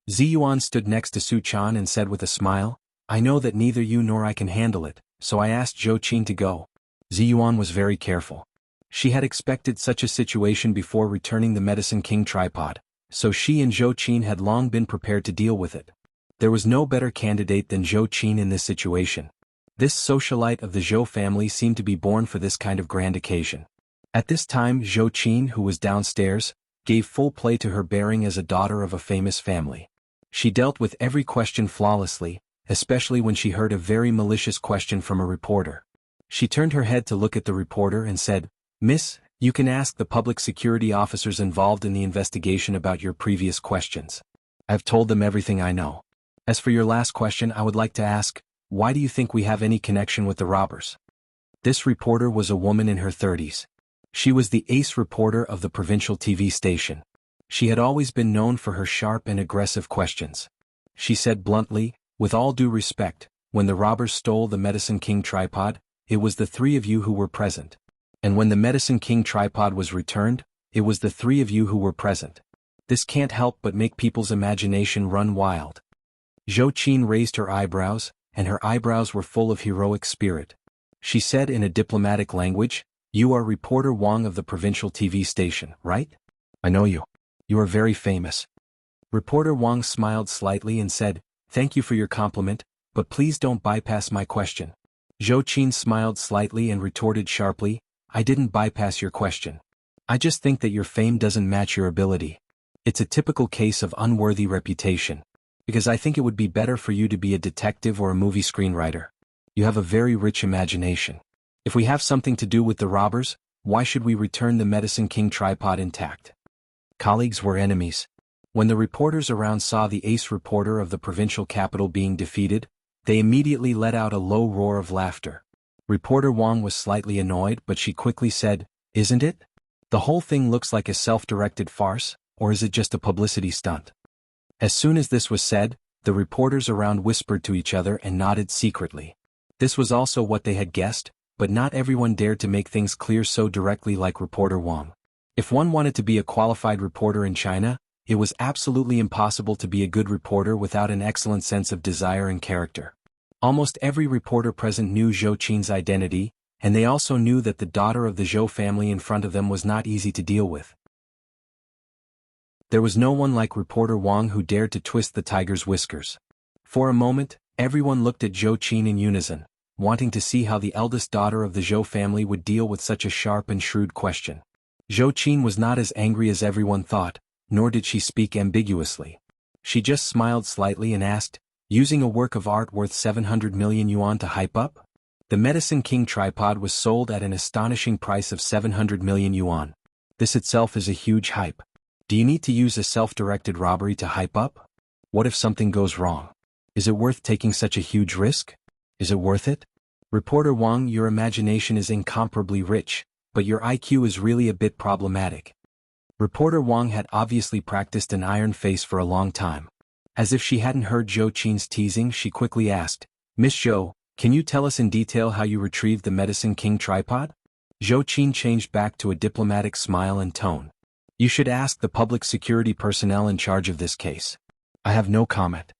Zi Yuan stood next to Su Chan and said with a smile, "I know that neither you nor I can handle it, so I asked Zhou Qin to go." Zi Yuan was very careful. She had expected such a situation before returning the Medicine King tripod, so she and Zhou Qin had long been prepared to deal with it. There was no better candidate than Zhou Qin in this situation. This socialite of the Zhou family seemed to be born for this kind of grand occasion. At this time Zhou Qin, who was downstairs, gave full play to her bearing as a daughter of a famous family. She dealt with every question flawlessly, especially when she heard a very malicious question from a reporter. She turned her head to look at the reporter and said, "Miss, you can ask the public security officers involved in the investigation about your previous questions. I've told them everything I know. As for your last question, I would like to ask, Why do you think we have any connection with the robbers? This reporter was a woman in her 30s. She was the ace reporter of the provincial TV station. She had always been known for her sharp and aggressive questions. She said bluntly, with all due respect, when the robbers stole the Medicine King tripod, it was the three of you who were present. And when the Medicine King tripod was returned, it was the three of you who were present. This can't help but make people's imagination run wild. Zhou Qin raised her eyebrows, and her eyebrows were full of heroic spirit. She said in a diplomatic language, "You are reporter Wang of the provincial TV station, right? I know you. You are very famous." Reporter Wang smiled slightly and said, "Thank you for your compliment, but please don't bypass my question." Zhou Qin smiled slightly and retorted sharply, "I didn't bypass your question. I just think that your fame doesn't match your ability. It's a typical case of unworthy reputation. Because I think it would be better for you to be a detective or a movie screenwriter. You have a very rich imagination. If we have something to do with the robbers, why should we return the Medicine King tripod intact?" Colleagues were enemies. When the reporters around saw the ace reporter of the provincial capital being defeated, they immediately let out a low roar of laughter. Reporter Wang was slightly annoyed, but she quickly said, "Isn't it? The whole thing looks like a self-directed farce, or is it just a publicity stunt?" As soon as this was said, the reporters around whispered to each other and nodded secretly. This was also what they had guessed, but not everyone dared to make things clear so directly like reporter Wang. If one wanted to be a qualified reporter in China, it was absolutely impossible to be a good reporter without an excellent sense of desire and character. Almost every reporter present knew Zhou Qin's identity, and they also knew that the daughter of the Zhou family in front of them was not easy to deal with. There was no one like reporter Wang who dared to twist the tiger's whiskers. For a moment, everyone looked at Zhou Qin in unison, wanting to see how the eldest daughter of the Zhou family would deal with such a sharp and shrewd question. Zhou Qin was not as angry as everyone thought, nor did she speak ambiguously. She just smiled slightly and asked, "Using a work of art worth 700 million yuan to hype up?" The Medicine King tripod was sold at an astonishing price of 700 million yuan. This itself is a huge hype. Do you need to use a self-directed robbery to hype up? What if something goes wrong? Is it worth taking such a huge risk? Is it worth it? Reporter Wang, your imagination is incomparably rich, but your IQ is really a bit problematic. Reporter Wang had obviously practiced an iron face for a long time. As if she hadn't heard Zhou Qin's teasing, she quickly asked, "Miss Zhou, can you tell us in detail how you retrieved the Medicine King tripod?" Zhou Qin changed back to a diplomatic smile and tone. "You should ask the public security personnel in charge of this case. I have no comment."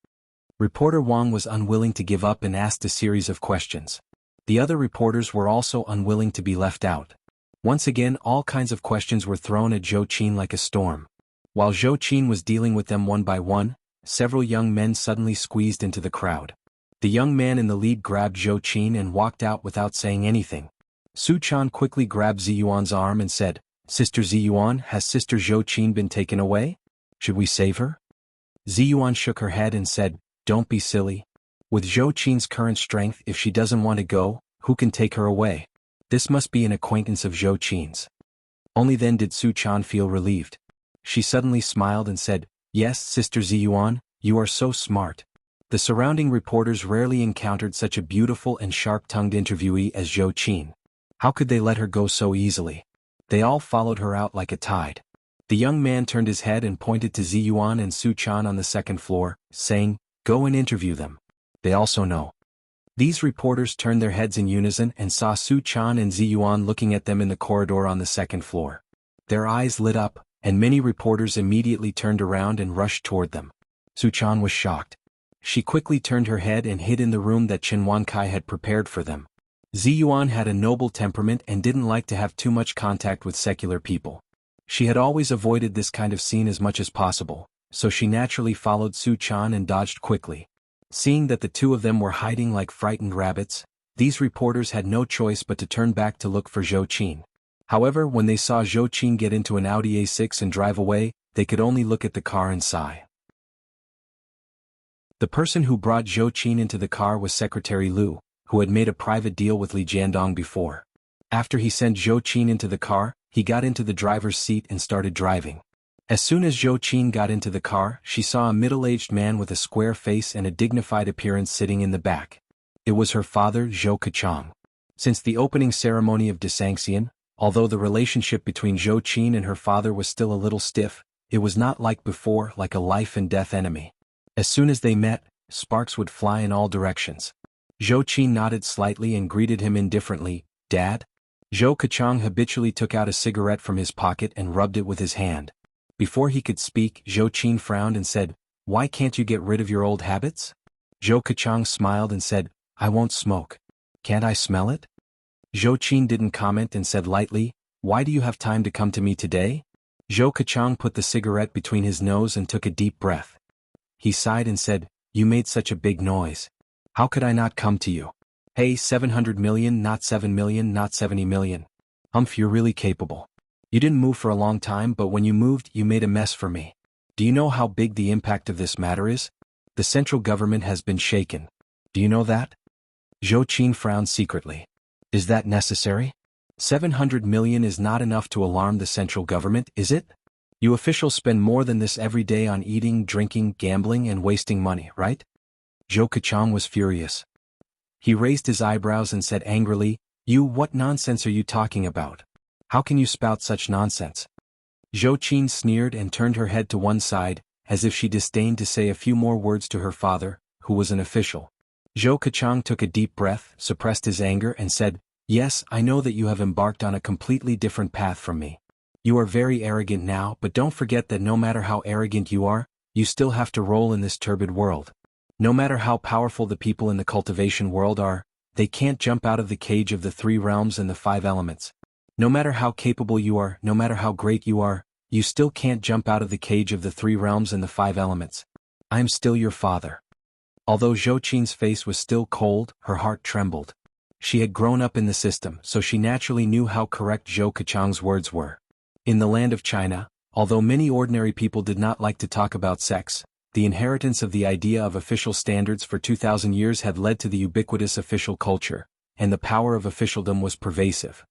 Reporter Wang was unwilling to give up and asked a series of questions. The other reporters were also unwilling to be left out. Once again, all kinds of questions were thrown at Zhou Qin like a storm. While Zhou Qin was dealing with them one by one, several young men suddenly squeezed into the crowd. The young man in the lead grabbed Zhou Qin and walked out without saying anything. Su Chan quickly grabbed Ziyuan's arm and said, "Sister Ziyuan, has Sister Zhou Qin been taken away? Should we save her?" Ziyuan shook her head and said, "Don't be silly. With Zhou Qin's current strength, if she doesn't want to go, who can take her away? This must be an acquaintance of Zhou Qin's." Only then did Su Chan feel relieved. She suddenly smiled and said, "Yes, Sister Ziyuan, you are so smart." The surrounding reporters rarely encountered such a beautiful and sharp-tongued interviewee as Zhou Qin. How could they let her go so easily? They all followed her out like a tide. The young man turned his head and pointed to Ziyuan and Su Chan on the second floor, saying, "Go and interview them. They also know." These reporters turned their heads in unison and saw Su Chan and Ziyuan looking at them in the corridor on the second floor. Their eyes lit up, and many reporters immediately turned around and rushed toward them. Su Chan was shocked. She quickly turned her head and hid in the room that Chen Wankai had prepared for them. Ziyuan had a noble temperament and didn't like to have too much contact with secular people. She had always avoided this kind of scene as much as possible, so she naturally followed Su Chan and dodged quickly. Seeing that the two of them were hiding like frightened rabbits, these reporters had no choice but to turn back to look for Zhou Qin. However, when they saw Zhou Qin get into an Audi A6 and drive away, they could only look at the car and sigh. The person who brought Zhou Qin into the car was Secretary Liu, who had made a private deal with Li Jiandong before. After he sent Zhou Qin into the car, he got into the driver's seat and started driving. As soon as Zhou Qin got into the car, she saw a middle-aged man with a square face and a dignified appearance sitting in the back. It was her father, Zhou Keqiang. Since the opening ceremony of dissanction, although the relationship between Zhou Qin and her father was still a little stiff, it was not like before, like a life-and-death enemy. As soon as they met, sparks would fly in all directions. Zhou Qin nodded slightly and greeted him indifferently, "Dad?" Zhou Keqiang habitually took out a cigarette from his pocket and rubbed it with his hand. Before he could speak, Zhou Qin frowned and said, "Why can't you get rid of your old habits?" Zhou Keqiang smiled and said, "I won't smoke." "Can't I smell it?" Zhou Qin didn't comment and said lightly, "Why do you have time to come to me today?" Zhou Keqiang put the cigarette between his nose and took a deep breath. He sighed and said, "You made such a big noise. How could I not come to you? Hey, 700 million, not 7 million, not 70 million. Humph, you're really capable. You didn't move for a long time, but when you moved, you made a mess for me. Do you know how big the impact of this matter is? The central government has been shaken. Do you know that?" Zhou Qin frowned secretly. "Is that necessary? 700 million is not enough to alarm the central government, is it? You officials spend more than this every day on eating, drinking, gambling, and wasting money, right?" Zhou Keqiang was furious. He raised his eyebrows and said angrily, What nonsense are you talking about? How can you spout such nonsense?" Zhou Qin sneered and turned her head to one side, as if she disdained to say a few more words to her father, who was an official. Zhou Keqiang took a deep breath, suppressed his anger and said, "Yes, I know that you have embarked on a completely different path from me. You are very arrogant now, but don't forget that no matter how arrogant you are, you still have to roll in this turbid world. No matter how powerful the people in the cultivation world are, they can't jump out of the cage of the 3 realms and the 5 elements. No matter how capable you are, no matter how great you are, you still can't jump out of the cage of the 3 realms and the 5 elements. I am still your father." Although Zhou Qin's face was still cold, her heart trembled. She had grown up in the system, so she naturally knew how correct Zhou Keqiang's words were. In the land of China, although many ordinary people did not like to talk about sex, the inheritance of the idea of official standards for 2,000 years had led to the ubiquitous official culture, and the power of officialdom was pervasive.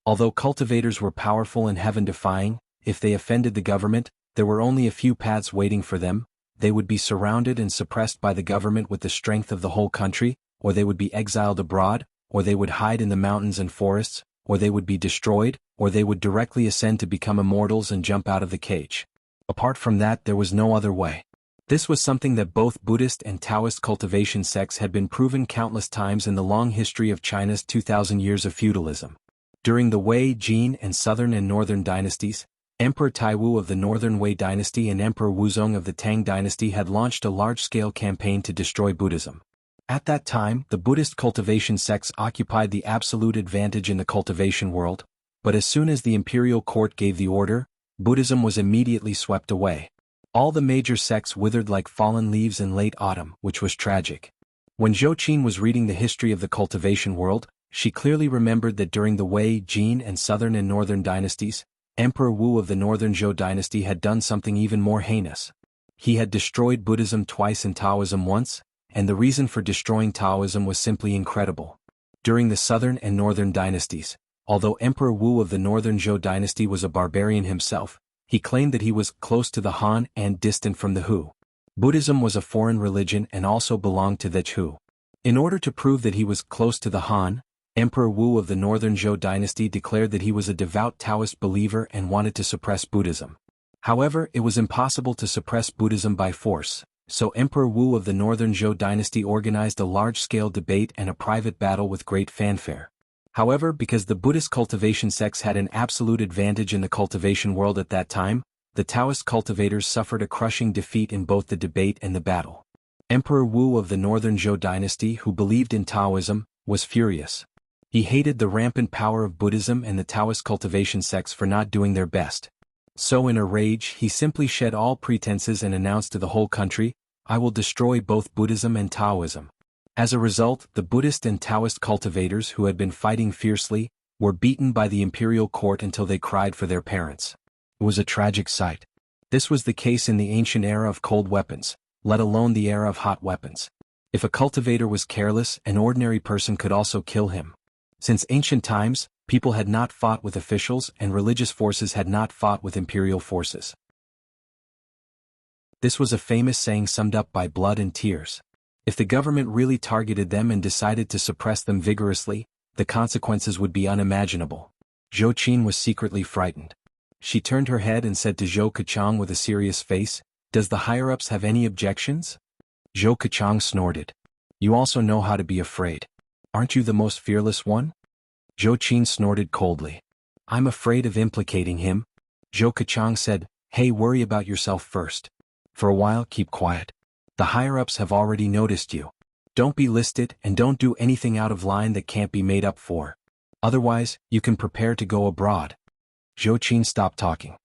Although cultivators were powerful and heaven-defying, if they offended the government, there were only a few paths waiting for them. They would be surrounded and suppressed by the government with the strength of the whole country, or they would be exiled abroad, or they would hide in the mountains and forests, or they would be destroyed, or they would directly ascend to become immortals and jump out of the cage. Apart from that, there was no other way. This was something that both Buddhist and Taoist cultivation sects had been proven countless times in the long history of China's 2,000 years of feudalism. During the Wei, Jin, and Southern and Northern dynasties, Emperor Taiwu of the Northern Wei dynasty and Emperor Wuzong of the Tang dynasty had launched a large-scale campaign to destroy Buddhism. At that time, the Buddhist cultivation sects occupied the absolute advantage in the cultivation world, but as soon as the imperial court gave the order, Buddhism was immediately swept away. All the major sects withered like fallen leaves in late autumn, which was tragic. When Zhou Qin was reading the history of the cultivation world, she clearly remembered that during the Wei, Jin, and Southern and Northern dynasties, Emperor Wu of the Northern Zhou dynasty had done something even more heinous. He had destroyed Buddhism twice and Taoism once, and the reason for destroying Taoism was simply incredible. During the Southern and Northern dynasties, although Emperor Wu of the Northern Zhou dynasty was a barbarian himself, he claimed that he was close to the Han and distant from the Hu. Buddhism was a foreign religion and also belonged to the Hu. In order to prove that he was close to the Han, Emperor Wu of the Northern Zhou dynasty declared that he was a devout Taoist believer and wanted to suppress Buddhism. However, it was impossible to suppress Buddhism by force, so Emperor Wu of the Northern Zhou dynasty organized a large-scale debate and a private battle with great fanfare. However, because the Buddhist cultivation sects had an absolute advantage in the cultivation world at that time, the Taoist cultivators suffered a crushing defeat in both the debate and the battle. Emperor Wu of the Northern Zhou dynasty, who believed in Taoism, was furious. He hated the rampant power of Buddhism and the Taoist cultivation sects for not doing their best. So in a rage, he simply shed all pretenses and announced to the whole country, "I will destroy both Buddhism and Taoism." As a result, the Buddhist and Taoist cultivators who had been fighting fiercely were beaten by the imperial court until they cried for their parents. It was a tragic sight. This was the case in the ancient era of cold weapons, let alone the era of hot weapons. If a cultivator was careless, an ordinary person could also kill him. Since ancient times, people had not fought with officials and religious forces had not fought with imperial forces. This was a famous saying summed up by blood and tears. If the government really targeted them and decided to suppress them vigorously, the consequences would be unimaginable. Zhou Qin was secretly frightened. She turned her head and said to Zhou Keqiang with a serious face, "Does the higher-ups have any objections?" Zhou Keqiang snorted. "You also know how to be afraid. Aren't you the most fearless one?" Zhou Qin snorted coldly. "I'm afraid of implicating him." Zhou Keqiang said, "Hey, worry about yourself first. For a while, keep quiet. The higher-ups have already noticed you. Don't be listed and don't do anything out of line that can't be made up for. Otherwise, you can prepare to go abroad." Zhou Qin stopped talking.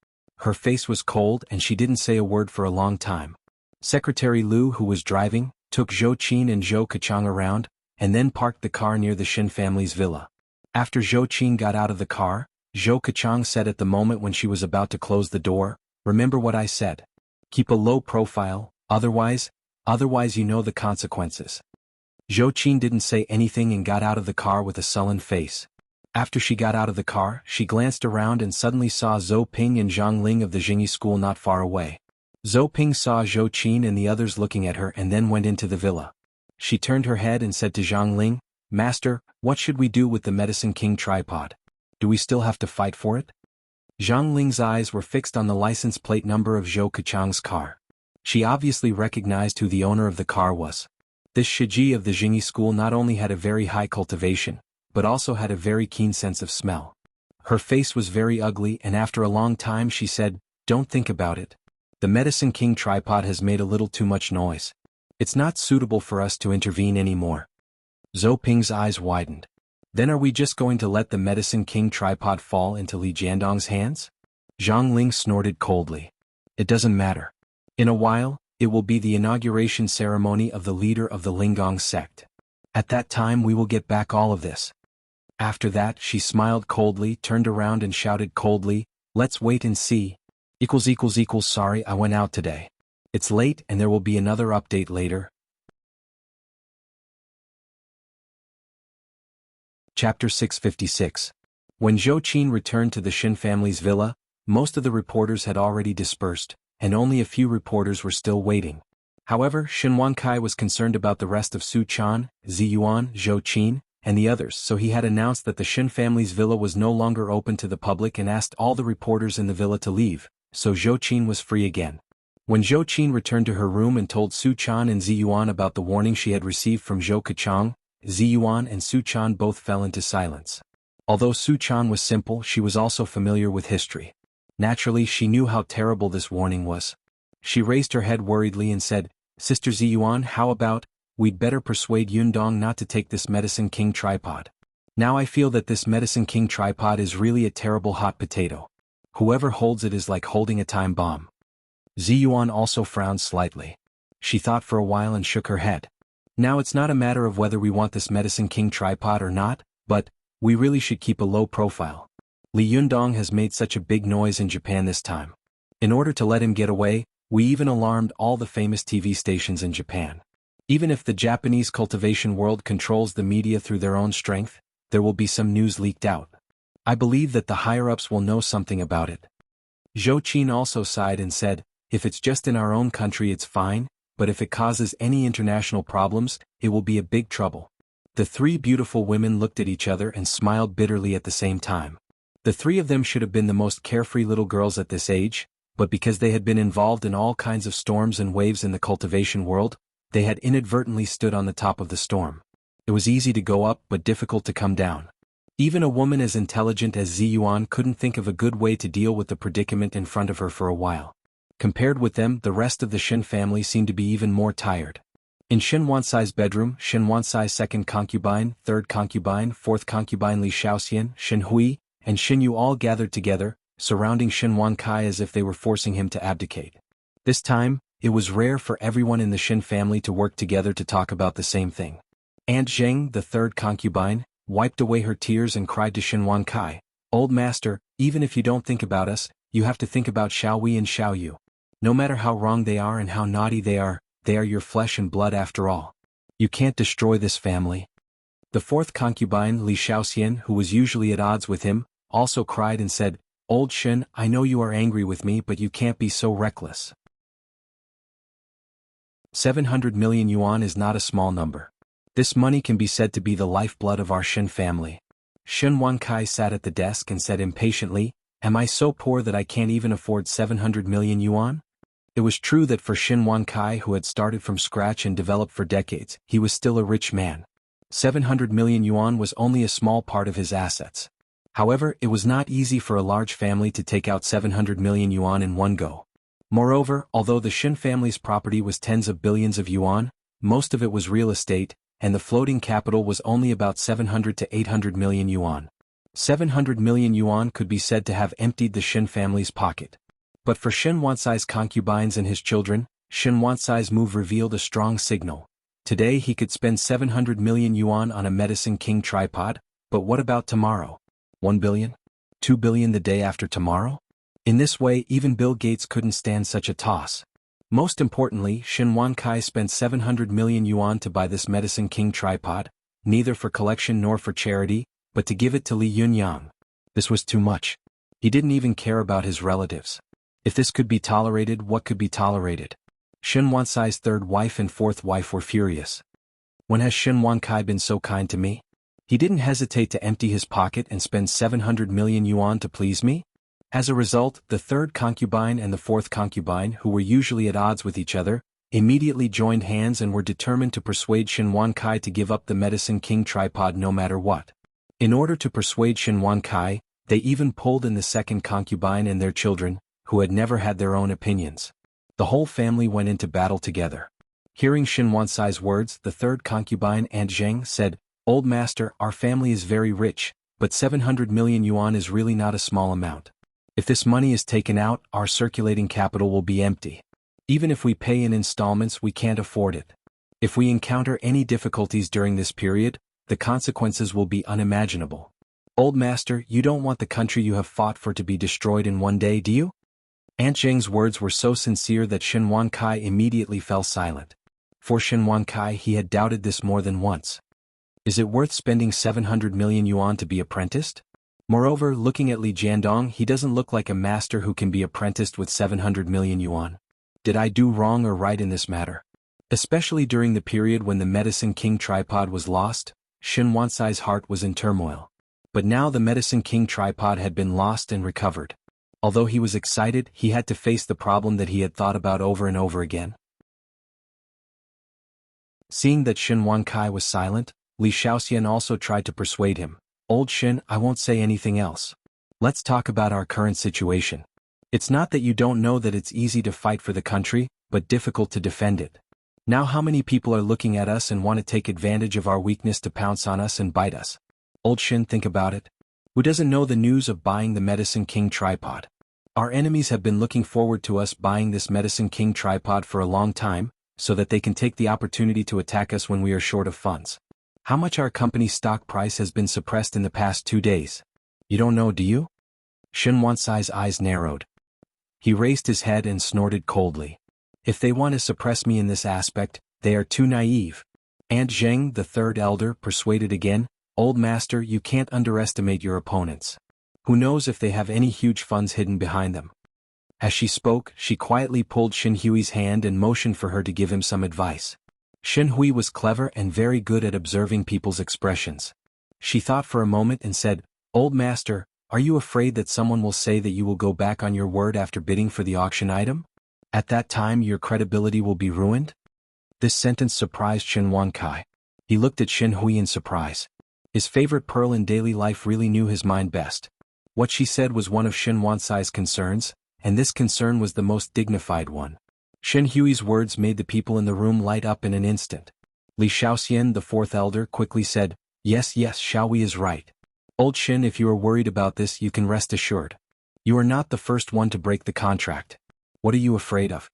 Her face was cold and she didn't say a word for a long time. Secretary Liu, who was driving, took Zhou Qin and Zhou Keqiang around, and then parked the car near the Shin family's villa. After Zhou Qin got out of the car, Zhou Keqiang said at the moment when she was about to close the door, "Remember what I said. Keep a low profile, otherwise you know the consequences." Zhou Qin didn't say anything and got out of the car with a sullen face. After she got out of the car, she glanced around and suddenly saw Zhou Ping and Zhang Ling of the Jingyi school not far away. Zhou Ping saw Zhou Qin and the others looking at her and then went into the villa. She turned her head and said to Zhang Ling, "Master, what should we do with the Medicine King tripod? Do we still have to fight for it?" Zhang Ling's eyes were fixed on the license plate number of Zhou Keqiang's car. She obviously recognized who the owner of the car was. This Shiji of the Jingyi school not only had a very high cultivation, but also had a very keen sense of smell. Her face was very ugly and after a long time she said, "Don't think about it. The Medicine King tripod has made a little too much noise. It's not suitable for us to intervene anymore." Zhou Ping's eyes widened. "Then are we just going to let the Medicine King tripod fall into Li Jiandong's hands?" Zhang Ling snorted coldly. "It doesn't matter. In a while, it will be the inauguration ceremony of the leader of the Linggong sect. At that time we will get back all of this." After that she smiled coldly, turned around and shouted coldly, "Let's wait and see. Sorry I went out today. It's late and there will be another update later." Chapter 656. When Zhou Qin returned to the Shin family's villa, most of the reporters had already dispersed, and only a few reporters were still waiting. However, Shin Wankai was concerned about the rest of Su Chan, Zi Yuan, Zhou Qin, and the others, so he had announced that the Shin family's villa was no longer open to the public and asked all the reporters in the villa to leave, so Zhou Qin was free again. When Zhou Qin returned to her room and told Su Chan and Zi Yuan about the warning she had received from Zhou Keqiang, Zi Yuan and Su Chan both fell into silence. Although Su Chan was simple, she was also familiar with history. Naturally, she knew how terrible this warning was. She raised her head worriedly and said, "Sister Zi Yuan, how about, we'd better persuade Yundong not to take this Medicine King tripod. Now I feel that this Medicine King tripod is really a terrible hot potato. Whoever holds it is like holding a time bomb." Zi Yuan also frowned slightly. She thought for a while and shook her head. "Now it's not a matter of whether we want this Medicine King tripod or not, but we really should keep a low profile. Li Yundong has made such a big noise in Japan this time. In order to let him get away, we even alarmed all the famous TV stations in Japan. Even if the Japanese cultivation world controls the media through their own strength, there will be some news leaked out. I believe that the higher-ups will know something about it." Zhou Qin also sighed and said, "If it's just in our own country it's fine, but if it causes any international problems, it will be a big trouble." The three beautiful women looked at each other and smiled bitterly at the same time. The three of them should have been the most carefree little girls at this age, but because they had been involved in all kinds of storms and waves in the cultivation world, they had inadvertently stood on the top of the storm. It was easy to go up but difficult to come down. Even a woman as intelligent as Zi Yuan couldn't think of a good way to deal with the predicament in front of her for a while. Compared with them, the rest of the Shin family seemed to be even more tired. In Shin Wansai's bedroom, Shin Wansai's second concubine, third concubine, fourth concubine Li Shaoxian, Shin Hui, and Shin Yu all gathered together, surrounding Shin Wankai as if they were forcing him to abdicate. This time, it was rare for everyone in the Shin family to work together to talk about the same thing. Aunt Zheng, the third concubine, wiped away her tears and cried to Shin Wankai, "Old master, even if you don't think about us, you have to think about Xiao Wei and Xiao Yu. No matter how wrong they are and how naughty they are your flesh and blood after all. You can't destroy this family." The fourth concubine, Li Shaoxian, who was usually at odds with him, also cried and said, "Old Shin, I know you are angry with me but you can't be so reckless. 700 million yuan is not a small number. This money can be said to be the lifeblood of our Shin family. Shin Wankai sat at the desk and said impatiently, "Am I so poor that I can't even afford 700 million yuan?" It was true that for Shin Wankai, who had started from scratch and developed for decades, he was still a rich man. 700 million yuan was only a small part of his assets. However, it was not easy for a large family to take out 700 million yuan in one go. Moreover, although the Shin family's property was tens of billions of yuan, most of it was real estate, and the floating capital was only about 700 to 800 million yuan. 700 million yuan could be said to have emptied the Shin family's pocket. But for Shin Wansai's concubines and his children, Shin Wansai's move revealed a strong signal. Today he could spend 700 million yuan on a Medicine King tripod, but what about tomorrow? 1 billion? 2 billion the day after tomorrow? In this way, even Bill Gates couldn't stand such a toss. Most importantly, Shin Wankai spent 700 million yuan to buy this Medicine King tripod, neither for collection nor for charity, but to give it to Li Yunyang. This was too much. He didn't even care about his relatives. If this could be tolerated, what could be tolerated? Shin Wansai's third wife and fourth wife were furious. When has Shin Wankai been so kind to me? He didn't hesitate to empty his pocket and spend 700 million yuan to please me? As a result, the third concubine and the fourth concubine, who were usually at odds with each other, immediately joined hands and were determined to persuade Shin Wankai to give up the Medicine King tripod no matter what. In order to persuade Shin Wankai, they even pulled in the second concubine and their children, who had never had their own opinions. The whole family went into battle together. Hearing Shin Wansai's words, the third concubine, Aunt Zheng, said, "Old master, our family is very rich, but 700 million yuan is really not a small amount. If this money is taken out, our circulating capital will be empty. Even if we pay in installments, we can't afford it. If we encounter any difficulties during this period, the consequences will be unimaginable. Old master, you don't want the country you have fought for to be destroyed in one day, do you?" Aunt Zheng's words were so sincere that Shin Wankai immediately fell silent. For Shin Wankai, he had doubted this more than once. Is it worth spending 700 million yuan to be apprenticed? Moreover, looking at Li Jiandong, he doesn't look like a master who can be apprenticed with 700 million yuan. Did I do wrong or right in this matter? Especially during the period when the Medicine King tripod was lost, Shin Wansai's heart was in turmoil. But now the Medicine King tripod had been lost and recovered. Although he was excited, he had to face the problem that he had thought about over and over again. Seeing that Shin Wankai was silent, Li Shaoxian also tried to persuade him. "Old Shin, I won't say anything else. Let's talk about our current situation. It's not that you don't know that it's easy to fight for the country, but difficult to defend it. Now how many people are looking at us and want to take advantage of our weakness to pounce on us and bite us? Old Shin, think about it. Who doesn't know the news of buying the Medicine King tripod? Our enemies have been looking forward to us buying this Medicine King tripod for a long time, so that they can take the opportunity to attack us when we are short of funds. How much our company's stock price has been suppressed in the past 2 days? You don't know, do you?" Shin Wansai's eyes narrowed. He raised his head and snorted coldly. "If they want to suppress me in this aspect, they are too naive." Aunt Zheng, the third elder, persuaded again, "Old master, you can't underestimate your opponents. Who knows if they have any huge funds hidden behind them?" As she spoke, she quietly pulled Shin Hui's hand and motioned for her to give him some advice. Shin Hui was clever and very good at observing people's expressions. She thought for a moment and said, "Old master, are you afraid that someone will say that you will go back on your word after bidding for the auction item? At that time your credibility will be ruined?" This sentence surprised Shin Wankai. He looked at Shin Hui in surprise. His favorite pearl in daily life really knew his mind best. What she said was one of Shin Wansai's concerns, and this concern was the most dignified one. Shin Hui's words made the people in the room light up in an instant. Li Shaoxian, the fourth elder, quickly said, Yes, Xiaohui is right. Old Shin, if you are worried about this, you can rest assured. You are not the first one to break the contract. What are you afraid of?"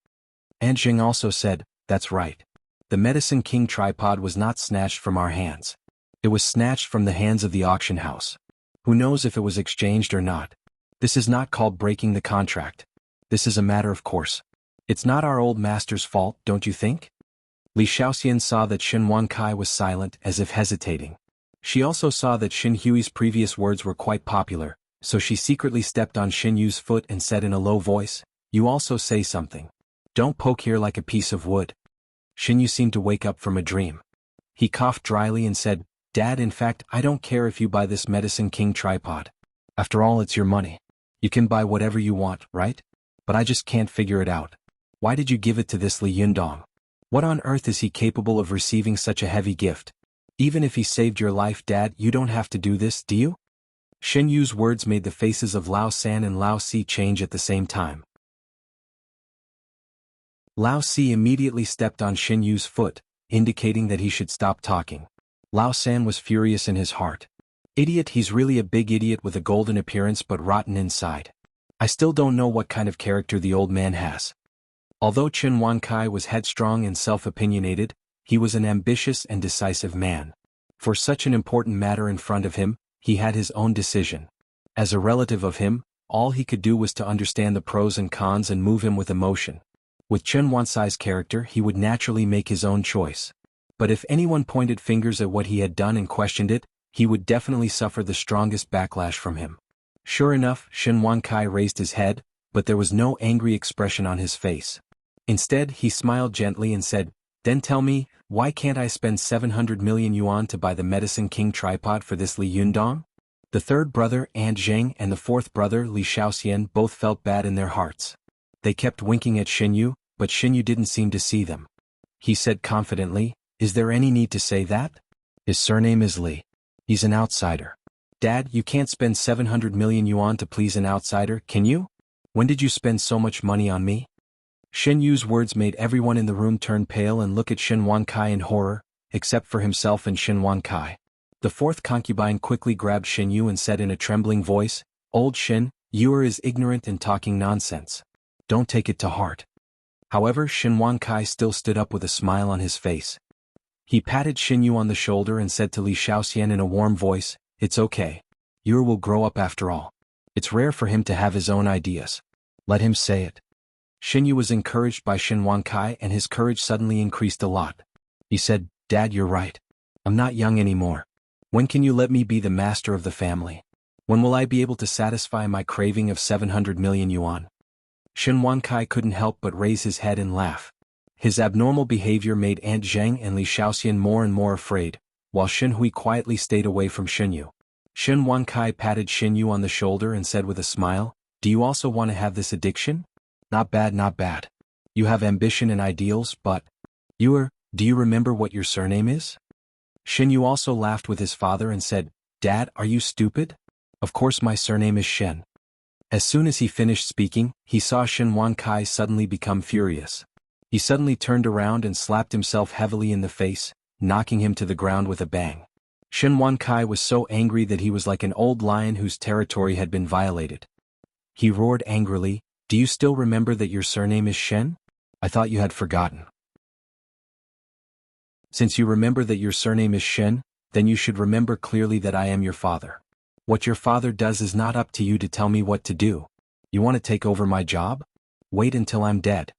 Aunt Jing also said, "That's right. The Medicine King tripod was not snatched from our hands. It was snatched from the hands of the auction house. Who knows if it was exchanged or not? This is not called breaking the contract. This is a matter of course. It's not our old master's fault, don't you think?" Li Shaoxian saw that Shin Wankai was silent, as if hesitating. She also saw that Shin Hui's previous words were quite popular, so she secretly stepped on Shin Yu's foot and said in a low voice, "You also say something. Don't poke here like a piece of wood." Xinyu seemed to wake up from a dream. He coughed dryly and said, "Dad, in fact, I don't care if you buy this Medicine King tripod. After all, it's your money. You can buy whatever you want, right? But I just can't figure it out. Why did you give it to this Li Yundong? What on earth is he capable of receiving such a heavy gift? Even if he saved your life, Dad, you don't have to do this, do you?" Shen Yu's words made the faces of Lao San and Lao Si change at the same time. Lao Si immediately stepped on Shen Yu's foot, indicating that he should stop talking. Lao San was furious in his heart. "Idiot, he's really a big idiot with a golden appearance but rotten inside. I still don't know what kind of character the old man has." Although Chen Wankai was headstrong and self-opinionated, he was an ambitious and decisive man. For such an important matter in front of him, he had his own decision. As a relative of him, all he could do was to understand the pros and cons and move him with emotion. With Chen Wansai's character, he would naturally make his own choice. But if anyone pointed fingers at what he had done and questioned it, he would definitely suffer the strongest backlash from him. Sure enough, Shen Wankai raised his head, but there was no angry expression on his face. Instead, he smiled gently and said, "Then tell me, why can't I spend 700 million yuan to buy the Medicine King tripod for this Li Yundong?" The third brother, Ant Zheng, and the fourth brother, Li Shaoxian, both felt bad in their hearts. They kept winking at Xinyu, but Xinyu didn't seem to see them. He said confidently, "Is there any need to say that? His surname is Li. He's an outsider. Dad, you can't spend 700 million yuan to please an outsider, can you? When did you spend so much money on me?" Shen Yu's words made everyone in the room turn pale and look at Shen Wankai in horror, except for himself and Shen Wankai. The fourth concubine quickly grabbed Shen Yu and said in a trembling voice, "Old Shen, you are as ignorant and talking nonsense. Don't take it to heart." However, Shen Wankai still stood up with a smile on his face. He patted Shen Yu on the shoulder and said to Li Shaoxian in a warm voice, "It's okay. Yu will grow up after all. It's rare for him to have his own ideas. Let him say it." Shen Yu was encouraged by Shen Wankai and his courage suddenly increased a lot. He said, "Dad, you're right. I'm not young anymore. When can you let me be the master of the family? When will I be able to satisfy my craving of 700 million yuan?" Shen Wankai couldn't help but raise his head and laugh. His abnormal behavior made Ant Zheng and Li Shaoxian more and more afraid, while Shen Hui quietly stayed away from Shen Yu. Shen Wankai patted Shen Yu on the shoulder and said with a smile, "Do you also want to have this addiction? Not bad, not bad. You have ambition and ideals, but... do you remember what your surname is?" Shen Yu also laughed with his father and said, "Dad, are you stupid? Of course my surname is Shen." As soon as he finished speaking, he saw Shen Wankai suddenly become furious. He suddenly turned around and slapped himself heavily in the face, knocking him to the ground with a bang. Shen Wankai was so angry that he was like an old lion whose territory had been violated. He roared angrily, "Do you still remember that your surname is Shen? I thought you had forgotten. Since you remember that your surname is Shen, then you should remember clearly that I am your father. What your father does is not up to you to tell me what to do. You want to take over my job? Wait until I'm dead."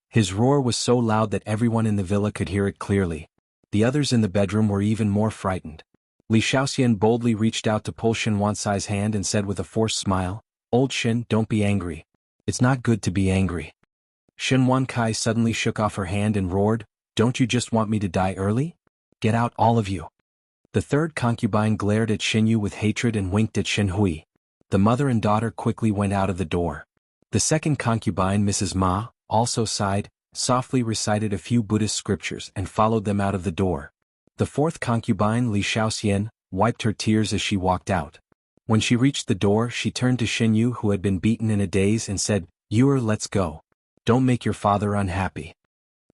His roar was so loud that everyone in the villa could hear it clearly. The others in the bedroom were even more frightened. Li Shaoxian boldly reached out to pull Shen Wansai's hand and said with a forced smile, "Old Shen, don't be angry. It's not good to be angry." Shen Wankai suddenly shook off her hand and roared, "Don't you just want me to die early? Get out, all of you." The third concubine glared at Shen Yu with hatred and winked at Shen Hui. The mother and daughter quickly went out of the door. The second concubine, Mrs. Ma, also sighed, softly recited a few Buddhist scriptures and followed them out of the door. The fourth concubine, Li Shaoxian, wiped her tears as she walked out. When she reached the door, she turned to Shen Yu, who had been beaten in a daze, and said, "Yu, let's go. Don't make your father unhappy."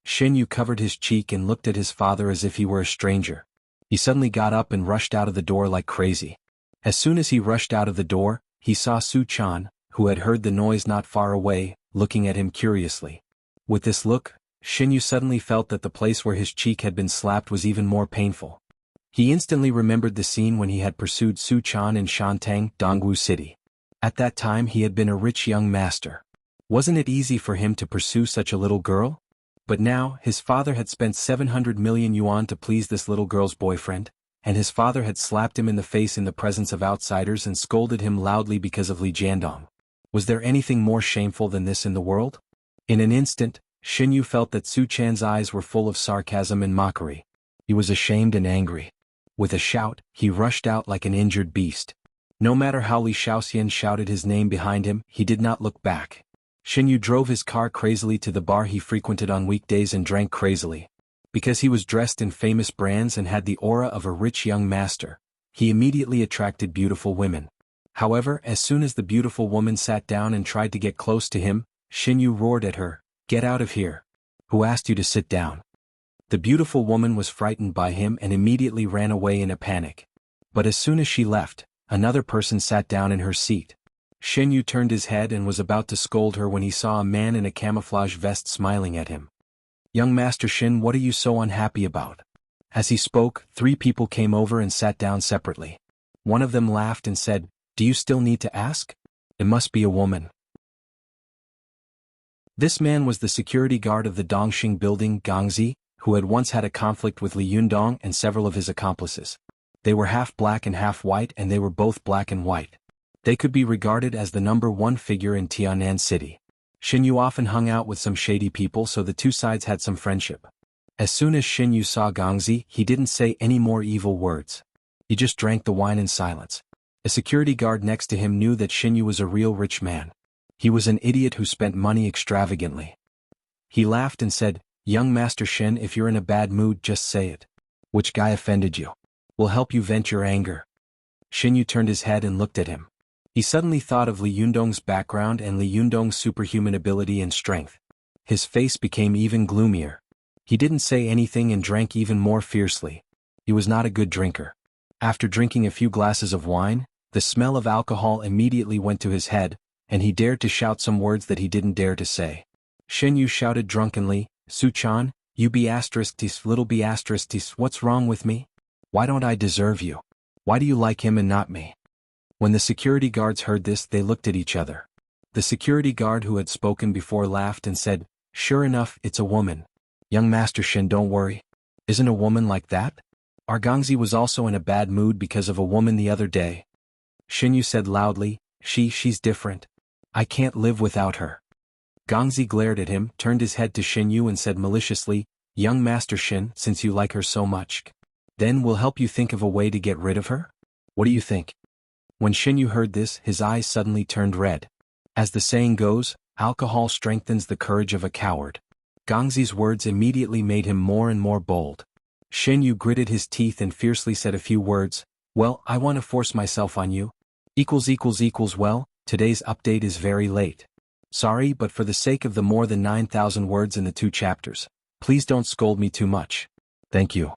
Shen Yu covered his cheek and looked at his father as if he were a stranger. He suddenly got up and rushed out of the door like crazy. As soon as he rushed out of the door, he saw Su Chan, who had heard the noise not far away, looking at him curiously. With this look, Shen Yu suddenly felt that the place where his cheek had been slapped was even more painful. He instantly remembered the scene when he had pursued Su Chan in Shantang, Dongwu City. At that time he had been a rich young master. Wasn't it easy for him to pursue such a little girl? But now, his father had spent 700 million yuan to please this little girl's boyfriend, and his father had slapped him in the face in the presence of outsiders and scolded him loudly because of Li Jiandong. Was there anything more shameful than this in the world? In an instant, Xin Yu felt that Su Chan's eyes were full of sarcasm and mockery. He was ashamed and angry. With a shout, he rushed out like an injured beast. No matter how Li Shaoxian shouted his name behind him, he did not look back. Xin Yu drove his car crazily to the bar he frequented on weekdays and drank crazily. Because he was dressed in famous brands and had the aura of a rich young master, he immediately attracted beautiful women. However, as soon as the beautiful woman sat down and tried to get close to him, Xin Yu roared at her, "Get out of here! Who asked you to sit down?" The beautiful woman was frightened by him and immediately ran away in a panic. But as soon as she left, another person sat down in her seat. Xin Yu turned his head and was about to scold her when he saw a man in a camouflage vest smiling at him. "Young Master Xin, what are you so unhappy about?" As he spoke, 3 people came over and sat down separately. One of them laughed and said, "Do you still need to ask? It must be a woman." This man was the security guard of the Dongxing building, Gangzi, who had once had a conflict with Li Yundong and several of his accomplices. They were half black and half white, and they were both black and white. They could be regarded as the #1 figure in Tianan City. Xin Yu often hung out with some shady people, so the two sides had some friendship. As soon as Xin Yu saw Gangzi, he didn't say any more evil words. He just drank the wine in silence. A security guard next to him knew that Xin Yu was a real rich man. He was an idiot who spent money extravagantly. He laughed and said, "Young Master Xin, if you're in a bad mood, just say it. Which guy offended you? We'll help you vent your anger." Xin Yu turned his head and looked at him. He suddenly thought of Li Yundong's background and Li Yundong's superhuman ability and strength. His face became even gloomier. He didn't say anything and drank even more fiercely. He was not a good drinker. After drinking a few glasses of wine, the smell of alcohol immediately went to his head, and he dared to shout some words that he didn't dare to say. Xin Yu shouted drunkenly, "Su Chan, you b****, little b****, what's wrong with me? Why don't I deserve you? Why do you like him and not me?" When the security guards heard this, they looked at each other. The security guard who had spoken before laughed and said, "Sure enough, it's a woman. Young Master Xin, don't worry. Isn't a woman like that?" Our Gangzi was also in a bad mood because of a woman the other day. Xin Yu said loudly, She's different. I can't live without her." Gangzi glared at him, turned his head to Xin Yu and said maliciously, "Young Master Xin, since you like her so much, then we'll help you think of a way to get rid of her? What do you think?" When Xin Yu heard this, his eyes suddenly turned red. As the saying goes, alcohol strengthens the courage of a coward. Gangzi's words immediately made him more and more bold. Xin Yu gritted his teeth and fiercely said a few words. "Well, I want to force myself on you. Well, today's update is very late. Sorry, but for the sake of the more than 9,000 words in the 2 chapters, please don't scold me too much. Thank you."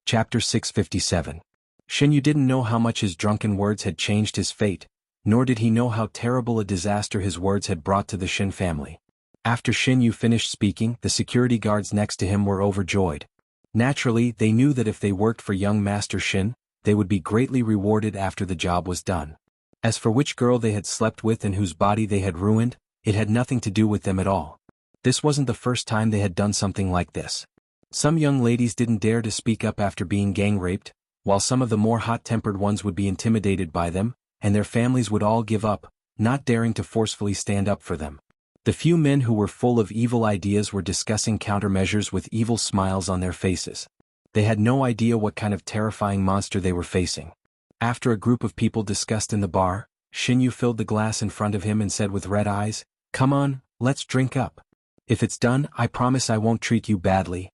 Chapter 657. Xin Yu didn't know how much his drunken words had changed his fate, nor did he know how terrible a disaster his words had brought to the Xin family. After Xin Yu finished speaking, the security guards next to him were overjoyed. Naturally, they knew that if they worked for young Master Xin, they would be greatly rewarded after the job was done. As for which girl they had slept with and whose body they had ruined, it had nothing to do with them at all. This wasn't the first time they had done something like this. Some young ladies didn't dare to speak up after being gang-raped, while some of the more hot-tempered ones would be intimidated by them, and their families would all give up, not daring to forcefully stand up for them. The few men who were full of evil ideas were discussing countermeasures with evil smiles on their faces. They had no idea what kind of terrifying monster they were facing. After a group of people discussed in the bar, Xin Yu filled the glass in front of him and said with red eyes, "Come on, let's drink up. If it's done, I promise I won't treat you badly."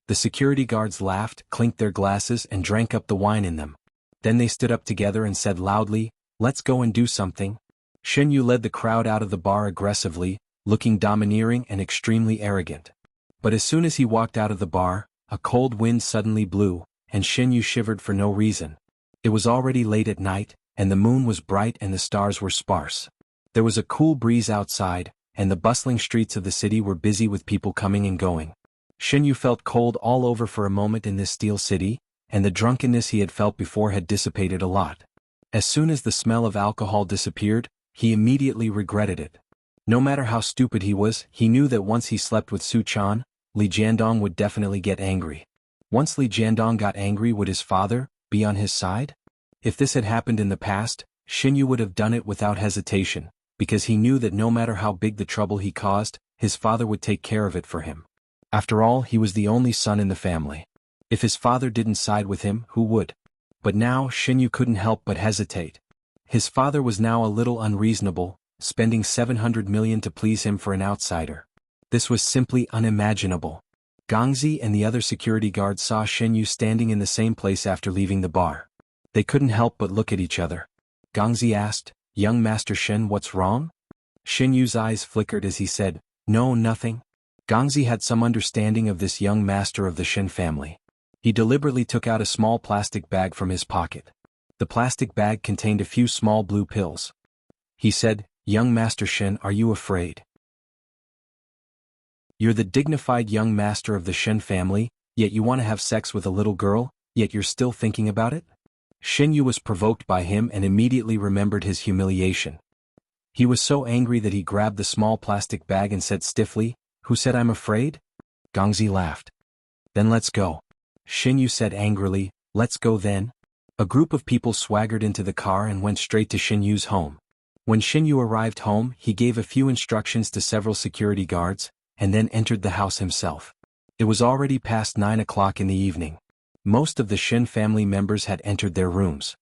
The security guards laughed, clinked their glasses and drank up the wine in them. Then they stood up together and said loudly, "Let's go and do something." Xin Yu led the crowd out of the bar aggressively, looking domineering and extremely arrogant. But as soon as he walked out of the bar, a cold wind suddenly blew, and Xin Yu shivered for no reason. It was already late at night, and the moon was bright and the stars were sparse. There was a cool breeze outside, and the bustling streets of the city were busy with people coming and going. Xin Yu felt cold all over for a moment in this steel city, and the drunkenness he had felt before had dissipated a lot. As soon as the smell of alcohol disappeared, he immediately regretted it. No matter how stupid he was, he knew that once he slept with Su Chan, Li Jiandong would definitely get angry. Once Li Jiandong got angry, would his father be on his side? If this had happened in the past, Xin Yu would have done it without hesitation, because he knew that no matter how big the trouble he caused, his father would take care of it for him. After all, he was the only son in the family. If his father didn't side with him, who would? But now Xinyu couldn't help but hesitate. His father was now a little unreasonable, spending 700 million to please him for an outsider. This was simply unimaginable. Gangzi and the other security guards saw Xinyu standing in the same place after leaving the bar. They couldn't help but look at each other. Gangzi asked, "Young Master Shen, what's wrong?" Xinyu's eyes flickered as he said, "No, nothing." Gangzi had some understanding of this young master of the Shen family. He deliberately took out a small plastic bag from his pocket. The plastic bag contained a few small blue pills. He said, "Young Master Shen, are you afraid? You're the dignified young master of the Shen family, yet you want to have sex with a little girl, yet you're still thinking about it?" Xinyu was provoked by him and immediately remembered his humiliation. He was so angry that he grabbed the small plastic bag and said stiffly, "Who said I'm afraid?" Gangzi laughed. "Then let's go." Xinyu said angrily, "Let's go then." A group of people swaggered into the car and went straight to Xinyu's home. When Xinyu arrived home, he gave a few instructions to several security guards, and then entered the house himself. It was already past 9 o'clock in the evening. Most of the Shen family members had entered their rooms.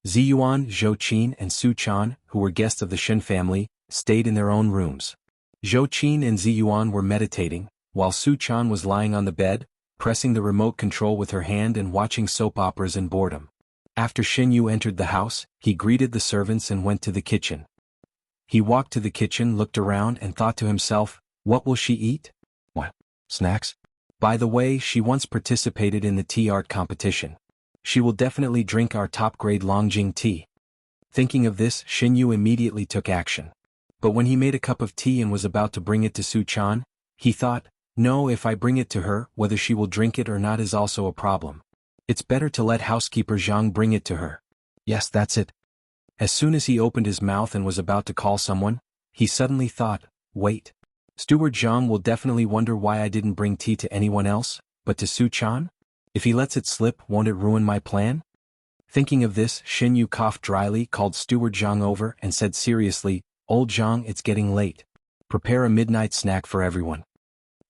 Ziyuan, Zhou Qin and Su Chan, who were guests of the Shen family, stayed in their own rooms. Zhou Qin and Ziyuan were meditating, while Su Chan was lying on the bed, pressing the remote control with her hand and watching soap operas in boredom. After Xinyu entered the house, he greeted the servants and went to the kitchen. He walked to the kitchen, looked around and thought to himself, "What will she eat? What? Snacks? By the way, she once participated in the tea art competition. She will definitely drink our top-grade Longjing tea." Thinking of this, Xinyu immediately took action. But when he made a cup of tea and was about to bring it to Su Chan, he thought, "No, if I bring it to her, whether she will drink it or not is also a problem. It's better to let housekeeper Zhang bring it to her." Yes, that's it. As soon as he opened his mouth and was about to call someone, he suddenly thought, "Wait. Steward Zhang will definitely wonder why I didn't bring tea to anyone else, but to Su Chan? If he lets it slip, won't it ruin my plan?" Thinking of this, Xinyu coughed dryly, called Steward Zhang over and said seriously, "Old Zhang, it's getting late. Prepare a midnight snack for everyone."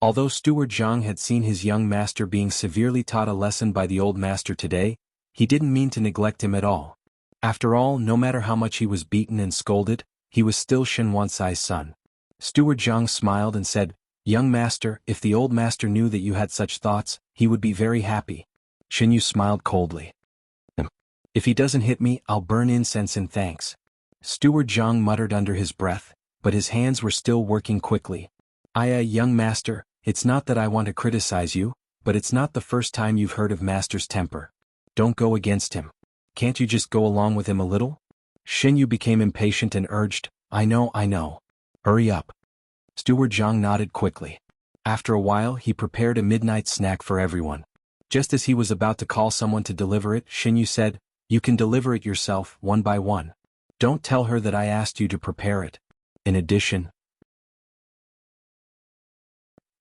Although Steward Zhang had seen his young master being severely taught a lesson by the old master today, he didn't mean to neglect him at all. After all, no matter how much he was beaten and scolded, he was still Shen Wansai's son. Steward Zhang smiled and said, "Young master, if the old master knew that you had such thoughts, he would be very happy." Xinyu smiled coldly. "If he doesn't hit me, I'll burn incense in thanks." Steward Zhang muttered under his breath, but his hands were still working quickly. Young master, it's not that I want to criticize you, but it's not the first time you've heard of master's temper. Don't go against him. Can't you just go along with him a little?" Xinyu became impatient and urged, I know. Hurry up." Steward Zhang nodded quickly. After a while, he prepared a midnight snack for everyone. Just as he was about to call someone to deliver it, Xinyu said, "You can deliver it yourself, one by one. Don't tell her that I asked you to prepare it. In addition,"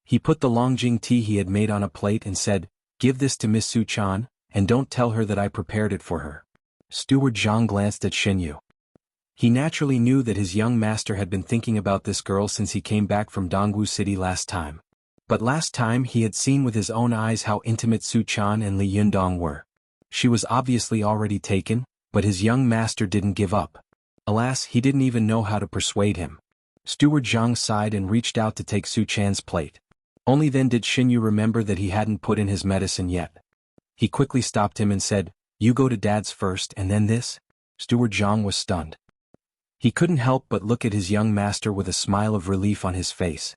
he put the Longjing tea he had made on a plate and said, "Give this to Miss Su Chan, and don't tell her that I prepared it for her." Steward Zhang glanced at Xinyu. He naturally knew that his young master had been thinking about this girl since he came back from Dongwu City last time. But last time he had seen with his own eyes how intimate Su Chan and Li Yundong were. She was obviously already taken, but his young master didn't give up. Alas, he didn't even know how to persuade him. Steward Zhang sighed and reached out to take Su Chan's plate. Only then did Xinyu remember that he hadn't put in his medicine yet. He quickly stopped him and said, "You go to Dad's first and then this?" Steward Zhang was stunned. He couldn't help but look at his young master with a smile of relief on his face.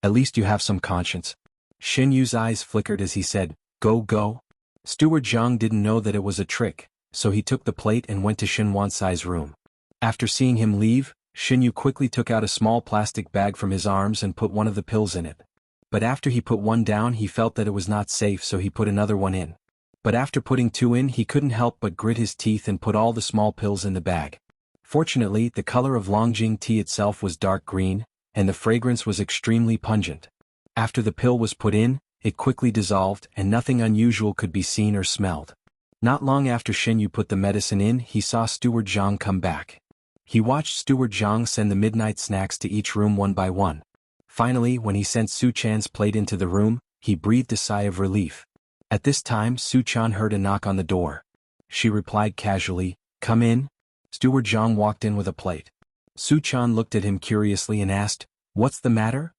"At least you have some conscience." Xinyu's eyes flickered as he said, Go. Steward Zhang didn't know that it was a trick, so he took the plate and went to Shen Wansai's room. After seeing him leave, Xinyu quickly took out a small plastic bag from his arms and put one of the pills in it. But after he put one down, he felt that it was not safe, so he put another one in. But after putting two in, he couldn't help but grit his teeth and put all the small pills in the bag. Fortunately, the color of Longjing tea itself was dark green, and the fragrance was extremely pungent. After the pill was put in, it quickly dissolved and nothing unusual could be seen or smelled. Not long after Xinyu put the medicine in, he saw Steward Zhang come back. He watched Steward Zhang send the midnight snacks to each room one by one. Finally, when he sent Su Chan's plate into the room, he breathed a sigh of relief. At this time, Su Chan heard a knock on the door. She replied casually, "Come in." Steward Zhang walked in with a plate. Su Chan looked at him curiously and asked, "What's the matter?"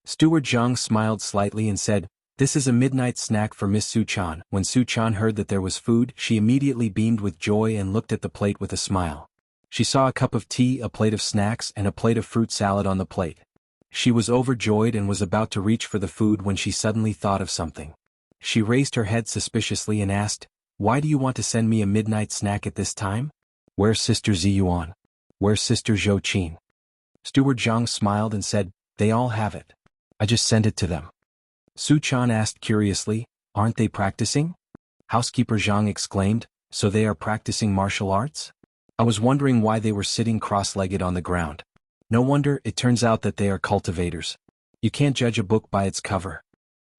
Steward Zhang smiled slightly and said, "This is a midnight snack for Miss Su Chan." When Su Chan heard that there was food, she immediately beamed with joy and looked at the plate with a smile. She saw a cup of tea, a plate of snacks, and a plate of fruit salad on the plate. She was overjoyed and was about to reach for the food when she suddenly thought of something. She raised her head suspiciously and asked, "Why do you want to send me a midnight snack at this time? Where's Sister Ziyuan? Where's Sister Zhou Qin?" Steward Zhang smiled and said, "They all have it. I just sent it to them." Su Chan asked curiously, "Aren't they practicing?" Housekeeper Zhang exclaimed, "So they are practicing martial arts? I was wondering why they were sitting cross-legged on the ground. No wonder, it turns out that they are cultivators. You can't judge a book by its cover."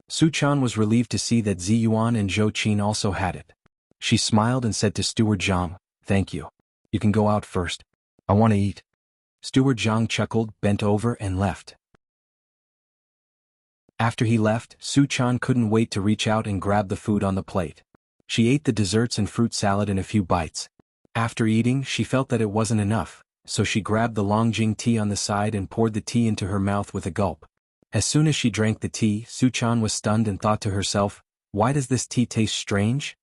Su Chan was relieved to see that Ziyuan and Zhou Qin also had it. She smiled and said to Steward Zhang, "Thank you. You can go out first. I want to eat." Steward Zhang chuckled, bent over and left. After he left, Su Chan couldn't wait to reach out and grab the food on the plate. She ate the desserts and fruit salad in a few bites. After eating, she felt that it wasn't enough, so she grabbed the Longjing tea on the side and poured the tea into her mouth with a gulp. As soon as she drank the tea, Su Chan was stunned and thought to herself, "Why does this tea taste strange?"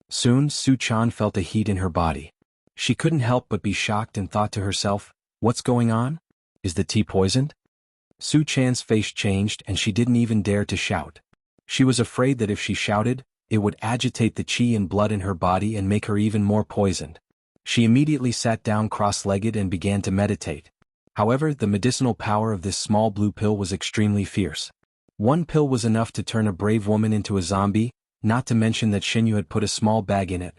Soon, Su Chan felt a heat in her body. She couldn't help but be shocked and thought to herself, "What's going on? Is the tea poisoned?" Su Chan's face changed and she didn't even dare to shout. She was afraid that if she shouted, it would agitate the qi and blood in her body and make her even more poisoned. She immediately sat down cross-legged and began to meditate. However, the medicinal power of this small blue pill was extremely fierce. One pill was enough to turn a brave woman into a zombie, not to mention that Xinyu had put a small bag in it.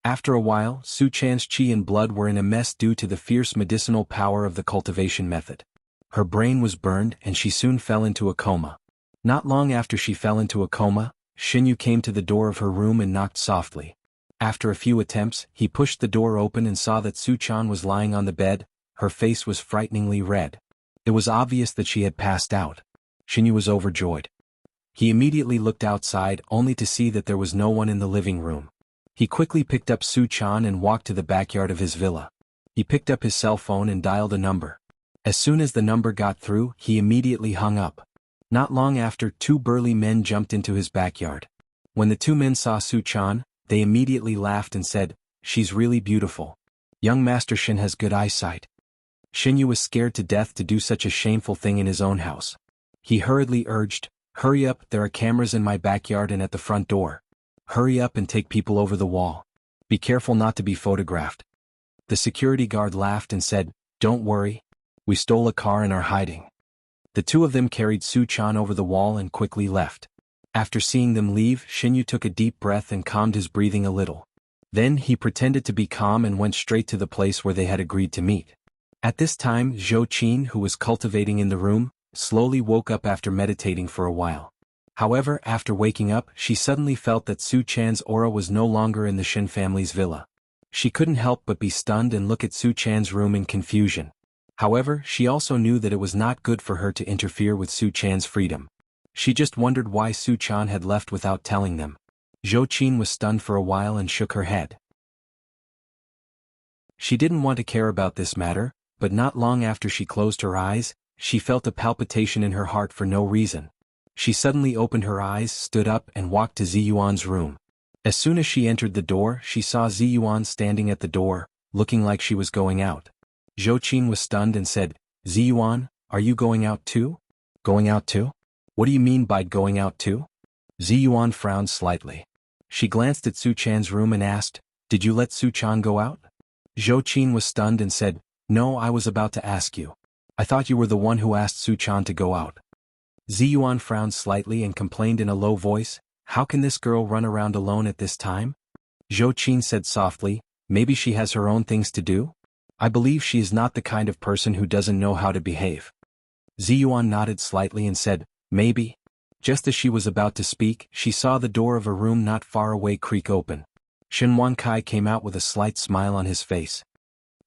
After a while, Su Chan's qi and blood were in a mess due to the fierce medicinal power of the cultivation method. Her brain was burned and she soon fell into a coma. Not long after she fell into a coma, Xinyu came to the door of her room and knocked softly. After a few attempts, he pushed the door open and saw that Su Chan was lying on the bed. Her face was frighteningly red. It was obvious that she had passed out. Xinyu was overjoyed. He immediately looked outside only to see that there was no one in the living room. He quickly picked up Su Chan and walked to the backyard of his villa. He picked up his cell phone and dialed a number. As soon as the number got through, he immediately hung up. Not long after, two burly men jumped into his backyard. When the two men saw Su Chan, they immediately laughed and said, "She's really beautiful. Young Master Shin has good eyesight." Xinyu was scared to death to do such a shameful thing in his own house. He hurriedly urged, "Hurry up, there are cameras in my backyard and at the front door. Hurry up and take people over the wall. Be careful not to be photographed." The security guard laughed and said, "Don't worry. We stole a car and are hiding." The two of them carried Su Chan over the wall and quickly left. After seeing them leave, Xinyu took a deep breath and calmed his breathing a little. Then he pretended to be calm and went straight to the place where they had agreed to meet. At this time, Zhou Qin, who was cultivating in the room, slowly woke up after meditating for a while. However, after waking up, she suddenly felt that Su Chan's aura was no longer in the Shin family's villa. She couldn't help but be stunned and look at Su Chan's room in confusion. However, she also knew that it was not good for her to interfere with Su Chan's freedom. She just wondered why Su Chan had left without telling them. Zhou Qin was stunned for a while and shook her head. She didn't want to care about this matter, but not long after she closed her eyes, she felt a palpitation in her heart for no reason. She suddenly opened her eyes, stood up and walked to Ziyuan's room. As soon as she entered the door, she saw Ziyuan standing at the door, looking like she was going out. Zhou Qin was stunned and said, "Ziyuan, are you going out too?" "Going out too? What do you mean by going out too?" Ziyuan frowned slightly. She glanced at Su Chan's room and asked, "Did you let Su Chan go out?" Zhou Qin was stunned and said, "No, I was about to ask you. I thought you were the one who asked Su Chan to go out." Ziyuan frowned slightly and complained in a low voice, "How can this girl run around alone at this time?" Zhou Qin said softly, "Maybe she has her own things to do? I believe she is not the kind of person who doesn't know how to behave." Ziyuan nodded slightly and said, "Maybe." Just as she was about to speak, she saw the door of a room not far away creak open. Shen Wankai came out with a slight smile on his face.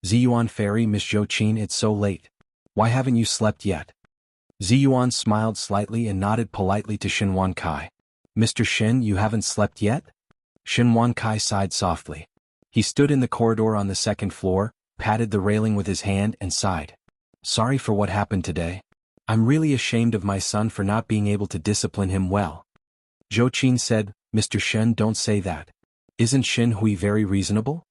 Ziyuan Fairy, Miss Zhou Qin, it's so late. Why haven't you slept yet? Ziyuan smiled slightly and nodded politely to Xinhuan Kai. Mr. Xin, you haven't slept yet? Xinhuan Kai sighed softly. He stood in the corridor on the second floor, patted the railing with his hand and sighed. Sorry for what happened today. I'm really ashamed of my son for not being able to discipline him well. Zhou Qin said, Mr. Shen, don't say that. Isn't Xin Hui very reasonable?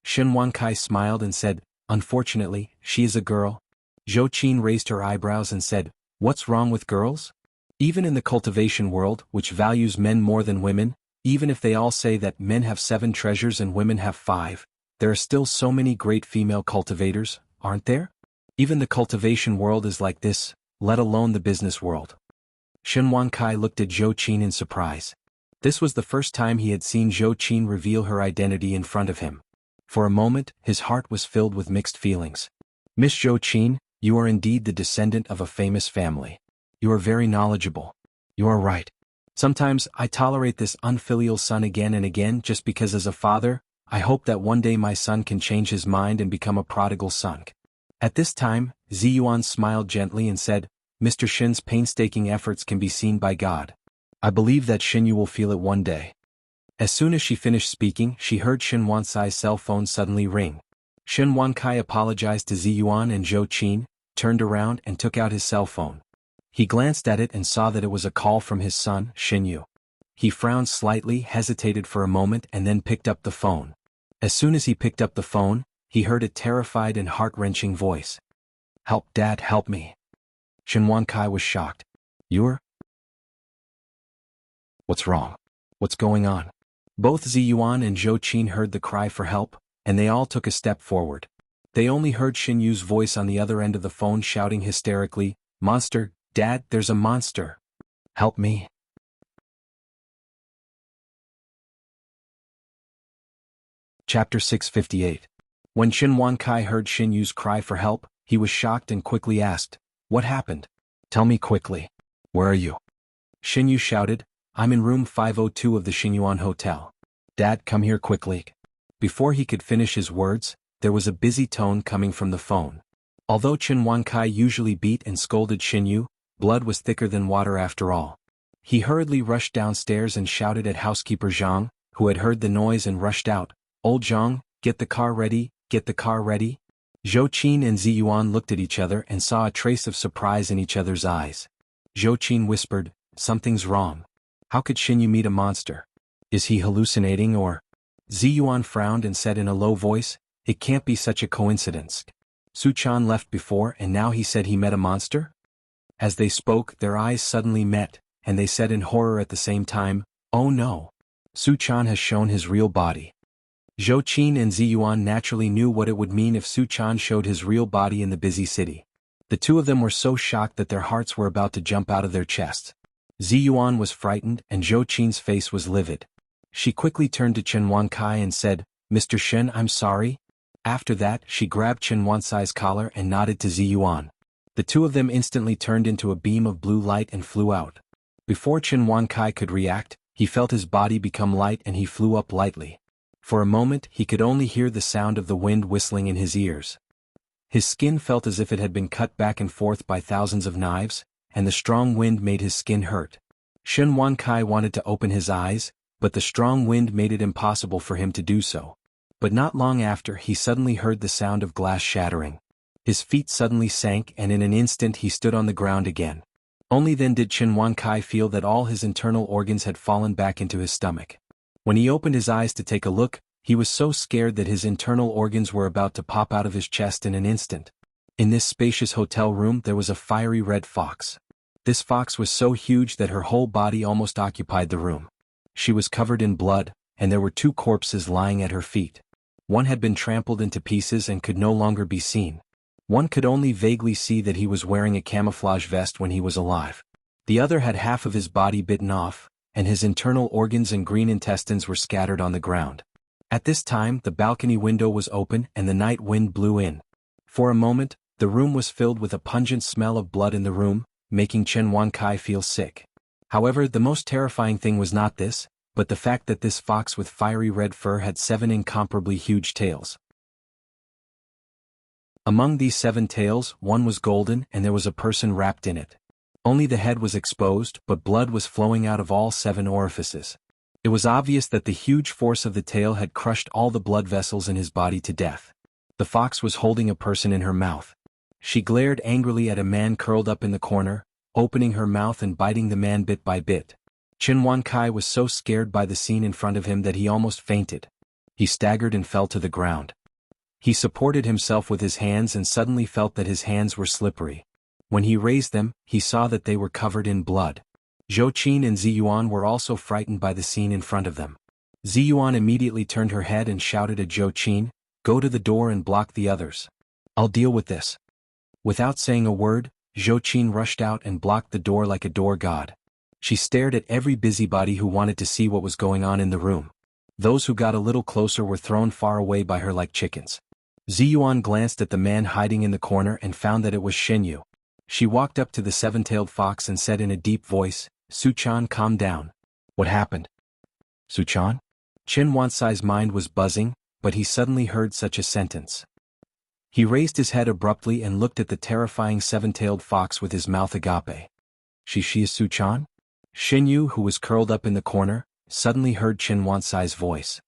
Xinhuan Kai smiled and said, unfortunately, she is a girl. Zhou Qin raised her eyebrows and said, what's wrong with girls? Even in the cultivation world, which values men more than women, even if they all say that men have 7 treasures and women have 5, there are still so many great female cultivators, aren't there? Even the cultivation world is like this, let alone the business world. Xinhuan Kai looked at Zhou Qin in surprise. This was the first time he had seen Zhou Qin reveal her identity in front of him. For a moment, his heart was filled with mixed feelings. Miss Zhou Qin, you are indeed the descendant of a famous family. You are very knowledgeable. You are right. Sometimes I tolerate this unfilial son again and again just because as a father, I hope that one day my son can change his mind and become a prodigal son. At this time, Ziyuan smiled gently and said, Mr. Xin's painstaking efforts can be seen by God. I believe that Xinyu will feel it one day. As soon as she finished speaking, she heard Xinhuan Cai's cell phone suddenly ring. Xinhuan Kai apologized to Ziyuan and Zhou Qin, turned around and took out his cell phone. He glanced at it and saw that it was a call from his son, Xinyu. He frowned slightly, hesitated for a moment and then picked up the phone. As soon as he picked up the phone, he heard a terrified and heart-wrenching voice. Help, Dad, help me. Xinhuan Kai was shocked. You're? What's wrong? What's going on? Both Ziyuan and Zhou Qin heard the cry for help, and they all took a step forward. They only heard Xinyu's voice on the other end of the phone shouting hysterically, Monster, Dad, there's a monster. Help me. Chapter 658. When Xinhuan Kai heard Xinyu's cry for help, he was shocked and quickly asked, What happened? Tell me quickly. Where are you? Xinyu shouted, I'm in room 502 of the Xinyuan Hotel. Dad, come here quickly. Before he could finish his words, there was a busy tone coming from the phone. Although Xinhuan Kai usually beat and scolded Xinyu, blood was thicker than water after all. He hurriedly rushed downstairs and shouted at housekeeper Zhang, who had heard the noise and rushed out, Old Zhang, get the car ready, get the car ready. Zhou Qin and Ziyuan looked at each other and saw a trace of surprise in each other's eyes. Zhou Qin whispered, Something's wrong. How could Xinyu meet a monster? Is he hallucinating or? Ziyuan frowned and said in a low voice, It can't be such a coincidence. Su Chan left before and now he said he met a monster? As they spoke, their eyes suddenly met, and they said in horror at the same time, Oh no! Su Chan has shown his real body. Zhou Qin and Ziyuan naturally knew what it would mean if Su Chan showed his real body in the busy city. The two of them were so shocked that their hearts were about to jump out of their chests. Ziyuan was frightened and Zhou Qin's face was livid. She quickly turned to Xinhuan Kai and said, Mr. Shen, I'm sorry. After that, she grabbed Xinhuan Cai's collar and nodded to Ziyuan. The two of them instantly turned into a beam of blue light and flew out. Before Xinhuan Kai could react, he felt his body become light and he flew up lightly. For a moment, he could only hear the sound of the wind whistling in his ears. His skin felt as if it had been cut back and forth by thousands of knives, and the strong wind made his skin hurt. Xinhuan Kai wanted to open his eyes, but the strong wind made it impossible for him to do so. But not long after, he suddenly heard the sound of glass shattering. His feet suddenly sank and in an instant he stood on the ground again. Only then did Xinhuan Kai feel that all his internal organs had fallen back into his stomach. When he opened his eyes to take a look, he was so scared that his internal organs were about to pop out of his chest in an instant. In this spacious hotel room there was a fiery red fox. This fox was so huge that her whole body almost occupied the room. She was covered in blood, and there were 2 corpses lying at her feet. One had been trampled into pieces and could no longer be seen. One could only vaguely see that he was wearing a camouflage vest when he was alive. The other had half of his body bitten off, and his internal organs and green intestines were scattered on the ground. At this time the balcony window was open and the night wind blew in. For a moment, the room was filled with a pungent smell of blood in the room, making Xinhuan Kai feel sick. However, the most terrifying thing was not this, but the fact that this fox with fiery red fur had 7 incomparably huge tails. Among these 7 tails, one was golden and there was a person wrapped in it. Only the head was exposed, but blood was flowing out of all 7 orifices. It was obvious that the huge force of the tail had crushed all the blood vessels in his body to death. The fox was holding a person in her mouth. She glared angrily at a man curled up in the corner, opening her mouth and biting the man bit by bit. Qin Wankai was so scared by the scene in front of him that he almost fainted. He staggered and fell to the ground. He supported himself with his hands and suddenly felt that his hands were slippery. When he raised them, he saw that they were covered in blood. Zhou Qin and Ziyuan were also frightened by the scene in front of them. Ziyuan immediately turned her head and shouted at Zhou Qin, "Go to the door and block the others. I'll deal with this." Without saying a word, Zhou Qin rushed out and blocked the door like a door god. She stared at every busybody who wanted to see what was going on in the room. Those who got a little closer were thrown far away by her like chickens. Ziyuan glanced at the man hiding in the corner and found that it was Xinyu. She walked up to the 7-tailed fox and said in a deep voice, "Suchan, calm down. What happened?" Suchan? Qin Wansai's mind was buzzing, but he suddenly heard such a sentence. He raised his head abruptly and looked at the terrifying 7-tailed fox with his mouth agape. She is Suchan? Xinyu, who was curled up in the corner, suddenly heard Qin Wansai's voice.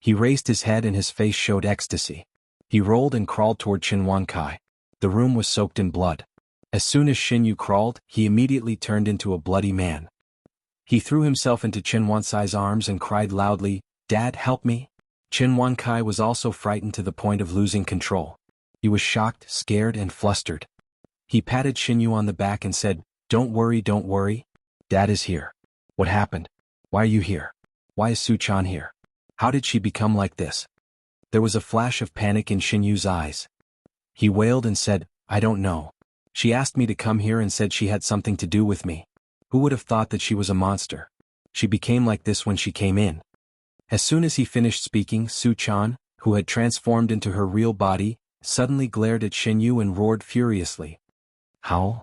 He raised his head and his face showed ecstasy. He rolled and crawled toward Qin Wankai. The room was soaked in blood. As soon as Xinyu crawled, he immediately turned into a bloody man. He threw himself into Qin Wansai's arms and cried loudly, "Dad, help me!" Qin Wankai was also frightened to the point of losing control. He was shocked, scared, and flustered. He patted Xinyu on the back and said, don't worry. Dad is here." "What happened? Why are you here? Why is Suchan here? How did she become like this?" There was a flash of panic in Xinyu's eyes. He wailed and said, "I don't know. She asked me to come here and said she had something to do with me. Who would have thought that she was a monster? She became like this when she came in." As soon as he finished speaking, Suchan, who had transformed into her real body, suddenly glared at Xinyu and roared furiously. "Howl!"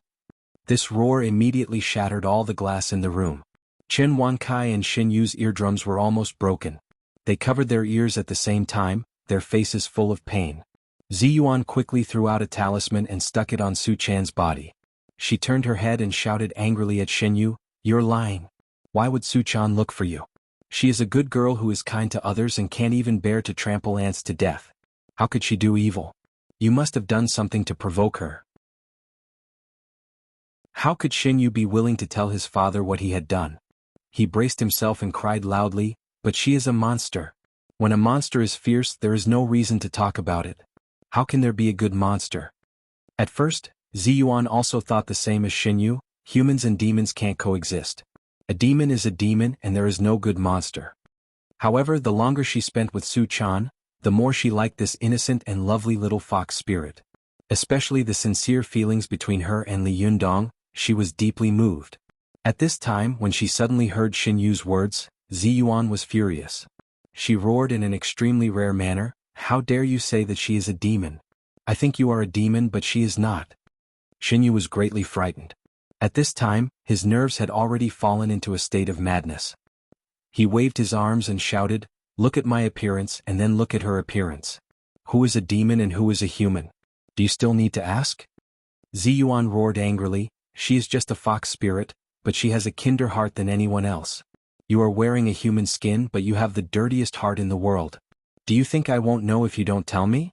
This roar immediately shattered all the glass in the room. Qin Wankai and Xinyu's eardrums were almost broken. They covered their ears at the same time, their faces full of pain. Ziyuan quickly threw out a talisman and stuck it on Suchan's body. She turned her head and shouted angrily at Xinyu, "You're lying. Why would Suchan look for you? She is a good girl who is kind to others and can't even bear to trample ants to death. How could she do evil? You must have done something to provoke her." How could Xinyu be willing to tell his father what he had done? He braced himself and cried loudly, "But she is a monster. When a monster is fierce, there is no reason to talk about it. How can there be a good monster?" At first, Ziyuan also thought the same as Xinyu, humans and demons can't coexist. A demon is a demon and there is no good monster. However, the longer she spent with Suchan, the more she liked this innocent and lovely little fox spirit. Especially the sincere feelings between her and Li Yundong, she was deeply moved. At this time, when she suddenly heard Xinyu's words, Ziyuan was furious. She roared in an extremely rare manner, "How dare you say that she is a demon? I think you are a demon but she is not." Xinyu was greatly frightened. At this time, his nerves had already fallen into a state of madness. He waved his arms and shouted, "Look at my appearance and then look at her appearance. Who is a demon and who is a human? Do you still need to ask?" Ziyuan roared angrily, "She is just a fox spirit, but she has a kinder heart than anyone else. You are wearing a human skin but you have the dirtiest heart in the world. Do you think I won't know if you don't tell me?"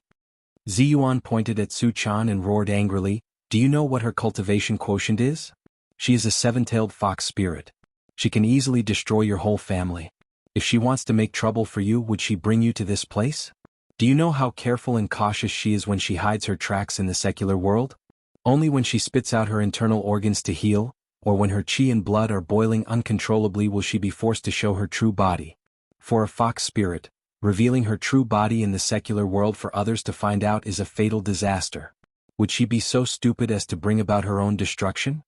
Ziyuan pointed at Suchan and roared angrily, "Do you know what her cultivation quotient is? She is a 7-tailed fox spirit. She can easily destroy your whole family. If she wants to make trouble for you, would she bring you to this place? Do you know how careful and cautious she is when she hides her tracks in the secular world? Only when she spits out her internal organs to heal, or when her chi and blood are boiling uncontrollably will she be forced to show her true body. For a fox spirit, revealing her true body in the secular world for others to find out is a fatal disaster. Would she be so stupid as to bring about her own destruction?"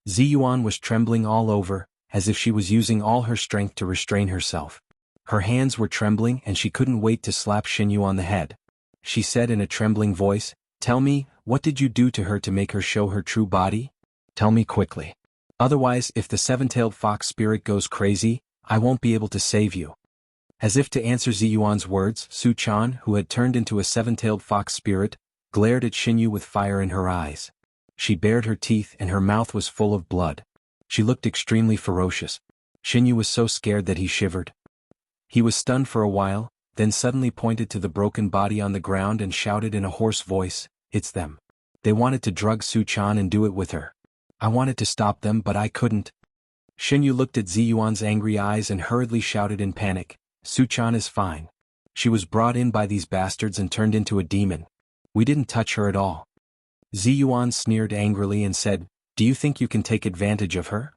Ziyuan was trembling all over, as if she was using all her strength to restrain herself. Her hands were trembling and she couldn't wait to slap Xinyu on the head. She said in a trembling voice, "Tell me, what did you do to her to make her show her true body? Tell me quickly. Otherwise, if the 7-tailed fox spirit goes crazy, I won't be able to save you." As if to answer Ziyuan's words, Suchan, who had turned into a 7-tailed fox spirit, glared at Xinyu with fire in her eyes. She bared her teeth and her mouth was full of blood. She looked extremely ferocious. Xinyu was so scared that he shivered. He was stunned for a while, then suddenly pointed to the broken body on the ground and shouted in a hoarse voice, "It's them. They wanted to drug Su-chan and do it with her. I wanted to stop them but I couldn't." Xinyu looked at Ziyuan's angry eyes and hurriedly shouted in panic, "Su-chan is fine. She was brought in by these bastards and turned into a demon. We didn't touch her at all." Ziyuan sneered angrily and said, "Do you think you can take advantage of her?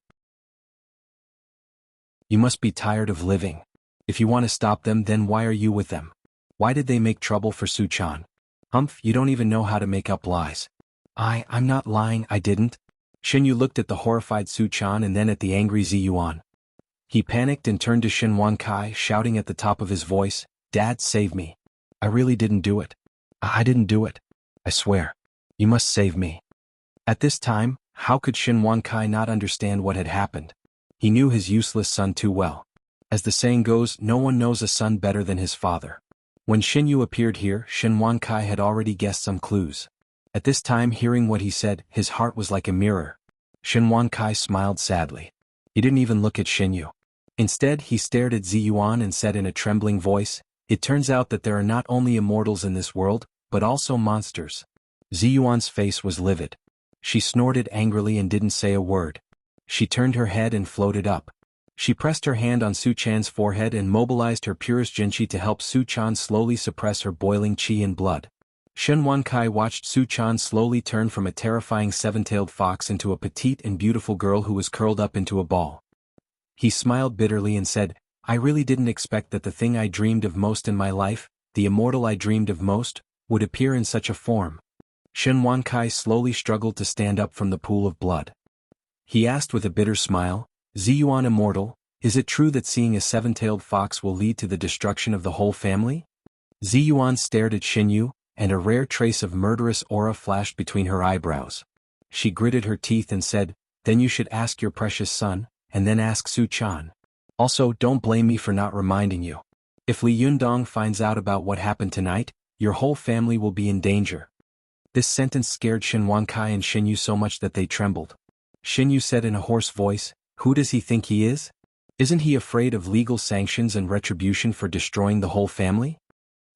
You must be tired of living. If you want to stop them, then why are you with them? Why did they make trouble for Su-chan? Humph, you don't even know how to make up lies." I'm not lying, I didn't." Xinyu looked at the horrified Su-chan and then at the angry Ziyuan. He panicked and turned to Shin Kai, shouting at the top of his voice, "Dad, save me. I really didn't do it. I didn't do it. I swear. You must save me." At this time, how could Shin Kai not understand what had happened? He knew his useless son too well. As the saying goes, no one knows a son better than his father. When Xinyu appeared here, Shin Kai had already guessed some clues. At this time, hearing what he said, his heart was like a mirror. Shin Kai smiled sadly. He didn't even look at Xinyu. Instead, he stared at Ziyuan and said in a trembling voice, "It turns out that there are not only immortals in this world, but also monsters." Ziyuan's face was livid. She snorted angrily and didn't say a word. She turned her head and floated up. She pressed her hand on Su-chan's forehead and mobilized her purest Jinchi to help Su-chan slowly suppress her boiling qi and blood. Shin Kai watched Su-chan slowly turn from a terrifying seven-tailed fox into a petite and beautiful girl who was curled up into a ball. He smiled bitterly and said, "I really didn't expect that the thing I dreamed of most in my life, the immortal I dreamed of most, would appear in such a form." Shin Kai slowly struggled to stand up from the pool of blood. He asked with a bitter smile, "Ziyuan immortal, is it true that seeing a seven-tailed fox will lead to the destruction of the whole family?" Ziyuan stared at Xinyu, and a rare trace of murderous aura flashed between her eyebrows. She gritted her teeth and said, "Then you should ask your precious son, and then ask Su-chan. Also, don't blame me for not reminding you. If Li Yundong finds out about what happened tonight, your whole family will be in danger." This sentence scared Shin Kai and Xinyu so much that they trembled. Xinyu said in a hoarse voice, "Who does he think he is? Isn't he afraid of legal sanctions and retribution for destroying the whole family?"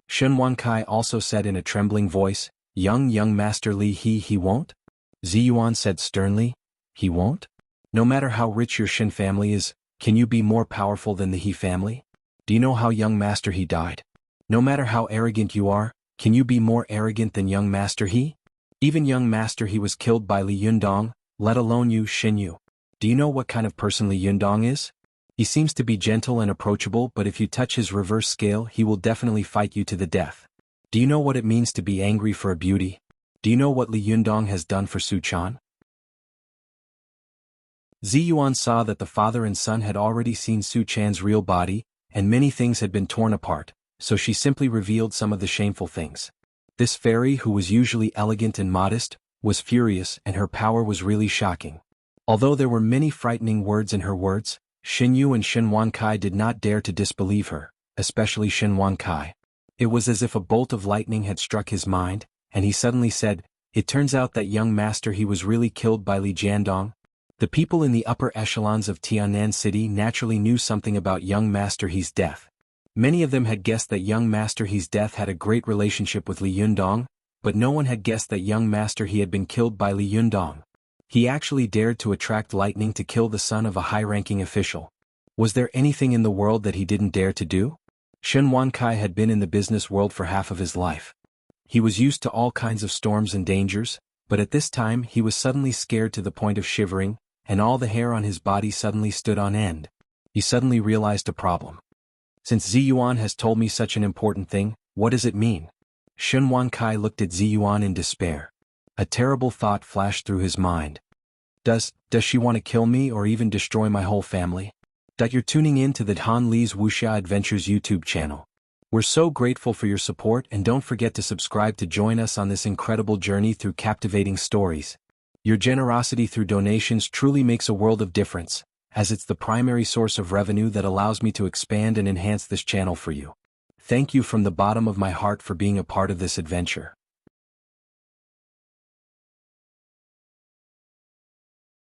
Shin Kai also said in a trembling voice, young Master Li he won't?" Ziyuan said sternly, "He won't? No matter how rich your Shin family is, can you be more powerful than the He family? Do you know how young Master He died? No matter how arrogant you are, can you be more arrogant than young Master He? Even young Master He was killed by Li Yundong, let alone you, Xinyu. Do you know what kind of person Li Yundong is? He seems to be gentle and approachable, but if you touch his reverse scale, he will definitely fight you to the death. Do you know what it means to be angry for a beauty? Do you know what Li Yundong has done for Su-chan?" Ziyuan saw that the father and son had already seen Su-chan's real body, and many things had been torn apart, so she simply revealed some of the shameful things. This fairy, who was usually elegant and modest, was furious, and her power was really shocking. Although there were many frightening words in her words, Xinyu and Shin Kai did not dare to disbelieve her, especially Shin Kai. It was as if a bolt of lightning had struck his mind, and he suddenly said, "It turns out that young Master He was really killed by Li Jiandong." The people in the upper echelons of Tianan City naturally knew something about young Master He's death. Many of them had guessed that young Master He's death had a great relationship with Li Yundong, but no one had guessed that young Master He had been killed by Li Yundong. He actually dared to attract lightning to kill the son of a high-ranking official. Was there anything in the world that he didn't dare to do? Shin Kai had been in the business world for half of his life. He was used to all kinds of storms and dangers, but at this time he was suddenly scared to the point of shivering, and all the hair on his body suddenly stood on end. He suddenly realized a problem. Since Ziyuan has told me such an important thing, what does it mean? Shin Kai looked at Ziyuan in despair. A terrible thought flashed through his mind. Does she want to kill me or even destroy my whole family? You're tuning in to the Han Li's Wuxia Adventures YouTube channel. We're so grateful for your support, and don't forget to subscribe to join us on this incredible journey through captivating stories. Your generosity through donations truly makes a world of difference, as it's the primary source of revenue that allows me to expand and enhance this channel for you. Thank you from the bottom of my heart for being a part of this adventure.